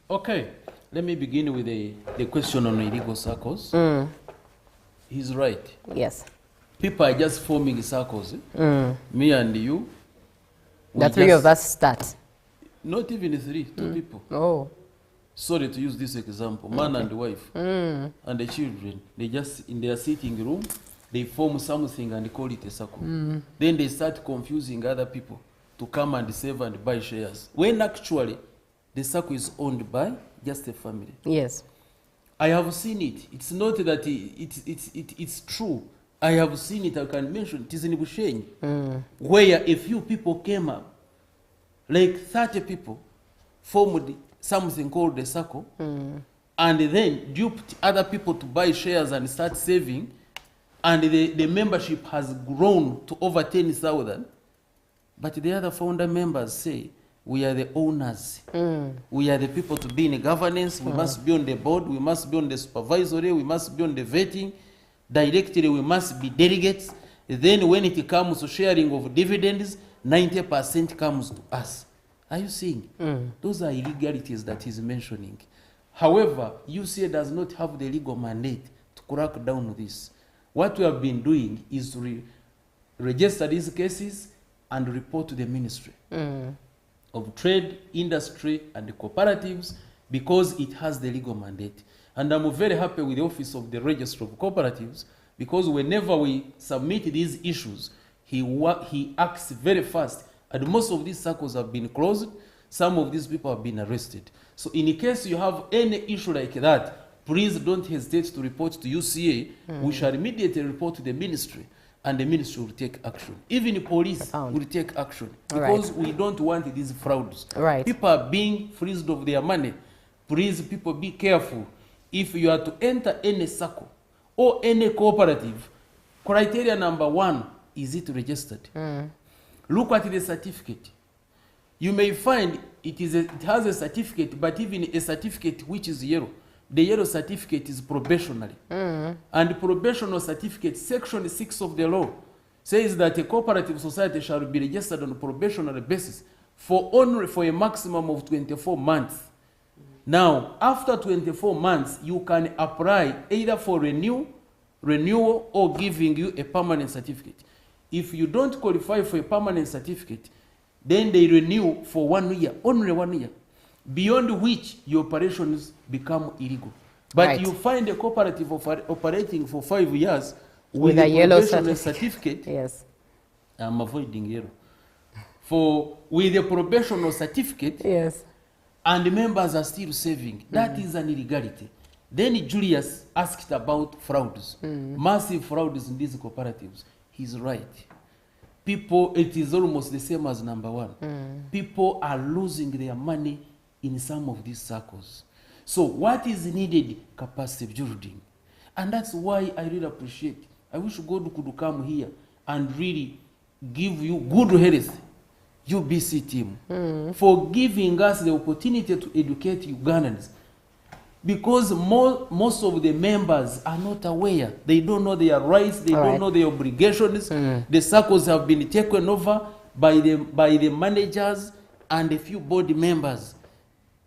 Okay, let me begin with the question on illegal circles. He's right. Yes. People are just forming circles. Me and you. The three of us start. Not even three, two people. Oh. Sorry to use this example. Man and wife and the children. They just, in their sitting room, they form something and call it a circle. Then they start confusing other people to come and save and buy shares, when actually the circle is owned by just a family. Yes. I have seen it. It's not that it's true. I have seen it. I can mention it is in Bushenyi, where a few people came up, like 30 people, formed something called the circle, and then duped other people to buy shares and start saving, and the membership has grown to over 10,000. But the other founder members say, we are the owners. We are the people to be in governance. We must be on the board. We must be on the supervisory. We must be on the vetting. Directly, we must be delegates. Then when it comes to sharing of dividends, 90% comes to us. Are you seeing? Those are illegalities that he's mentioning. However, UCA does not have the legal mandate to crack down on this. What we have been doing is to register these cases and report to the Ministry of Trade, Industry, and the Cooperatives, because it has the legal mandate. And I'm very happy with the Office of the Register of Cooperatives, because whenever we submit these issues, he acts very fast. And most of these circles have been closed. Some of these people have been arrested. So in case you have any issue like that, please don't hesitate to report to UCA. We shall immediately report to the Ministry, and the Ministry will take action. Even the police will take action, because we don't want these frauds. People are being freed of their money. Please, people, be careful. If you are to enter any circle or any cooperative, criteria number 1, is it registered? Look at the certificate. You may find it has a certificate, but even a certificate which is yellow. The yellow certificate is probationary. And probational certificate, section 6 of the law, says that a cooperative society shall be registered on a probationary basis only for a maximum of 24 months. Now, after 24 months, you can apply either for renewal or giving you a permanent certificate. If you don't qualify for a permanent certificate, then they renew for 1 year, only 1 year, beyond which your operations become illegal. But Right. you find a cooperative operating for 5 years With a a yellow probationary certificate. certificate. Yes. I'm avoiding yellow. With a probational certificate, yes, and the members are still saving. That is an illegality. Then Julius asked about frauds, massive frauds in these cooperatives. He's right. People, it is almost the same as number one. People are losing their money in some of these circles. So what is needed? Capacity building. And that's why I really appreciate. I wish God could come here and really give you good health, UBC team, for giving us the opportunity to educate Ugandans. Because most of the members are not aware. They don't know their rights, they don't know their obligations. The circles have been taken over by the managers and a few board members.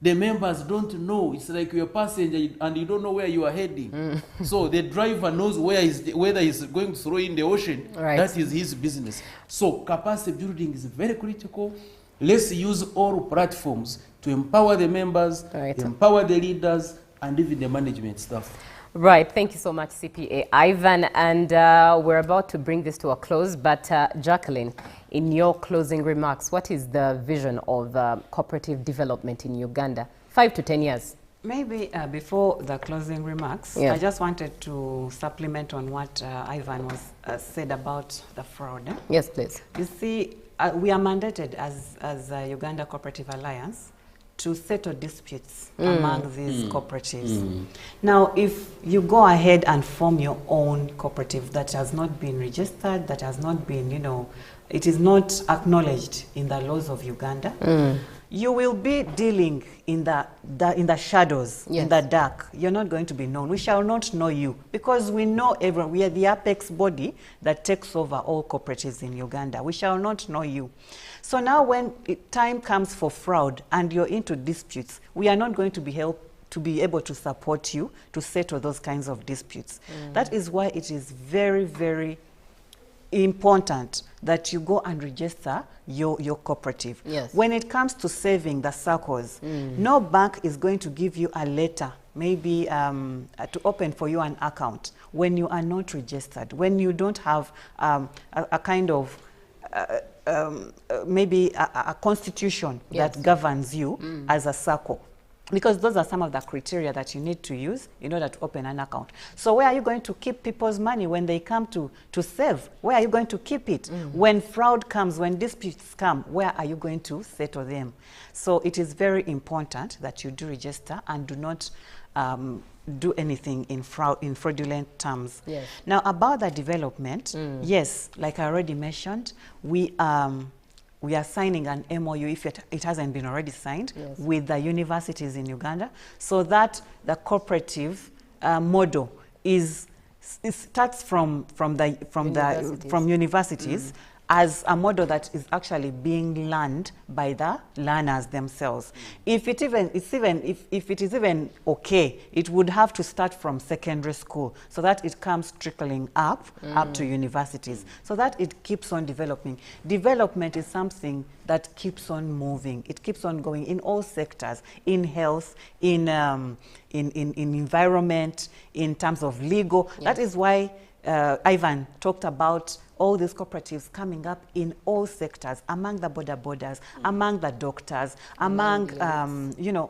The members don't know. It's like you're a passenger and you don't know where you are heading. So the driver knows whether he's going to throw in the ocean. That is his business. So capacity building is very critical. Let's use all platforms to empower the members, empower the leaders, and even the management staff. Right. Thank you so much, CPA Ivan. And we're about to bring this to a close. But Jacqueline, in your closing remarks, what is the vision of cooperative development in Uganda? 5 to 10 years. Maybe before the closing remarks, I just wanted to supplement on what Ivan was said about the fraud. Yes, please. You see, we are mandated as Uganda Cooperative Alliance to settle disputes among these cooperatives. Now, if you go ahead and form your own cooperative that has not been registered, that has not been, it is not acknowledged in the laws of Uganda, you will be dealing in the shadows, in the dark. You're not going to be known. We shall not know you because we know everyone. We are the apex body that takes over all cooperatives in Uganda. We shall not know you. So now when time comes for fraud and you're into disputes, we are not going to be able to support you to settle those kinds of disputes. That is why it is very, very important that you go and register your cooperative. Yes. When it comes to saving the circles, no bank is going to give you a letter, maybe to open for you an account when you are not registered, when you don't have a kind of maybe a constitution that governs you as a circle. Because those are some of the criteria that you need to use in order to open an account. So where are you going to keep people's money when they come to save? Where are you going to keep it? When fraud comes, when disputes come, where are you going to settle them? So it is very important that you do register and do not do anything in fraudulent terms. Yes. Now about the development, yes, like I already mentioned, we are signing an MOU, if it hasn't been already signed, with the universities in Uganda, so that the cooperative model starts from universities as a model that is actually being learned by the learners themselves. If it is even okay, it would have to start from secondary school so that it comes trickling up to universities, so that it keeps on developing. Development is something that keeps on moving. It keeps on going in all sectors, in health, in environment, in terms of legal. That is why Ivan talked about all these cooperatives coming up in all sectors, among the borders, among the doctors, among,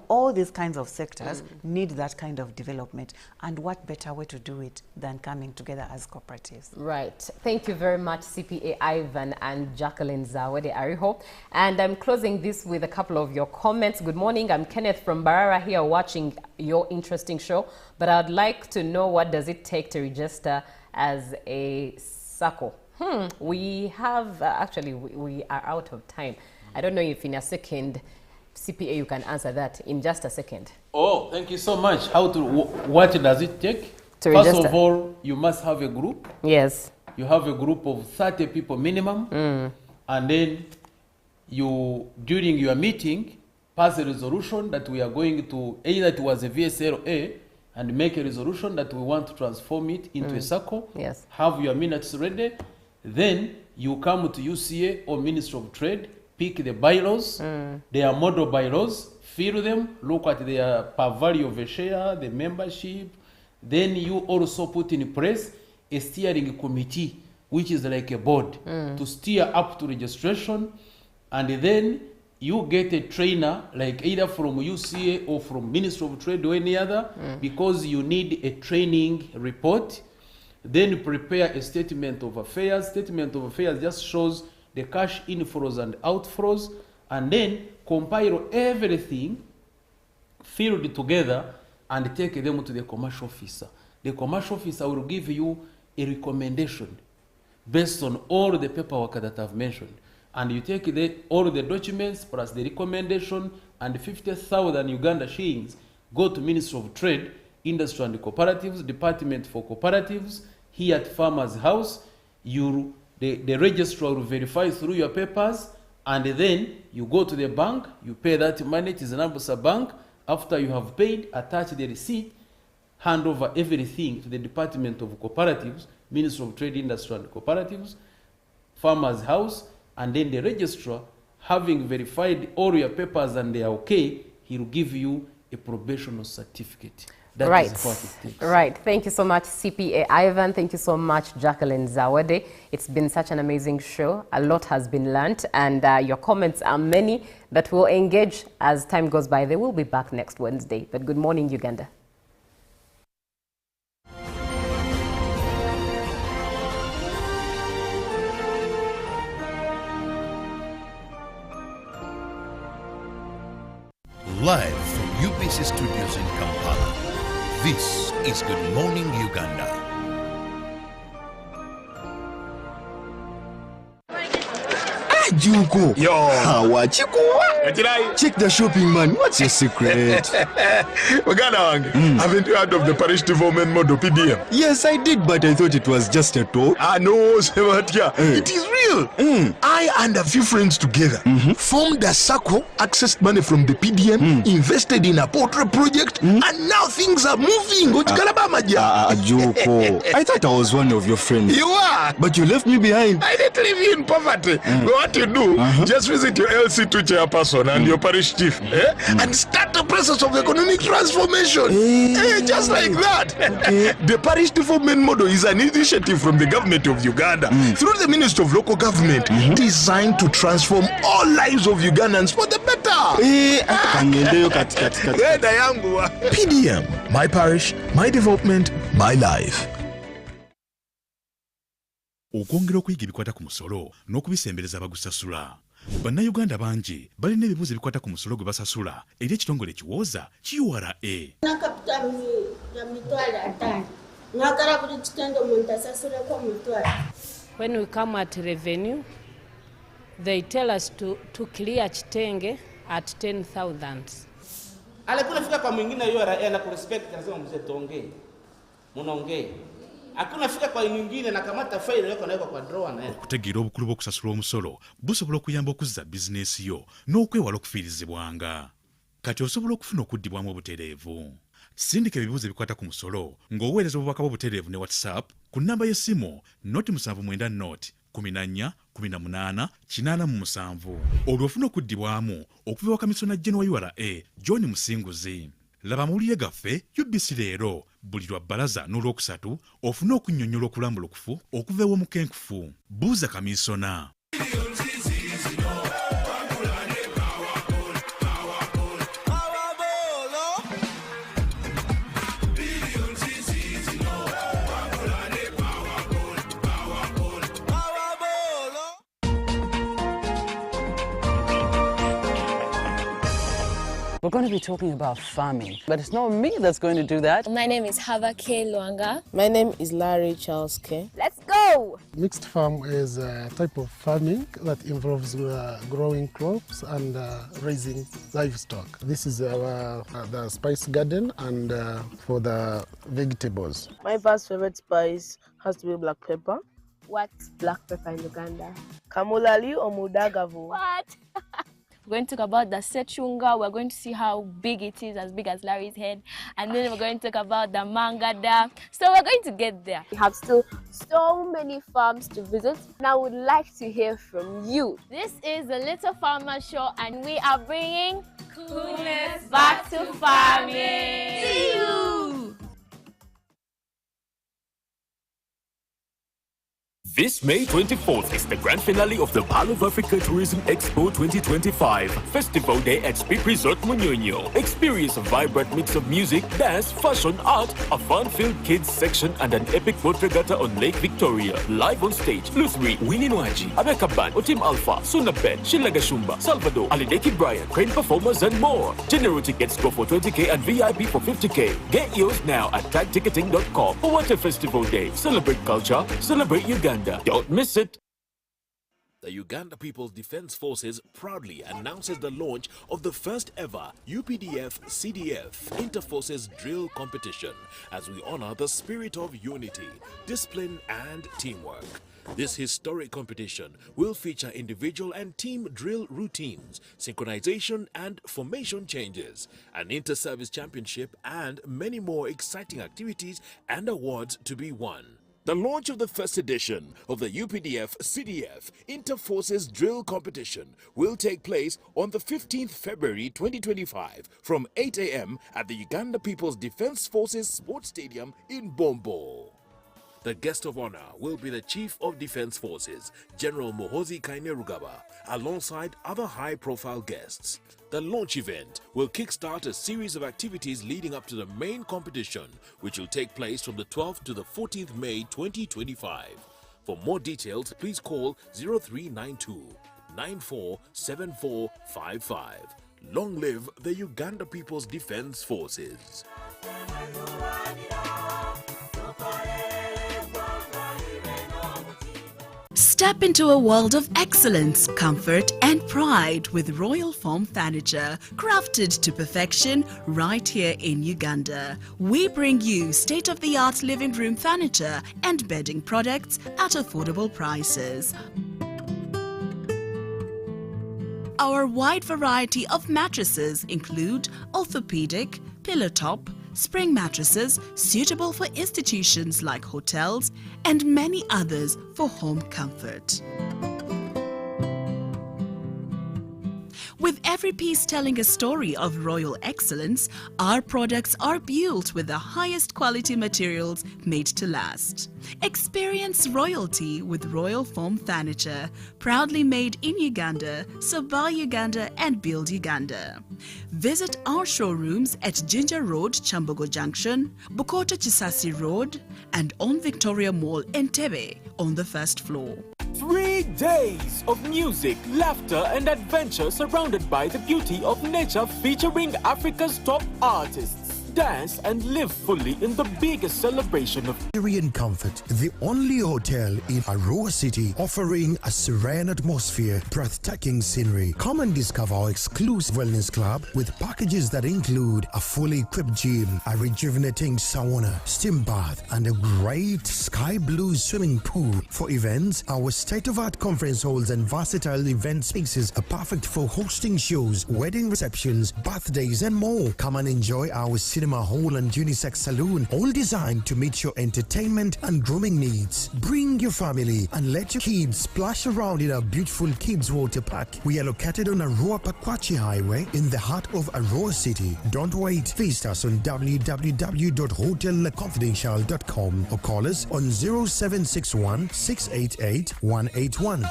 all these kinds of sectors need that kind of development. And what better way to do it than coming together as cooperatives? Right. Thank you very much, CPA Ivan and Jacqueline Zawede Ariho. And I'm closing this with a couple of your comments. Good morning. I'm Kenneth from Barara here watching your interesting show. But I'd like to know, what does it take to register as a circle? We have, actually, we are out of time. I don't know if in a second CPA, you can answer that in just a second. Oh, thank you so much. What does it take? To First register. of all, you must have a group. Yes. You have a group of 30 people minimum. And then during your meeting, pass a resolution that we are going to, either towards a VSLA, and make a resolution that we want to transform it into a circle. Yes. Have your minutes ready. Then you come to UCA or Ministry of Trade, pick the bylaws, their model bylaws, fill them, look at their per value of a share, the membership. Then you also put in place a steering committee, which is like a board, to steer up to registration. And then you get a trainer, like either from UCA or from Ministry of Trade or any other, because you need a training report. Then prepare a statement of affairs. Statement of affairs just shows the cash inflows and outflows, and then compile everything, filled together, and take them to the commercial officer. The commercial officer will give you a recommendation based on all the paperwork that I've mentioned. And you take all the documents plus the recommendation and 50,000 Uganda shillings, go to Ministry of Trade, Industry and Cooperatives, Department for Cooperatives, here at Farmers House. The registrar will verify through your papers, and then you go to the bank, you pay that money, it is an Ambusa bank. After you have paid, attach the receipt, hand over everything to the Department of Cooperatives, Ministry of Trade, Industry and Cooperatives, Farmers House, and then the registrar, having verified all your papers and they are okay, he will give you a probational certificate. That Right. is what it takes. Right. Thank you so much, CPA Ivan. Thank you so much, Jacqueline Zawade. It's been such an amazing show. A lot has been learnt, and your comments are many that will engage as time goes by. They will be back next Wednesday. But good morning, Uganda. Live from UBC Studios in Kampala, this is Good Morning Uganda. Junko. Yo. Check the shopping, man. What's your secret? Haven't you heard of the parish development model PDM? Yes, I did, but I thought it was just a talk. No, Sebatia. It is real. I and a few friends together formed a circle, accessed money from the PDM, invested in a portrait project, and now things are moving. Junko. I thought I was one of your friends. You are. But you left me behind. I didn't leave you in poverty. What you do, just visit your LC2 chairperson and your parish chief, and start the process of economic transformation. Just like that. The parish development model is an initiative from the government of Uganda through the Ministry of Local Government, designed to transform all lives of Ugandans for the better. PDM, my parish, my development, my life. okwongera okuyiga ebikwata ku musolo n'okubisembereza abagusasula. Bannayuganda bangi balina ebibuuzo ebikwata ku musolo gwe basasula eri ekitongole ekiwooza URA. When we come at revenue, they tell us to clear kitenge at 10,000. Alikuwa fika kwa mwingine URA na kurespect lazima mzee tuongee. Munaongee. Hakuna fika kwa nyingine na kamata faili yako naweka kwa drawer na okutegeera obukulu bw'okusasula omusolo busobola okuyamba okuzza bizinesi yo n'okwewala okufiirizibwanga. Kati osobola okufuna okuddibwamu obutereevu. Sindika ebibuuzo ebikwata ku musolo ng'oweereza obubaka bw'obutereevu ne WhatsApp ku nnamba y'essimu 0790-14-18-87 olwo ofuna okuddibwamu okuva ewa kamisona General URA John Musinguzi. Laba amawulire gaffe UBC leero buli lwa bbalaza n'olwokusatu ofune okunnyonnyola okulambulukufu okuva ew'omukenkufu. Buuza kamisona. We're going to be talking about farming, but it's not me that's going to do that. My name is Hava K. Luanga. My name is Larry Charles K. Let's go! go! Mixed farm is a type of farming that involves growing crops and raising livestock. This is the spice garden and for the vegetables. My first favorite spice has to be black pepper. What's black pepper in Uganda? Kamulali or mudagavu. What? We're going to talk about the sechunga. We're going to see how big it is, as big as Larry's head. And then we're going to talk about the mangada. So we're going to get there. We have still so many farms to visit. And I would like to hear from you. This is the Little Farmer Show, and we are bringing coolness back to farming. See you! This May 24th is the grand finale of the Pearl of Africa Tourism Expo 2025. Festival Day at Speed Resort Munyonyo. Experience a vibrant mix of music, dance, fashion, art, a fun-filled kids section, and an epic boat regatta on Lake Victoria. Live on stage, Lusri, Winnie Nwaji, Abeka Band, Otim Alpha, Suna Ben, Shilaga Shumba, Salvador, Alideki Brian, Crane Performers, and more. General tickets go for 20k and VIP for 50k. Get yours now at tagticketing.com. What a festival day. Celebrate culture, celebrate Uganda. Don't miss it. The Uganda People's Defense Forces proudly announces the launch of the first ever UPDF-CDF Interforces Drill Competition as we honor the spirit of unity, discipline and teamwork. This historic competition will feature individual and team drill routines, synchronization and formation changes, an inter-service championship and many more exciting activities and awards to be won. The launch of the first edition of the UPDF-CDF Interforces Drill Competition will take place on the 15th February 2025 from 8 a.m. at the Uganda People's Defense Forces Sports Stadium in Bombo. The guest of honor will be the Chief of Defense Forces, General Muhoozi Kainerugaba, alongside other high-profile guests. The launch event will kickstart a series of activities leading up to the main competition, which will take place from the 12th to the 14th May 2025. For more details, please call 0392 947455. Long live the Uganda People's Defense Forces. Step into a world of excellence, comfort and pride with Royal Foam Furniture, crafted to perfection right here in Uganda. We bring you state-of-the-art living room furniture and bedding products at affordable prices. Our wide variety of mattresses include orthopedic, pillow top, spring mattresses suitable for institutions like hotels, and many others for home comfort. With every piece telling a story of royal excellence, our products are built with the highest quality materials made to last. Experience royalty with Royal Foam Furniture, proudly made in Uganda, so buy Uganda and build Uganda. Visit our showrooms at Ginger Road, Chambogo Junction, Bukoto Chisasi Road, and on Victoria Mall, Entebbe, on the first floor. 3 days of music, laughter, and adventure surrounded by the beauty of nature, featuring Africa's top artists. Dance and live fully in the biggest celebration of Syrian comfort. The only hotel in Arua City offering a serene atmosphere, breathtaking scenery. Come and discover our exclusive wellness club with packages that include a fully equipped gym, a rejuvenating sauna, steam bath, and a great sky blue swimming pool. For events, our state-of-art conference halls and versatile event spaces are perfect for hosting shows, wedding receptions, birthdays, and more. Come and enjoy our cinema hall and unisex saloon, all designed to meet your entertainment and grooming needs. Bring your family and let your kids splash around in our beautiful kids water park. We are located on Arua Pakwachi Highway in the heart of Arua City. Don't wait. Visit us on www.hotelconfidential.com or call us on 0761 688 181.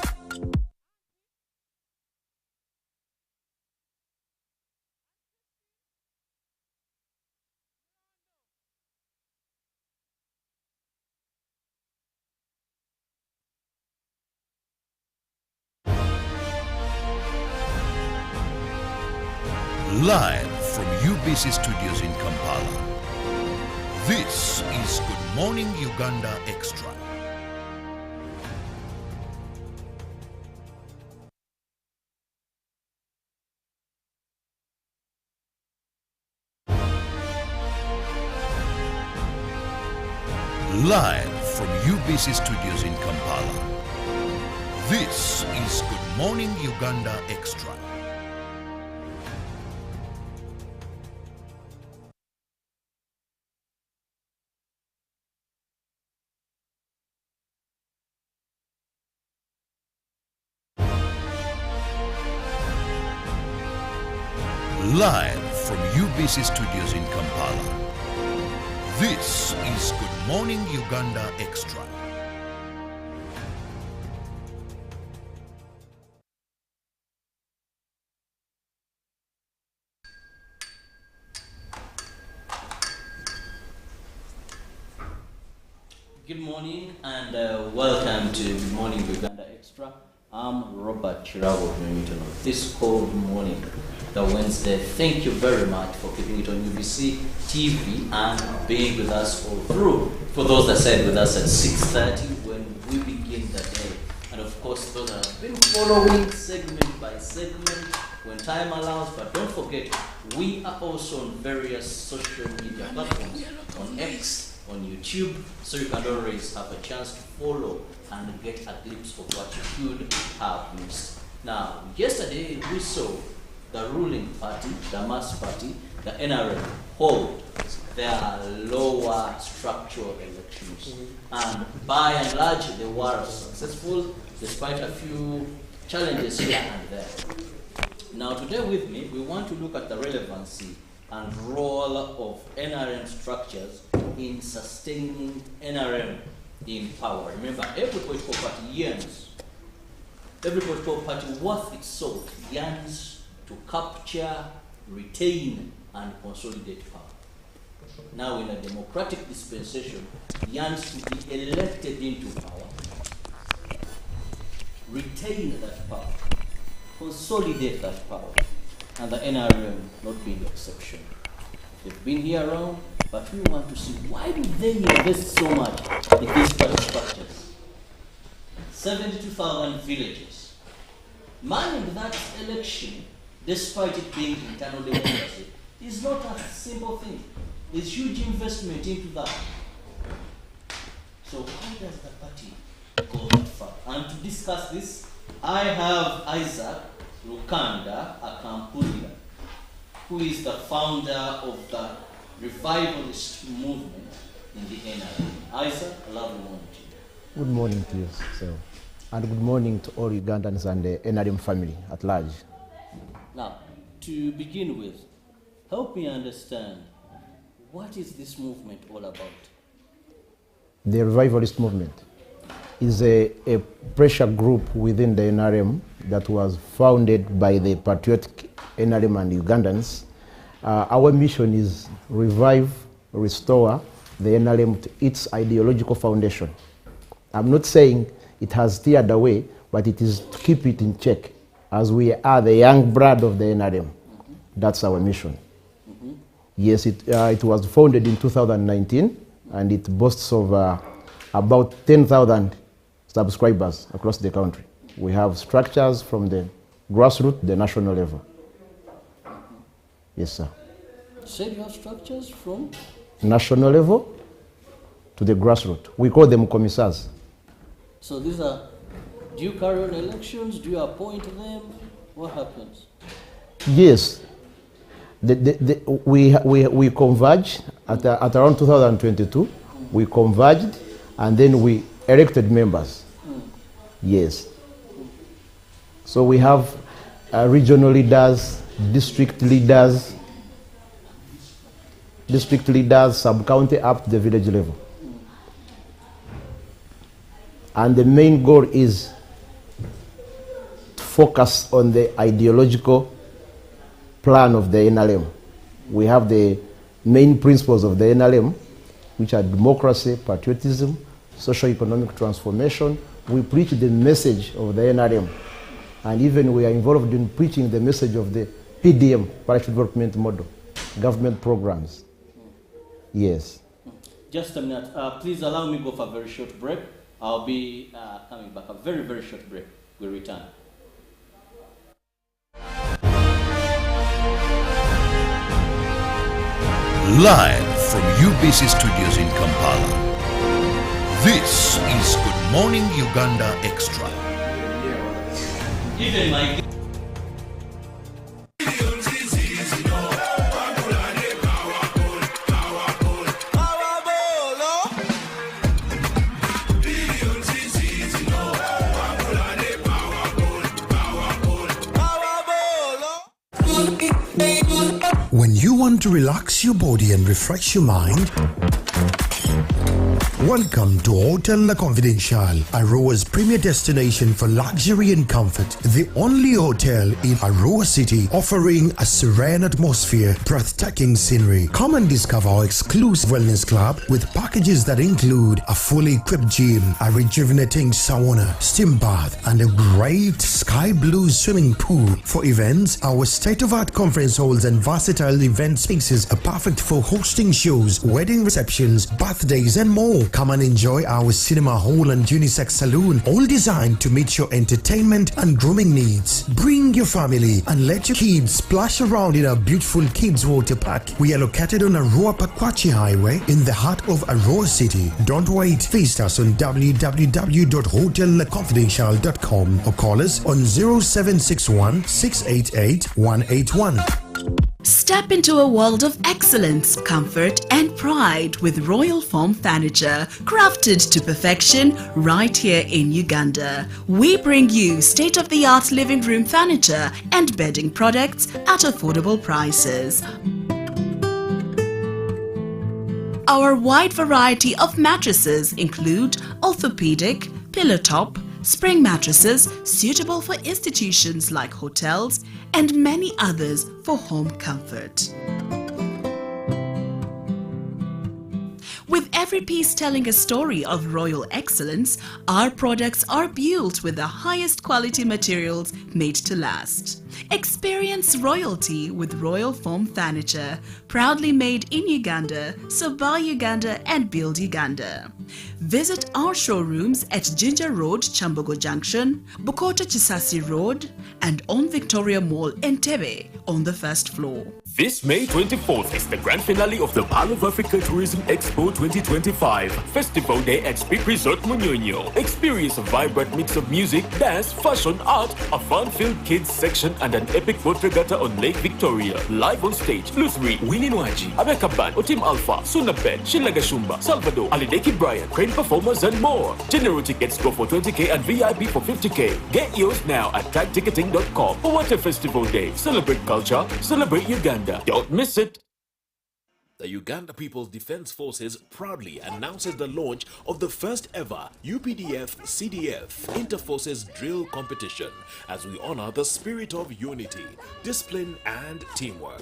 Live from UBC Studios in Kampala, this is Good Morning Uganda Extra. Live from UBC Studios in Kampala. This is Good Morning Uganda Extra. Live from UBC Studios in Kampala. This is Good Morning Uganda Extra. Good morning and welcome to Good Morning Uganda Extra. I'm Robert Chirabo Newton of this cold morning, the Wednesday. Thank you very much for keeping it on UBC TV and being with us all through. For those that stayed with us at 6:30 when we begin the day. And of course, those that have been following segment by segment when time allows. But don't forget, we are also on various social media platforms, on X, on YouTube, so you can always have a chance to follow and get a glimpse of what you could have missed. Now, yesterday we saw the ruling party, the mass party, the NRM, hold their lower structural elections. And by and large, they were successful despite a few challenges here and there. Now, today with me, we want to look at the relevancy and role of NRM structures in sustaining NRM in power. Remember, every political party yearns, every political party worth its salt yearns to capture, retain, and consolidate power. Now, in a democratic dispensation, yearns to be elected into power, retain that power, consolidate that power, and the NRM not being the exception. They've been here around, but we want to see why do they invest so much in these party structures? 72,000 villages. Manning that election, despite it being internal democracy, is not a simple thing. There's huge investment into that. So why does the party go that far? And to discuss this, I have Isaac Lukanda Akampulia, who is the founder of the revivalist movement in the NRM. Isaac, a lovely morning to you. Good morning to you, sir. And good morning to all Ugandans and the NRM family at large. Now, to begin with, help me understand, what is this movement all about? The revivalist movement is a pressure group within the NRM that was founded by the patriotic NRM and Ugandans. Our mission is revive, restore the NRM to its ideological foundation. I'm not saying it has steered away, but it is to keep it in check, as we are the young blood of the NRM. That's our mission. Yes, it was founded in 2019, and it boasts of about 10,000 subscribers across the country. We have structures from the grassroots, the national level. Yes, sir. You said you have structures from? National level to the grassroots. We call them commissars. So these are, do you carry on elections? Do you appoint them? What happens? Yes. We converged at around 2022. We converged and then we elected members. Yes. So we have regional leaders, district leaders, sub-county up to the village level. And the main goal is to focus on the ideological plan of the NRM. We have the main principles of the NRM, which are democracy, patriotism, socio-economic transformation. We preach the message of the NRM. And even we are involved in preaching the message of the PDM, Parish Development Model, government programs. Yes. Just a minute. Please allow me to go for a very short break. I'll be coming back. A very, very short break. We'll return. Live from UBC Studios in Kampala. This is Good Morning Uganda Extra. Even my When you want to relax your body and refresh your mind, welcome to Hotel La Confidential, Aroa's premier destination for luxury and comfort. The only hotel in Aroa City offering a serene atmosphere, breathtaking scenery. Come and discover our exclusive wellness club with packages that include a fully equipped gym, a rejuvenating sauna, steam bath, and a great sky blue swimming pool. For events, our state-of-art conference halls and versatile event spaces are perfect for hosting shows, wedding receptions, birthdays, and more. Come and enjoy our cinema hall and unisex saloon, all designed to meet your entertainment and grooming needs. Bring your family and let your kids splash around in our beautiful kids water park. We are located on Aroa Pakwachi Highway in the heart of Aroa City. Don't wait. Visit us on www.hotelconfidential.com or call us on 0761 688 181. Step into a world of excellence, comfort and pride with Royal Form Furniture, crafted to perfection right here in Uganda. We bring you state-of-the-art living room furniture and bedding products at affordable prices. Our wide variety of mattresses include orthopedic, pillow top, spring mattresses suitable for institutions like hotels and many others for home comfort. With every piece telling a story of royal excellence, our products are built with the highest quality materials made to last. Experience royalty with Royal Form Furniture, proudly made in Uganda, so buy Uganda and build Uganda. Visit our showrooms at Ginger Road, Chambogo Junction, Bukota Chisasi Road, and on Victoria Mall, Entebbe, on the first floor. This May 24th is the grand finale of the Pearl of Africa Tourism Expo 2025 Festival Day at Speak Resort Munyonyo. Experience a vibrant mix of music, dance, fashion, art, a fun-filled kids section and an epic boat regatta on Lake Victoria. Live on stage, Lusri, Winnie Nwaji, Abeka Band, Otim Alpha, Sunabed, Shilagashumba, Salvador, Alideki Brian, Crane Performers and more. General tickets go for 20k and VIP for 50k. Get yours now at tagticketing.com. What a festival day. Celebrate culture, celebrate Uganda. Don't miss it. The Uganda People's Defense Forces proudly announces the launch of the first ever UPDF CDF Interforces Drill Competition as we honor the spirit of unity, discipline and teamwork.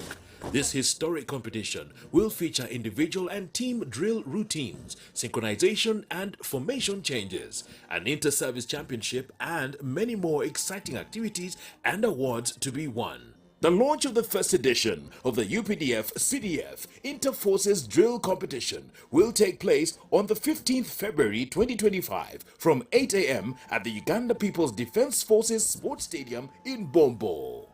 This historic competition will feature individual and team drill routines, synchronization and formation changes, an inter-service championship and many more exciting activities and awards to be won. The launch of the first edition of the UPDF CDF Interforces Drill Competition will take place on the 15th February 2025 from 8 a.m. at the Uganda People's Defense Forces Sports Stadium in Bombo.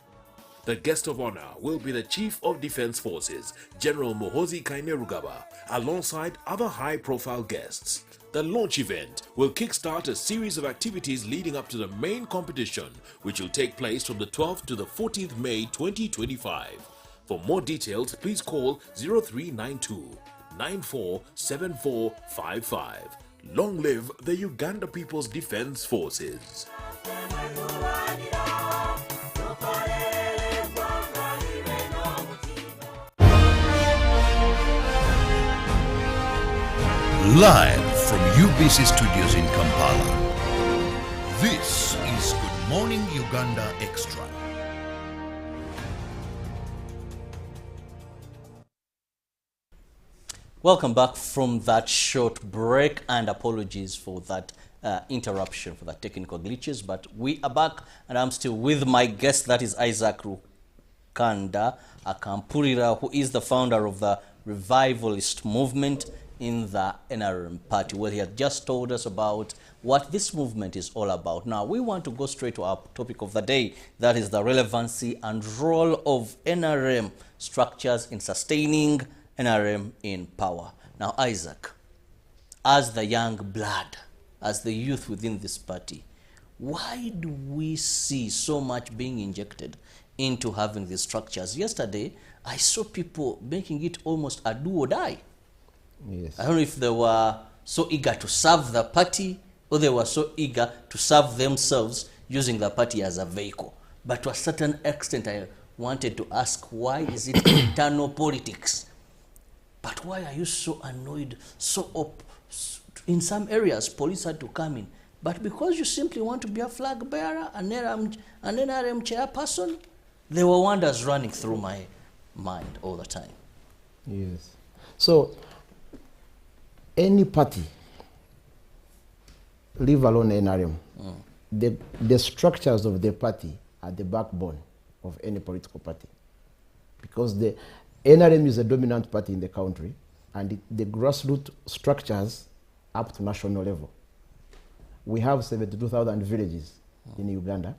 The guest of honor will be the Chief of Defense Forces, General Muhoozi Kainerugaba, alongside other high-profile guests. The launch event will kickstart a series of activities leading up to the main competition, which will take place from the 12th to the 14th May 2025. For more details, please call 0392 947455. Long live the Uganda People's Defense Forces. Live from UBC Studios in Kampala. This is Good Morning Uganda Extra. Welcome back from that short break, and apologies for that interruption, for the technical glitches, but we are back and I'm still with my guest, that is Isaac Rukanda Akampurira, who is the founder of the revivalist movement in the NRM party. Well, he had just told us about what this movement is all about. Now we want to go straight to our topic of the day, that is the relevancy and role of NRM structures in sustaining NRM in power. Now Isaac, as the young blood, as the youth within this party, why do we see so much being injected into having these structures? Yesterday, I saw people making it almost a do or die. Yes. I don't know if they were so eager to serve the party or they were so eager to serve themselves using the party as a vehicle. But to a certain extent, I wanted to ask, why is it internal politics? But why are you so annoyed, in some areas, police had to come in. But because you simply want to be a flag bearer, an NRM chairperson, there were wonders running through my mind all the time. Yes. So, any party, leave alone NRM, the structures of the party are the backbone of any political party. Because the NRM is a dominant party in the country, and the grassroots structures up to national level. We have 72,000 villages in Uganda,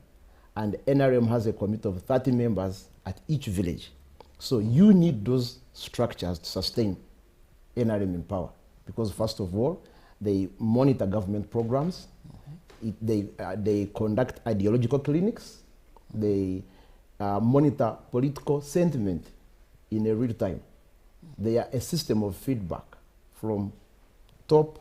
and NRM has a committee of 30 members at each village. So you need those structures to sustain NRM in power, because first of all, they monitor government programs, they conduct ideological clinics, they monitor political sentiment in a real time. They are a system of feedback from top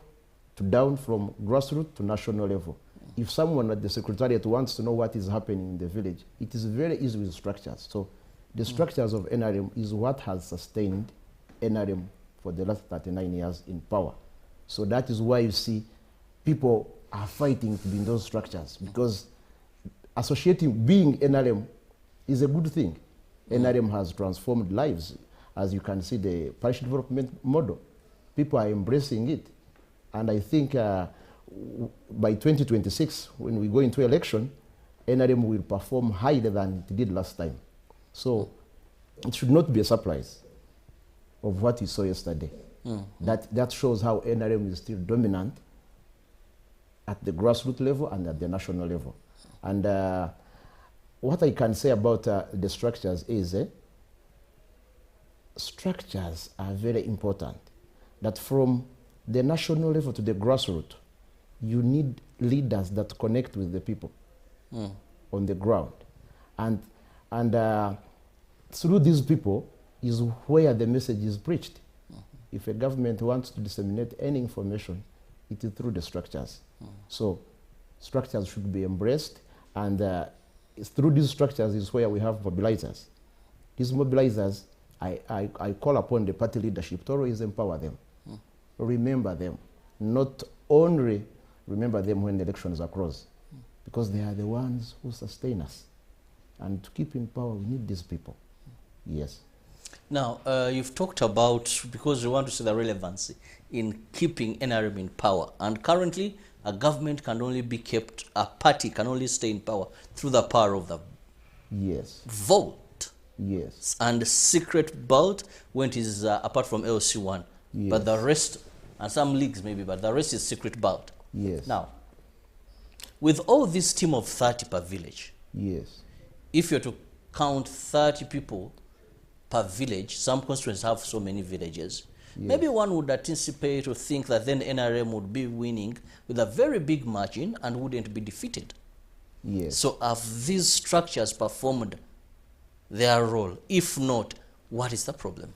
to down, from grassroots to national level. If someone at the secretariat wants to know what is happening in the village, it is very easy with structures. So the structures of NRM is what has sustained NRM for the last 39 years in power. So that is why you see people are fighting to be in those structures, because being NRM is a good thing. NRM has transformed lives. As you can see, the parish development model, people are embracing it. And I think by 2026, when we go into election, NRM will perform higher than it did last time. So it should not be a surprise of what you saw yesterday. That shows how NRM is still dominant at the grassroots level and at the national level. And what I can say about the structures is structures are very important. That from the national level to the grassroots, you need leaders that connect with the people on the ground. And through these people is where the message is preached. If a government wants to disseminate any information, it is through the structures. So structures should be embraced, and through these structures is where we have mobilizers. These mobilizers, I call upon the party leadership to always empower them. Remember them. Not only remember them when the elections are close, because they are the ones who sustain us. And to keep in power, we need these people. Yes. Now, you've talked about, because we want to see the relevancy in keeping NRM in power. And currently, a government can only be kept, a party can only stay in power through the power of the vote. Yes. And secret ballot when it is apart from LC1. Yes. But the rest, and some leagues maybe, but the rest is secret ballot. Yes. Now, with all this team of 30 per village, yes, if you're to count 30 people per village, some constituencies have so many villages, maybe one would anticipate or think that then NRM would be winning with a very big margin and wouldn't be defeated. Yes. So have these structures performed their role? If not, what is the problem?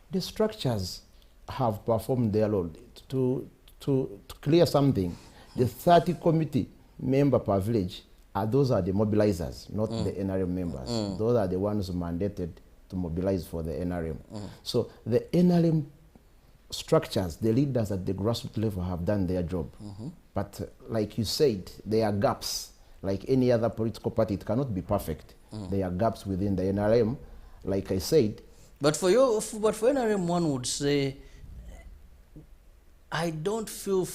The structures have performed their role. To clear something, the 30 committee member per village, those are the mobilizers, not the NRM members. Those are the ones mandated to mobilize for the NRM. So the NRM structures, the leaders at the grassroots level have done their job. But like you said, there are gaps. Like any other political party, it cannot be perfect. There are gaps within the NRM, like I said. But for NRM, one would say, I don't feel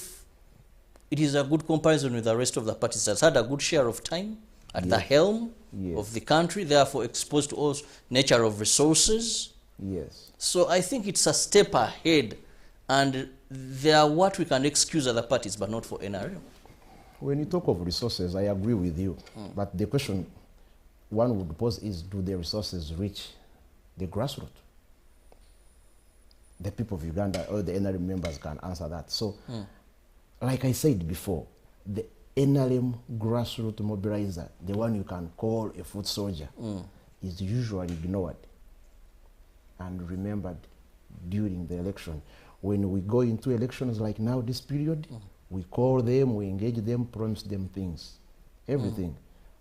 it is a good comparison with the rest of the parties. That's had a good share of time at the helm of the country, therefore exposed to all nature of resources. Yes. So I think it's a step ahead, and they are what we can excuse other parties, but not for NRM. When you talk of resources, I agree with you. But the question one would pose is, do the resources reach the grassroots? the people of Uganda or the NRM members can answer that. So, like I said before, the NRM grassroots mobilizer, the one you can call a foot soldier, is usually ignored and remembered during the election. When we go into elections like now, this period, we call them, we engage them, promise them things, everything.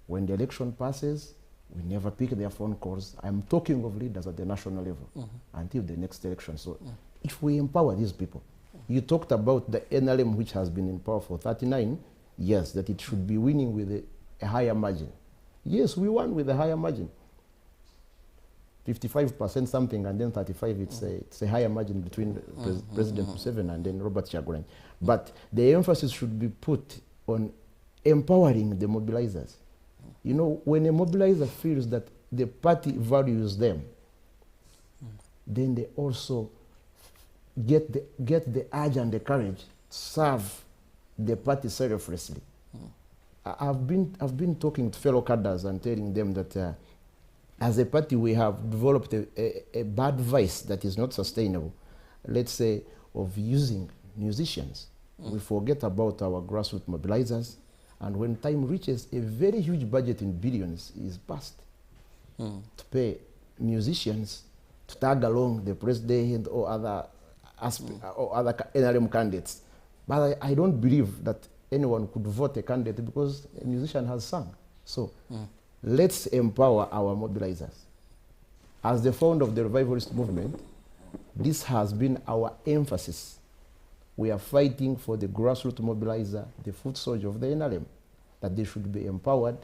When the election passes, we never pick their phone calls. I'm talking of leaders at the national level until the next election. So if we empower these people, you talked about the NRM, which has been in power for 39 years, that it should be winning with a higher margin. Yes, we won with a higher margin. 55% something, and then 35, it's a higher margin between President Museveni and then Robert Kyagulanyi. But the emphasis should be put on empowering the mobilizers. You know, when a mobilizer feels that the party values them, then they also get the urge and the courage to serve the party selflessly. I've been talking to fellow cadres and telling them that as a party we have developed a bad vice that is not sustainable, let's say, of using musicians. We forget about our grassroots mobilizers, and when time reaches, a very huge budget in billions is passed to pay musicians to tag along the president or other NRM candidates. But I don't believe that anyone could vote a candidate because a musician has sung. So let's empower our mobilizers. As the founder of the revivalist movement, this has been our emphasis. We are fighting for the grassroots mobilizer, the foot soldier of the NRM, that they should be empowered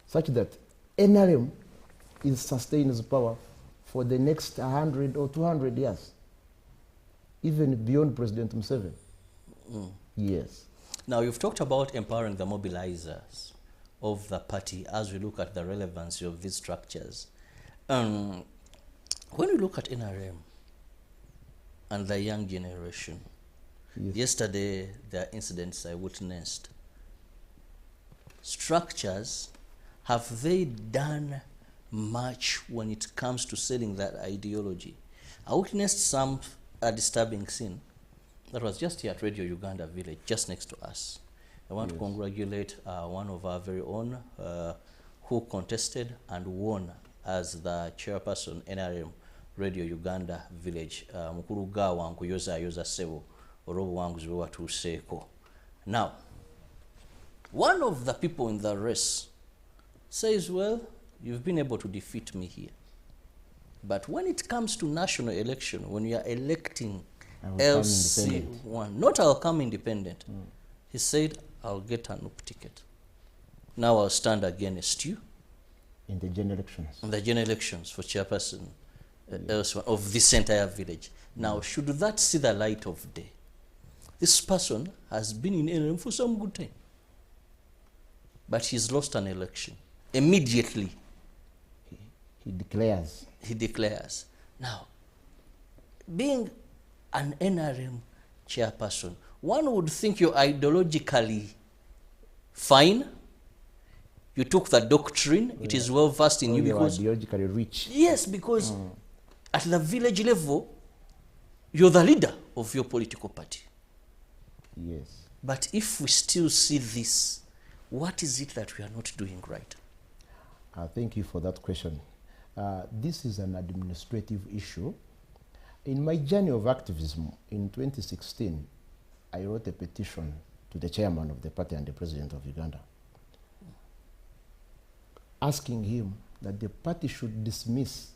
such that NRM sustains power for the next 100 or 200 years, even beyond President Museveni. Yes. Now, you've talked about empowering the mobilizers of the party as we look at the relevancy of these structures. When we look at NRM and the young generation, yesterday there are incidents I witnessed. Structures, have they done much when it comes to selling that ideology? I witnessed some disturbing scene that was just here at Radio Uganda Village, just next to us. I want to congratulate one of our very own who contested and won as the chairperson NRM Radio Uganda Village. Mukuru ga wangu yoza sebo orobo wangu ziwa tuseko. Now, one of the people in the race says, well, you've been able to defeat me here. But when it comes to national election, when you are electing LC1, not I'll come independent. He said, I'll get an UP ticket. Now I'll stand against you. In the general elections. In the general elections for chairperson of this entire village. Now, should that see the light of day? This person has been in NRM for some good time. But he's lost an election. Immediately. He declares. He declares. Now, being an NRM chairperson, one would think you're ideologically fine. You took the doctrine. It is well versed in you because ideologically rich. Yes, because at the village level, you're the leader of your political party. Yes. But if we still see this, what is it that we are not doing right? Thank you for that question. This is an administrative issue. In my journey of activism in 2016, I wrote a petition to the chairman of the party and the president of Uganda, asking him that the party should dismiss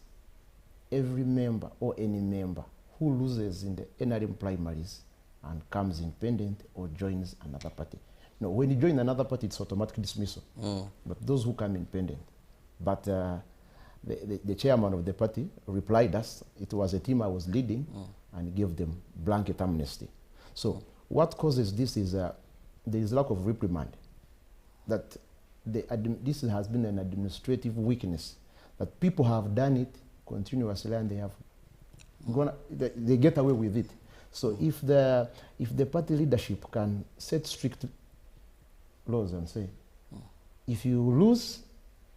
every member or any member who loses in the NRM primaries and comes independent or joins another party. No, when you join another party, it's automatic dismissal. But those who come independent. But the chairman of the party replied us, it was a team I was leading, and gave them blanket amnesty. So what causes this is there is lack of reprimand. That this has been an administrative weakness, that people have done it continuously and they have gone, they get away with it. So if the party leadership can set strict laws and say, if you lose,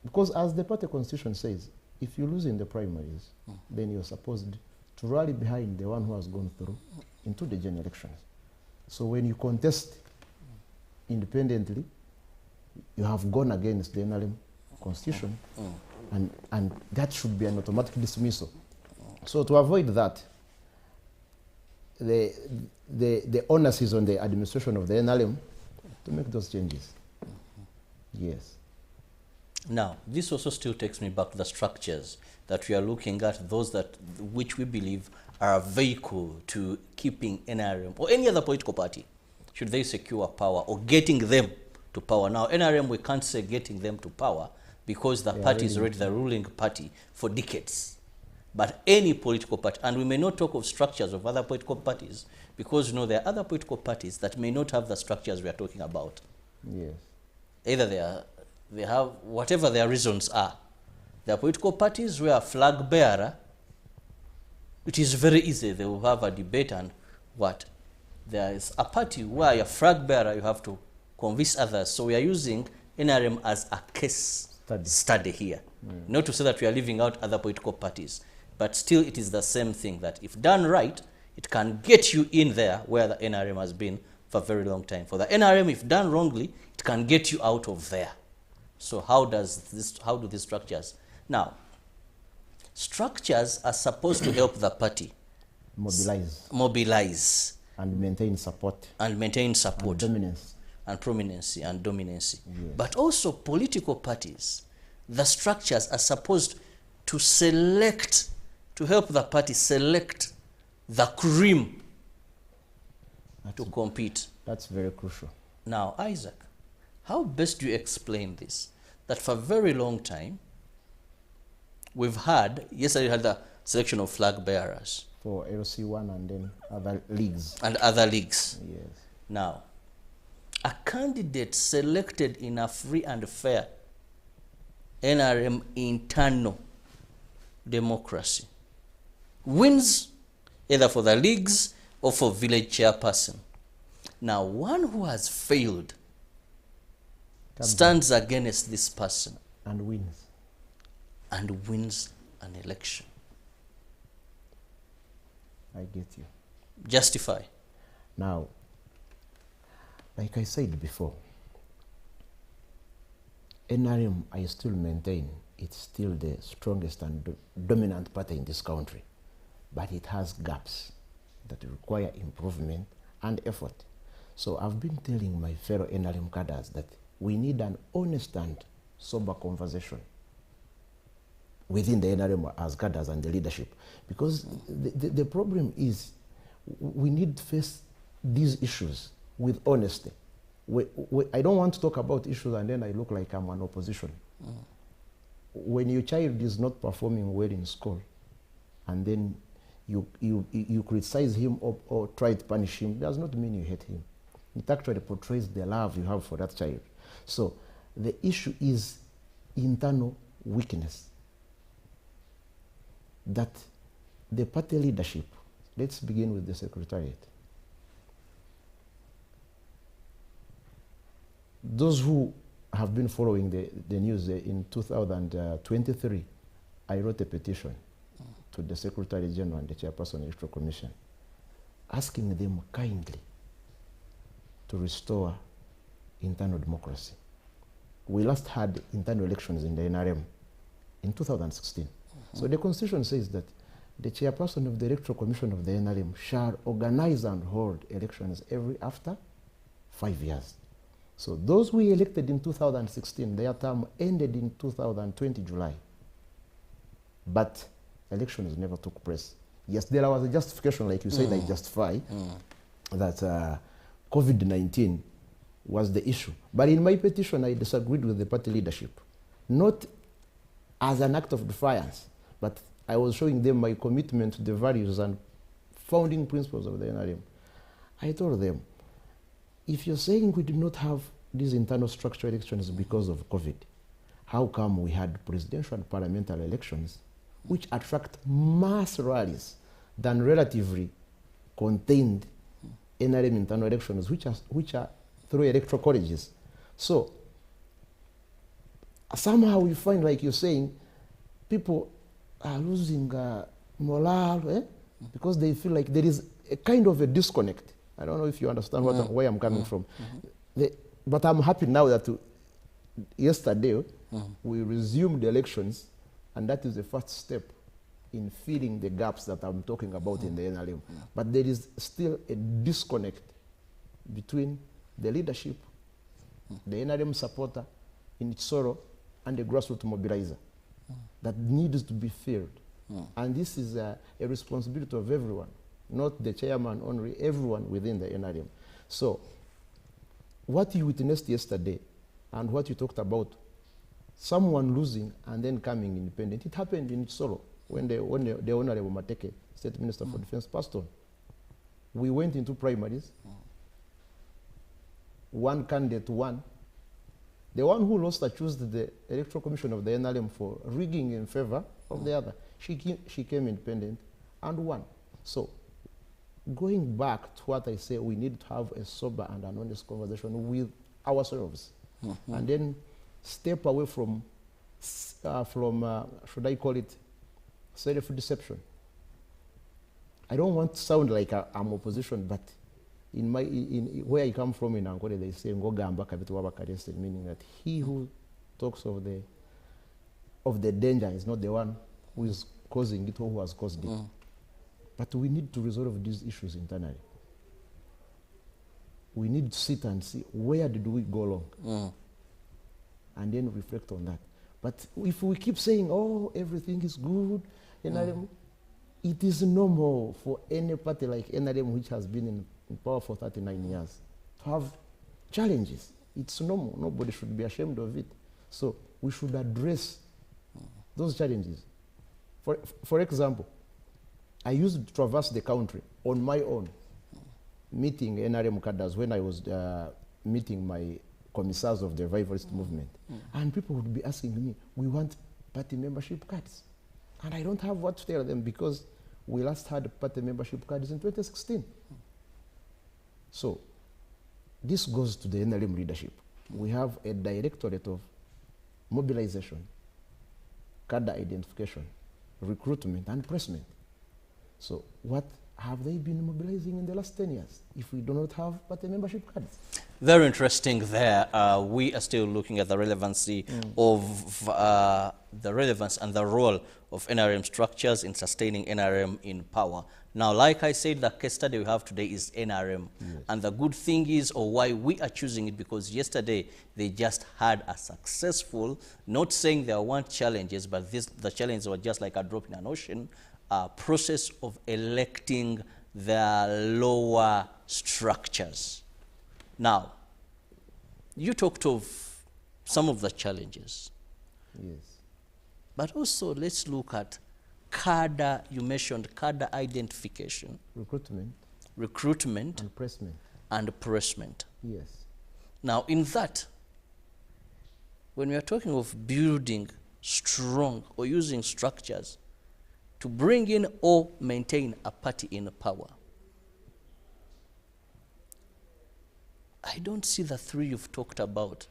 because as the party constitution says, if you lose in the primaries, then you're supposed to rally behind the one who has gone through into the general elections. So when you contest independently, you have gone against the NRM constitution, and that should be an automatic dismissal. So to avoid that, the onus is on the administration of the NRM to make those changes. Yes. Now, this also still takes me back to the structures that we are looking at, those that which we believe are a vehicle to keeping NRM or any other political party, should they secure power or getting them to power. Now, NRM, we can't say getting them to power because the party is already the ruling party for decades. But any political party, and we may not talk of structures of other political parties because, you know, there are other political parties that may not have the structures we are talking about. Yes. Either they have whatever their reasons are. There are political parties where a flag bearer, it is very easy, they will have a debate and what? There is a party where a flag bearer, you have to convince others. So we are using NRM as a case study here. Not to say that we are leaving out other political parties, but still it is the same thing, that if done right, it can get you in there where the NRM has been for a very long time. For the NRM, if done wrongly, it can get you out of there. So how do these structures? Now, structures are supposed to help the party mobilize and maintain support. And maintain support. And dominance. And prominency and dominancy. Yes. But also political parties, the structures are supposed to select, to help the party select the cream to compete. That's very crucial. Now, Isaac, how best do you explain this? That for a very long time, we've had, yesterday we had the selection of flag bearers. For LC1 and then other leagues. And other leagues. Yes. Now, a candidate selected in a free and fair NRM internal democracy wins either for the leagues or for village chairperson. Now, one who has failed stands against this person. And wins. And wins an election. I get you. Justify. Now, like I said before, NRM, I still maintain, it's still the strongest and dominant party in this country. But it has gaps that require improvement and effort. So I've been telling my fellow NRM cadres that we need an honest and sober conversation within the NRM as cadres and the leadership. Because the problem is we need to face these issues with honesty. I don't want to talk about issues and then I look like I'm an opposition. When your child is not performing well in school and then you criticize him or try to punish him, does not mean you hate him. It actually portrays the love you have for that child. So the issue is internal weakness. That the party leadership, let's begin with the secretariat. Those who have been following the news in 2023, I wrote a petition to the Secretary General and the Chairperson of the Electoral Commission, asking them kindly to restore internal democracy. We last had internal elections in the NRM in 2016. So the Constitution says that the Chairperson of the Electoral Commission of the NRM shall organize and hold elections after 5 years. So those we elected in 2016, their term ended in 2020 July. But elections never took place. Yes, there was a justification, like you said, I justify that COVID-19 was the issue. But in my petition, I disagreed with the party leadership. Not as an act of defiance, but I was showing them my commitment to the values and founding principles of the NRM. I told them, if you're saying we did not have these internal structure elections because of COVID, how come we had presidential and parliamentary elections which attract mass rallies than relatively contained NRM internal elections which are through electoral colleges? So somehow you find, like you're saying, people are losing morale because they feel like there is a kind of a disconnect. I don't know if you understand where I'm coming from. But I'm happy now that yesterday we resumed the elections, and that is the first step in filling the gaps that I'm talking about in the NRM. But there is still a disconnect between the leadership, the NRM supporter in its sorrow, and the grassroots mobilizer that needs to be filled. And this is a responsibility of everyone, not the chairman only, everyone within the NRM. So what you witnessed yesterday and what you talked about, someone losing and then coming independent, it happened in Soro when the Honorable Mateke, State Minister for Defense, passed on. We went into primaries. One candidate won. The one who lost accused the Electoral Commission of the NRM for rigging in favor of the other. She came independent and won. So going back to what I say, we need to have a sober and an honest conversation with ourselves, and then step away from should I call it, self-deception. I don't want to sound like I'm opposition, but in where I come from in Angola, they say ngogamba kavitu wabakarese, meaning that he who talks of the danger is not the one who is causing it or who has caused it. But we need to resolve these issues internally. We need to sit and see where did we go wrong, and then reflect on that. But if we keep saying, oh, everything is good, NRM, it is normal for any party like NRM, which has been in power for 39 years, to have challenges. It's normal. Nobody should be ashamed of it. So we should address those challenges. For example, I used to traverse the country on my own, meeting NRM cadres when I was meeting my commissars of the revivalist movement. And people would be asking me, we want party membership cards. And I don't have what to tell them because we last had party membership cards in 2016. So this goes to the NRM leadership. We have a directorate of mobilization, cadre identification, recruitment, and placement. So what have they been mobilizing in the last 10 years if we do not have party membership cards? Very interesting there. We are still looking at the relevancy of the relevance and the role of NRM structures in sustaining NRM in power. Now, like I said, the case study we have today is NRM. And the good thing is, or why we are choosing it, because yesterday they just had a successful, not saying there weren't challenges, but the challenges were just like a drop in an ocean, process of electing the lower structures. Now, you talked of some of the challenges. Yes. But also, let's look at cadre. You mentioned cadre identification. Recruitment. And placement. And placement. Yes. Now, in that, when we are talking of building strong or using structures to bring in or maintain a party in power, I don't see the three you've talked about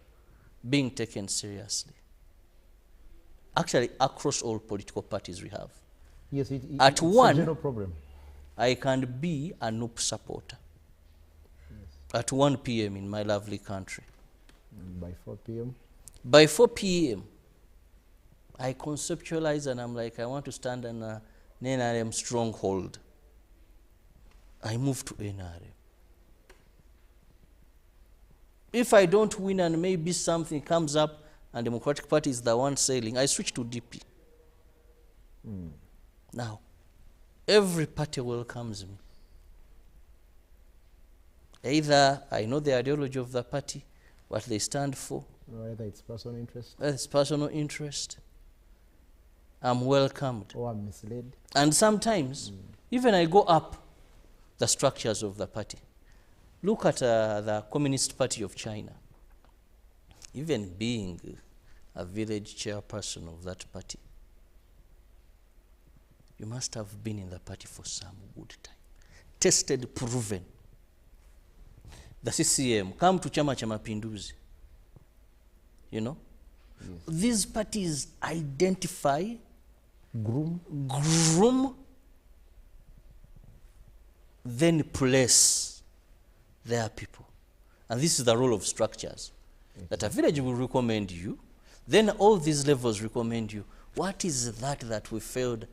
being taken seriously. Actually, across all political parties we have. Yes, At it's one, a general problem. I can be a NUP supporter. At 1 p.m. in my lovely country. By 4 p.m.? By 4 p.m., I conceptualize and I'm like, I want to stand in an NRM stronghold. I move to NRM. If I don't win and maybe something comes up and Democratic Party is the one sailing, I switch to DP. Now, every party welcomes me. Either I know the ideology of the party, what they stand for. Or either it's personal interest. It's personal interest. I'm welcomed. Or I'm misled. And sometimes, even I go up the structures of the party. Look at the Communist Party of China. Even being a village chairperson of that party, you must have been in the party for some good time. Tested, proven. The CCM, come to Chama cha Mapinduzi. You know? Yes. These parties identify, groom then place their people. And this is the role of structures. That a village will recommend you, then all these levels recommend you. What is that we failed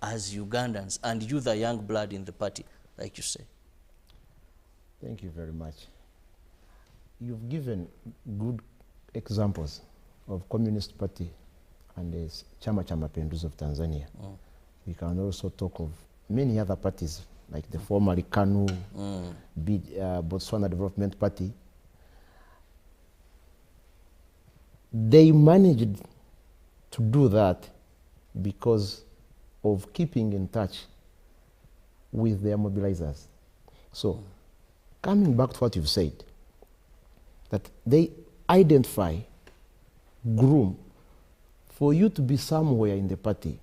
as Ugandans, and you, the young blood in the party, like you say? Thank you very much. You've given good examples of Communist Party and the Chama cha Mapinduzi of Tanzania. We can also talk of many other parties, like the formerly KANU, Botswana Development Party. They managed to do that because of keeping in touch with their mobilizers. So, coming back to what you've said, that they identify, groom. For you to be somewhere in the party,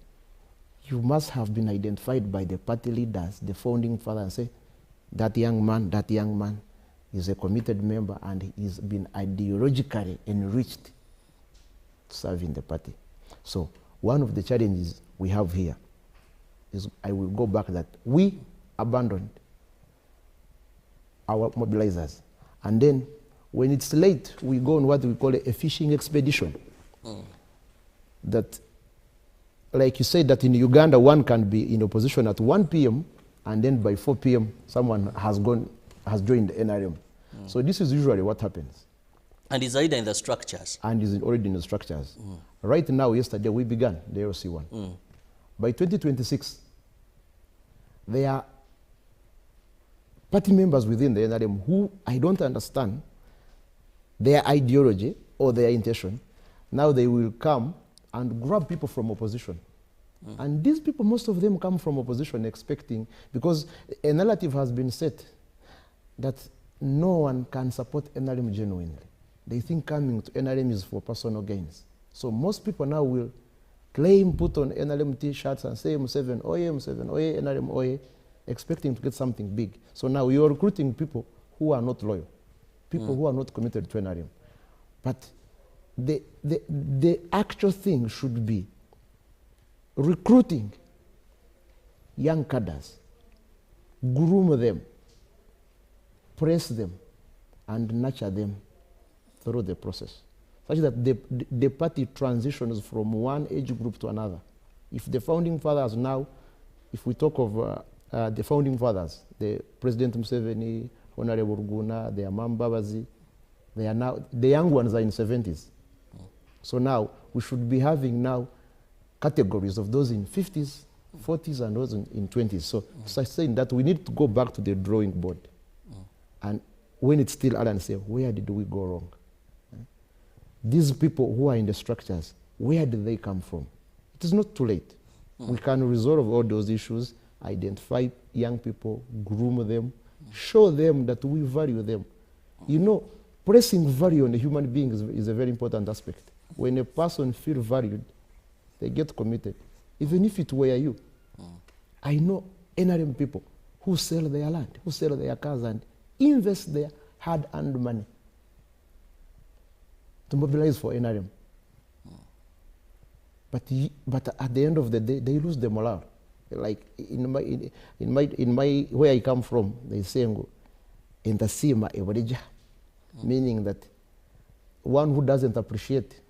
you must have been identified by the party leaders, the founding father, and say, that young man is a committed member and he's been ideologically enriched to serve in the party. So one of the challenges we have here is, I will go back, that we abandoned our mobilizers. And then when it's late, we go on what we call a fishing expedition. That, like you said, that in Uganda, one can be in opposition at 1 p.m. and then by 4 p.m. someone has joined the NRM. So this is usually what happens. And is either in the structures? And is already in the structures. Right now, yesterday, we began the LC1. By 2026, there are party members within the NRM who I don't understand their ideology or their intention. Now they will come and grab people from opposition. And these people, most of them come from opposition expecting, because a narrative has been set that no one can support NRM genuinely. They think coming to NRM is for personal gains. So most people now will claim, put on NRM t-shirts and say M7, Oye, M7, Oye, NRM, Oye, expecting to get something big. So now you're recruiting people who are not loyal, people who are not committed to NRM. But the actual thing should be recruiting young cadres, groom them, press them, and nurture them through the process, such that the party transitions from one age group to another. If the founding fathers now, if we talk of the founding fathers, the President Museveni, Honorable Ruguna, the Amam Babazi, they are now, the young ones are in 70s. So now we should be having now categories of those in 50s, 40s, and those in 20s. So saying that we need to go back to the drawing board. And when it's still Alan say, where did we go wrong? These people who are in the structures, where did they come from? It is not too late. We can resolve all those issues, identify young people, groom them, show them that we value them. You know, placing value on a human being is a very important aspect. When a person feels valued, they get committed, even if it were you. I know NRM people who sell their land, who sell their cars and invest their hard-earned money to mobilize for NRM. But at the end of the day, they lose the morale. Like in my where I come from, they say in the sima ewarija, meaning that one who doesn't appreciate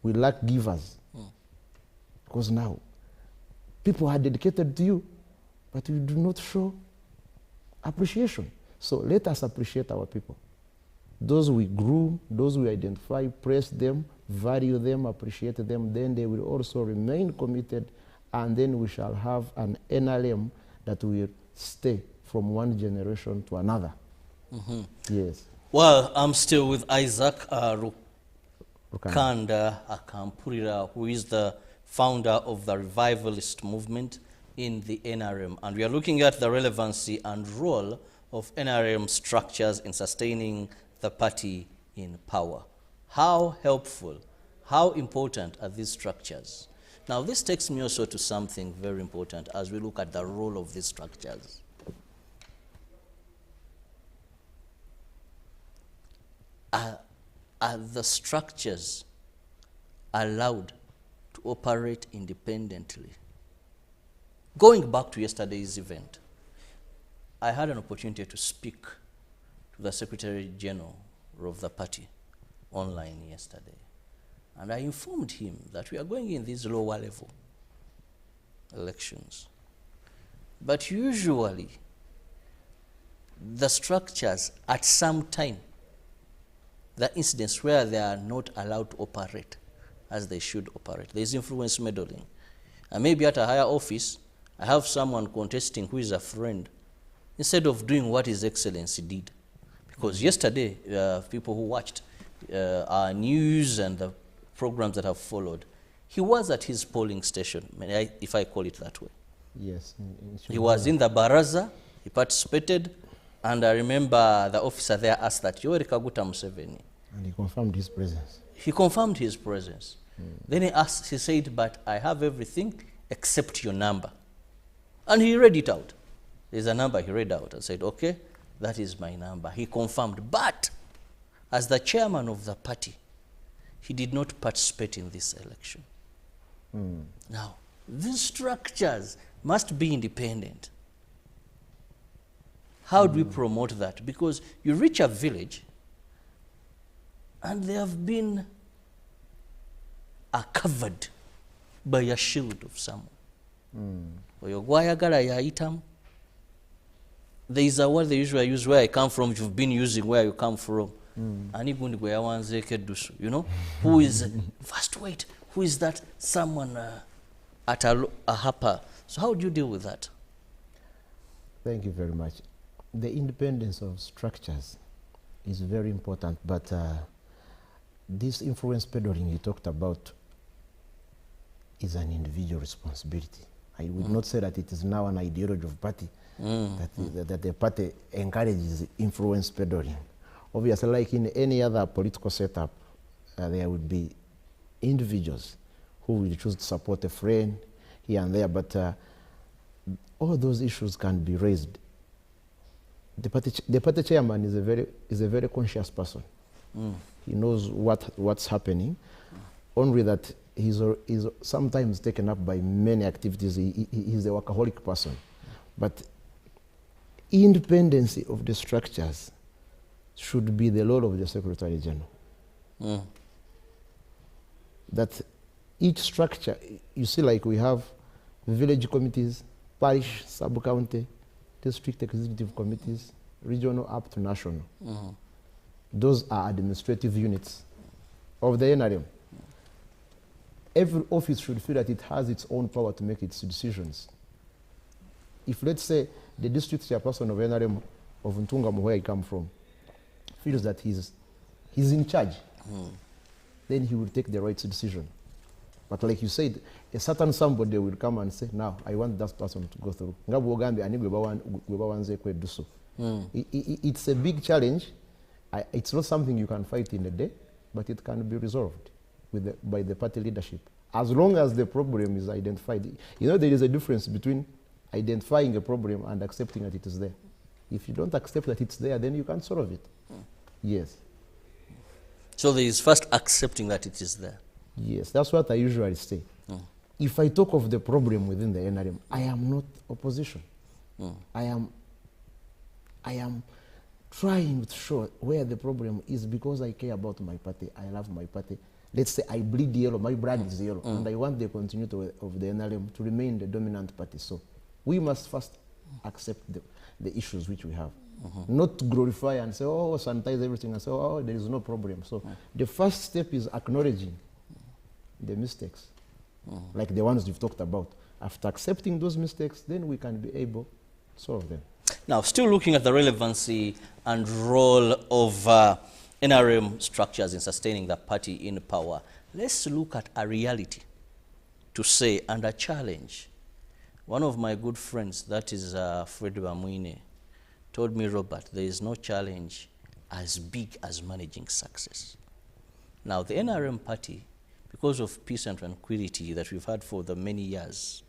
will lack givers. Because now people are dedicated to you, but you do not show appreciation. So let us appreciate our people. Those we groom, those we identify, praise them, value them, appreciate them, then they will also remain committed, and then we shall have an NRM that will stay from one generation to another. Yes. Well, I'm still with Isaac Rukanda Akampurira, who is the founder of the revivalist movement in the NRM. And we are looking at the relevancy and role of NRM structures in sustaining the party in power. How helpful, how important are these structures? Now, this takes me also to something very important as we look at the role of these structures. Are the structures allowed to operate independently? Going back to yesterday's event, I had an opportunity to speak to the Secretary General of the party online yesterday. And I informed him that we are going in these lower level elections. But usually, the structures at some time, the incidents where they are not allowed to operate as they should operate. There is influence meddling. And maybe at a higher office, I have someone contesting who is a friend, instead of doing what His Excellency did. Because yesterday, people who watched our news and the programs that have followed, he was at his polling station, if I call it that way. Yes. He was in the baraza, he participated, and I remember the officer there asked that, Yoweri Kaguta Museveni. And he confirmed his presence. He confirmed his presence. Then he said, but I have everything except your number. And he read it out. There's a number he read out and said, okay, that is my number. He confirmed. But as the chairman of the party, he did not participate in this election. Now, these structures must be independent. How do we promote that? Because you reach a village and they have been covered by a shield of someone. There is a word they usually use where I come from, you've been using where you come from. You know, who is, first wait, who is that someone at a hapa? So how do you deal with that? Thank you very much. The independence of structures is very important, but this influence peddling you talked about is an individual responsibility. I would not say that it is now an ideology of party, that the party encourages influence peddling. Obviously, like in any other political setup, there would be individuals who will choose to support a friend here and there, but all those issues can be raised. The party chairman is a very conscious person. He knows what's happening. Only that he's sometimes taken up by many activities. He's a workaholic person. But independence of the structures should be the role of the Secretary General. That each structure, you see, like we have village committees, parish, sub-county, district executive committees, regional up to national. Those are administrative units of the NRM. Every office should feel that it has its own power to make its decisions. If, let's say, the district chairperson of NRM of Ntungamo, where I come from, feels that he's in charge, then he will take the right decision. But like you said, a certain somebody will come and say, now, I want that person to go through. It's a big challenge. It's not something you can fight in a day, but it can be resolved by the party leadership. As long as the problem is identified. You know, there is a difference between identifying a problem and accepting that it is there. If you don't accept that it's there, then you can't solve it. Yes. So there is first accepting that it is there. Yes, that's what I usually say. If I talk of the problem within the NRM, I am not opposition. I am trying to show where the problem is because I care about my party. I love my party. Let's say I bleed yellow, my blood is yellow, and I want the continuity of the NRM to remain the dominant party. So we must first accept the issues which we have. Not to glorify and say, oh, sanitize everything and say, oh, there is no problem. So the first step is acknowledging the mistakes, like the ones you've talked about. After accepting those mistakes, then we can be able to solve them. Now, still looking at the relevancy and role of NRM structures in sustaining the party in power, let's look at a reality to say and a challenge. One of my good friends, that is Fred Bamwine, told me, Robert, there is no challenge as big as managing success. Now, the NRM party, because of peace and tranquility that we've had for the many years,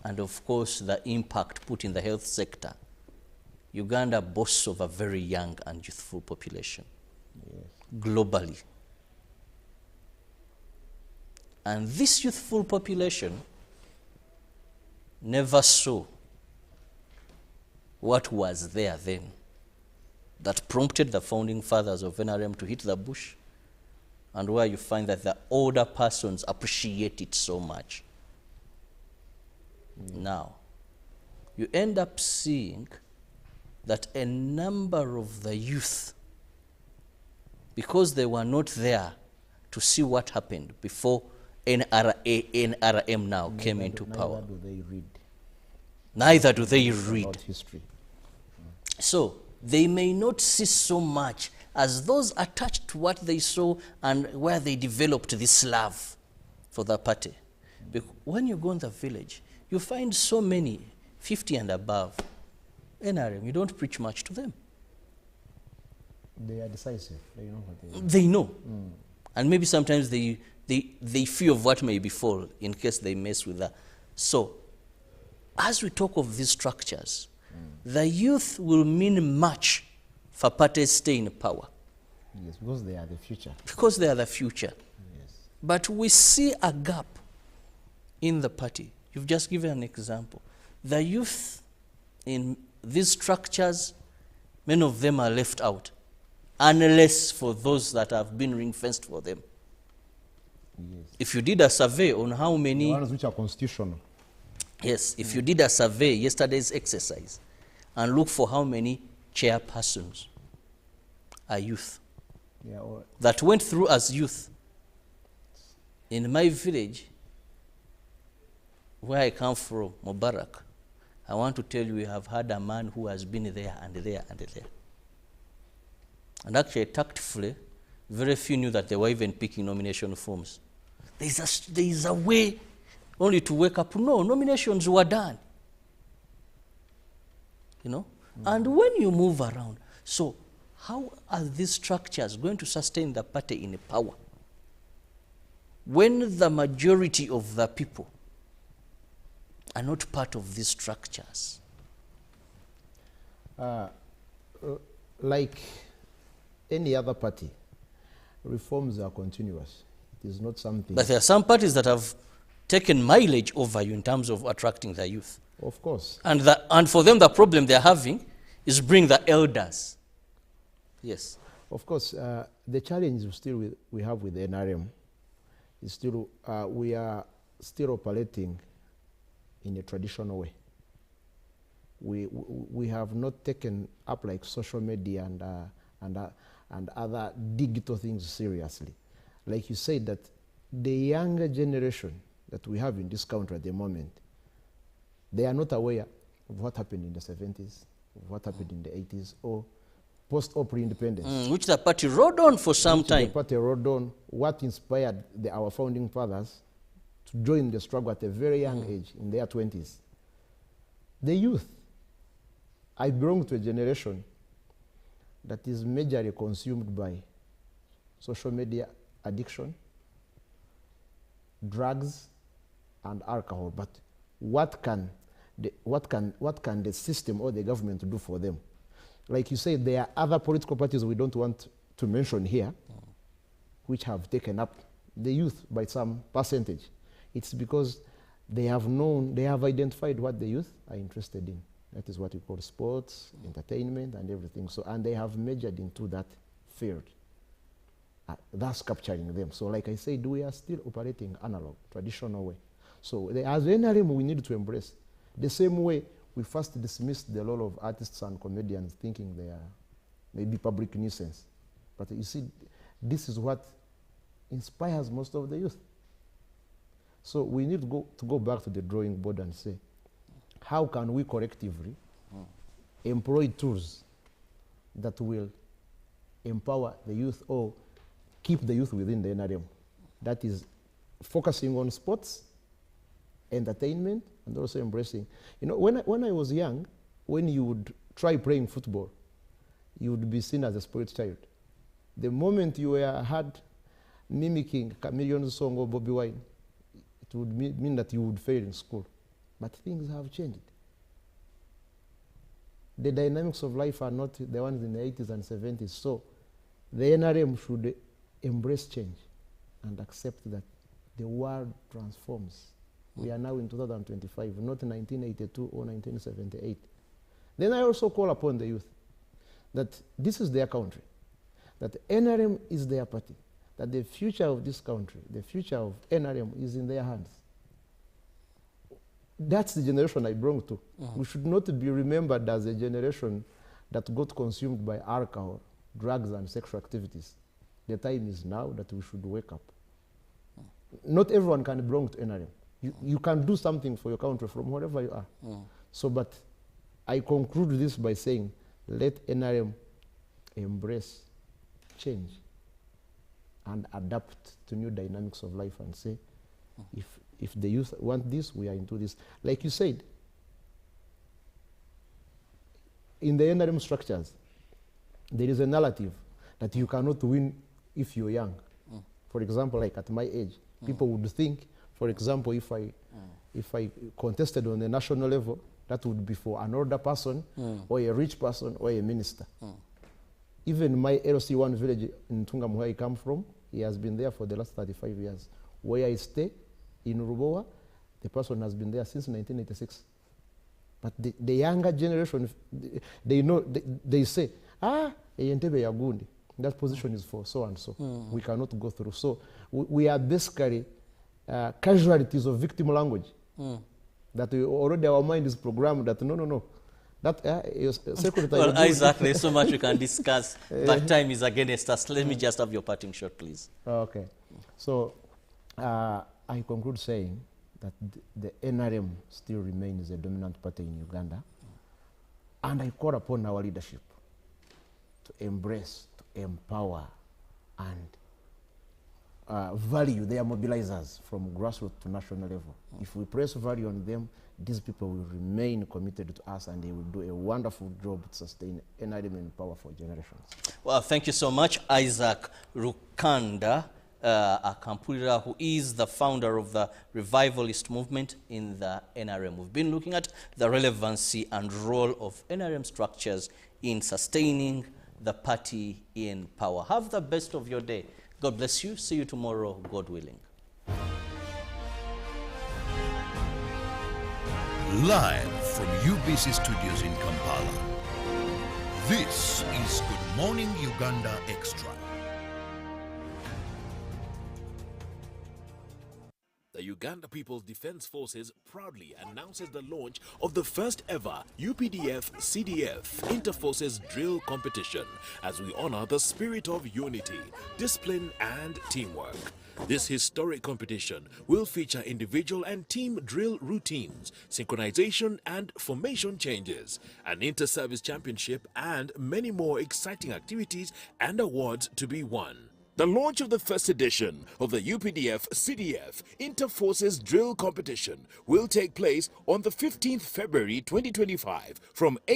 and of course the impact put in the health sector, Uganda boasts of a very young and youthful population globally. And this youthful population never saw what was there then that prompted the founding fathers of NRM to hit the bush, and where you find that the older persons appreciate it so much. Now, you end up seeing that a number of the youth, because they were not there to see what happened before NRM now came into power. Neither do they read. Neither do they read. About history. So they may not see so much as those attached to what they saw and where they developed this love for the party. When you go in the village, you find so many 50 and above NRM. You don't preach much to them. They are decisive. They know what they want. They know. And maybe sometimes they fear of what may befall in case they mess with that. So, as we talk of these structures, the youth will mean much for parties stay in power. Yes, because they are the future. Because they are the future. Yes. But we see a gap in the party. You've just given an example. The youth in these structures, many of them are left out, unless for those that have been ring-fenced for them. Yes. If you did a survey on how many... The ones which are constitutional. Yes, if you did a survey, yesterday's exercise, and look for how many chairpersons are youth, that went through as youth. In my village, where I come from, Mubarak, I want to tell you, we have had a man who has been there and there and there. And actually, tactfully, very few knew that they were even picking nomination forms. There is a way only to wake up. No, nominations were done. You know? And when you move around, so how are these structures going to sustain the party in power when the majority of the people are not part of these structures? Like any other party, reforms are continuous. It is not something... But there are some parties that have taken mileage over you in terms of attracting the youth. Of course. And for them, the problem they're having is bring the elders. Yes. Of course, the challenge we have with the NRM is still, we are still operating in a traditional way. We have not taken up like social media and other digital things seriously. Like you said, that the younger generation that we have in this country at the moment, they are not aware of what happened in the 70s, of what happened in the 80s, or post or pre-independence. Which the party rode on for some time. The party rode on. What inspired our founding fathers to join the struggle at a very young age, in their 20s? The youth. I belong to a generation that is majorly consumed by social media addiction, drugs, and alcohol. But what can the system or the government do for them? Like you say, there are other political parties we don't want to mention here, which have taken up the youth by some percentage. It's because they have identified what the youth are interested in. That is what we call sports, entertainment, and everything. So, and they have majored into that field. That's capturing them. So like I said, we are still operating analog, traditional way. So as NRM, we need to embrace. The same way we first dismissed the role of artists and comedians, thinking they are maybe public nuisance. But you see, this is what inspires most of the youth. So we need to go back to the drawing board and say, how can we collectively employ tools that will empower the youth or keep the youth within the NRM? That is focusing on sports, entertainment, and also embracing. You know, when I was young, when you would try playing football, you would be seen as a spoiled child. The moment you were had mimicking Chameleon's song or Bobby Wine, it would mean that you would fail in school. But things have changed. The dynamics of life are not the ones in the 80s and 70s. So the NRM should embrace change and accept that the world transforms. We are now in 2025, not 1982 or 1978. Then I also call upon the youth that this is their country, that NRM is their party, that the future of this country, the future of NRM is in their hands. That's the generation I belong to. We should not be remembered as a generation that got consumed by alcohol, drugs, and sexual activities. The time is now that we should wake up. Not everyone can belong to NRM. You can do something for your country from wherever you are. So, but I conclude this by saying, let NRM embrace change and adapt to new dynamics of life and say, if the youth want this, we are into this. Like you said, in the NRM structures, there is a narrative that you cannot win if you're young. For example, like at my age, people would think, for example, if I contested on the national level, that would be for an older person or a rich person or a minister. Even my LC1 village in Tungam, where I come from, he has been there for the last 35 years. Where I stay, in Rubowa, the person has been there since 1986. But the younger generation, they know, they say, Entebbe Yagundi, that position is for so and so. We cannot go through. So we are basically casualties of victim language. That we already our mind is programmed that no. That well, Isaac, there's so much we can discuss, but time is against us. Let me just have your parting shot, please. Okay. So I conclude saying that the NRM still remains a dominant party in Uganda, and I call upon our leadership to embrace, to empower, and value their mobilizers from grassroots to national level. If we place value on them, these people will remain committed to us and they will do a wonderful job to sustain NRM in power for generations. Well, thank you so much, Isaac Rukanda Akampulira, who is the founder of the revivalist movement in the NRM. We've been looking at the relevancy and role of NRM structures in sustaining the party in power. Have the best of your day. God bless you. See you tomorrow, God willing. Live from UBC Studios in Kampala, this is Good Morning Uganda Extra. The Uganda People's Defense Forces proudly announces the launch of the first ever UPDF-CDF Inter-Forces Drill Competition as we honor the spirit of unity, discipline and teamwork. This historic competition will feature individual and team drill routines, synchronization and formation changes, an inter-service championship and many more exciting activities and awards to be won. The launch of the first edition of the UPDF-CDF Inter-Forces Drill Competition will take place on the 15th February 2025 from 8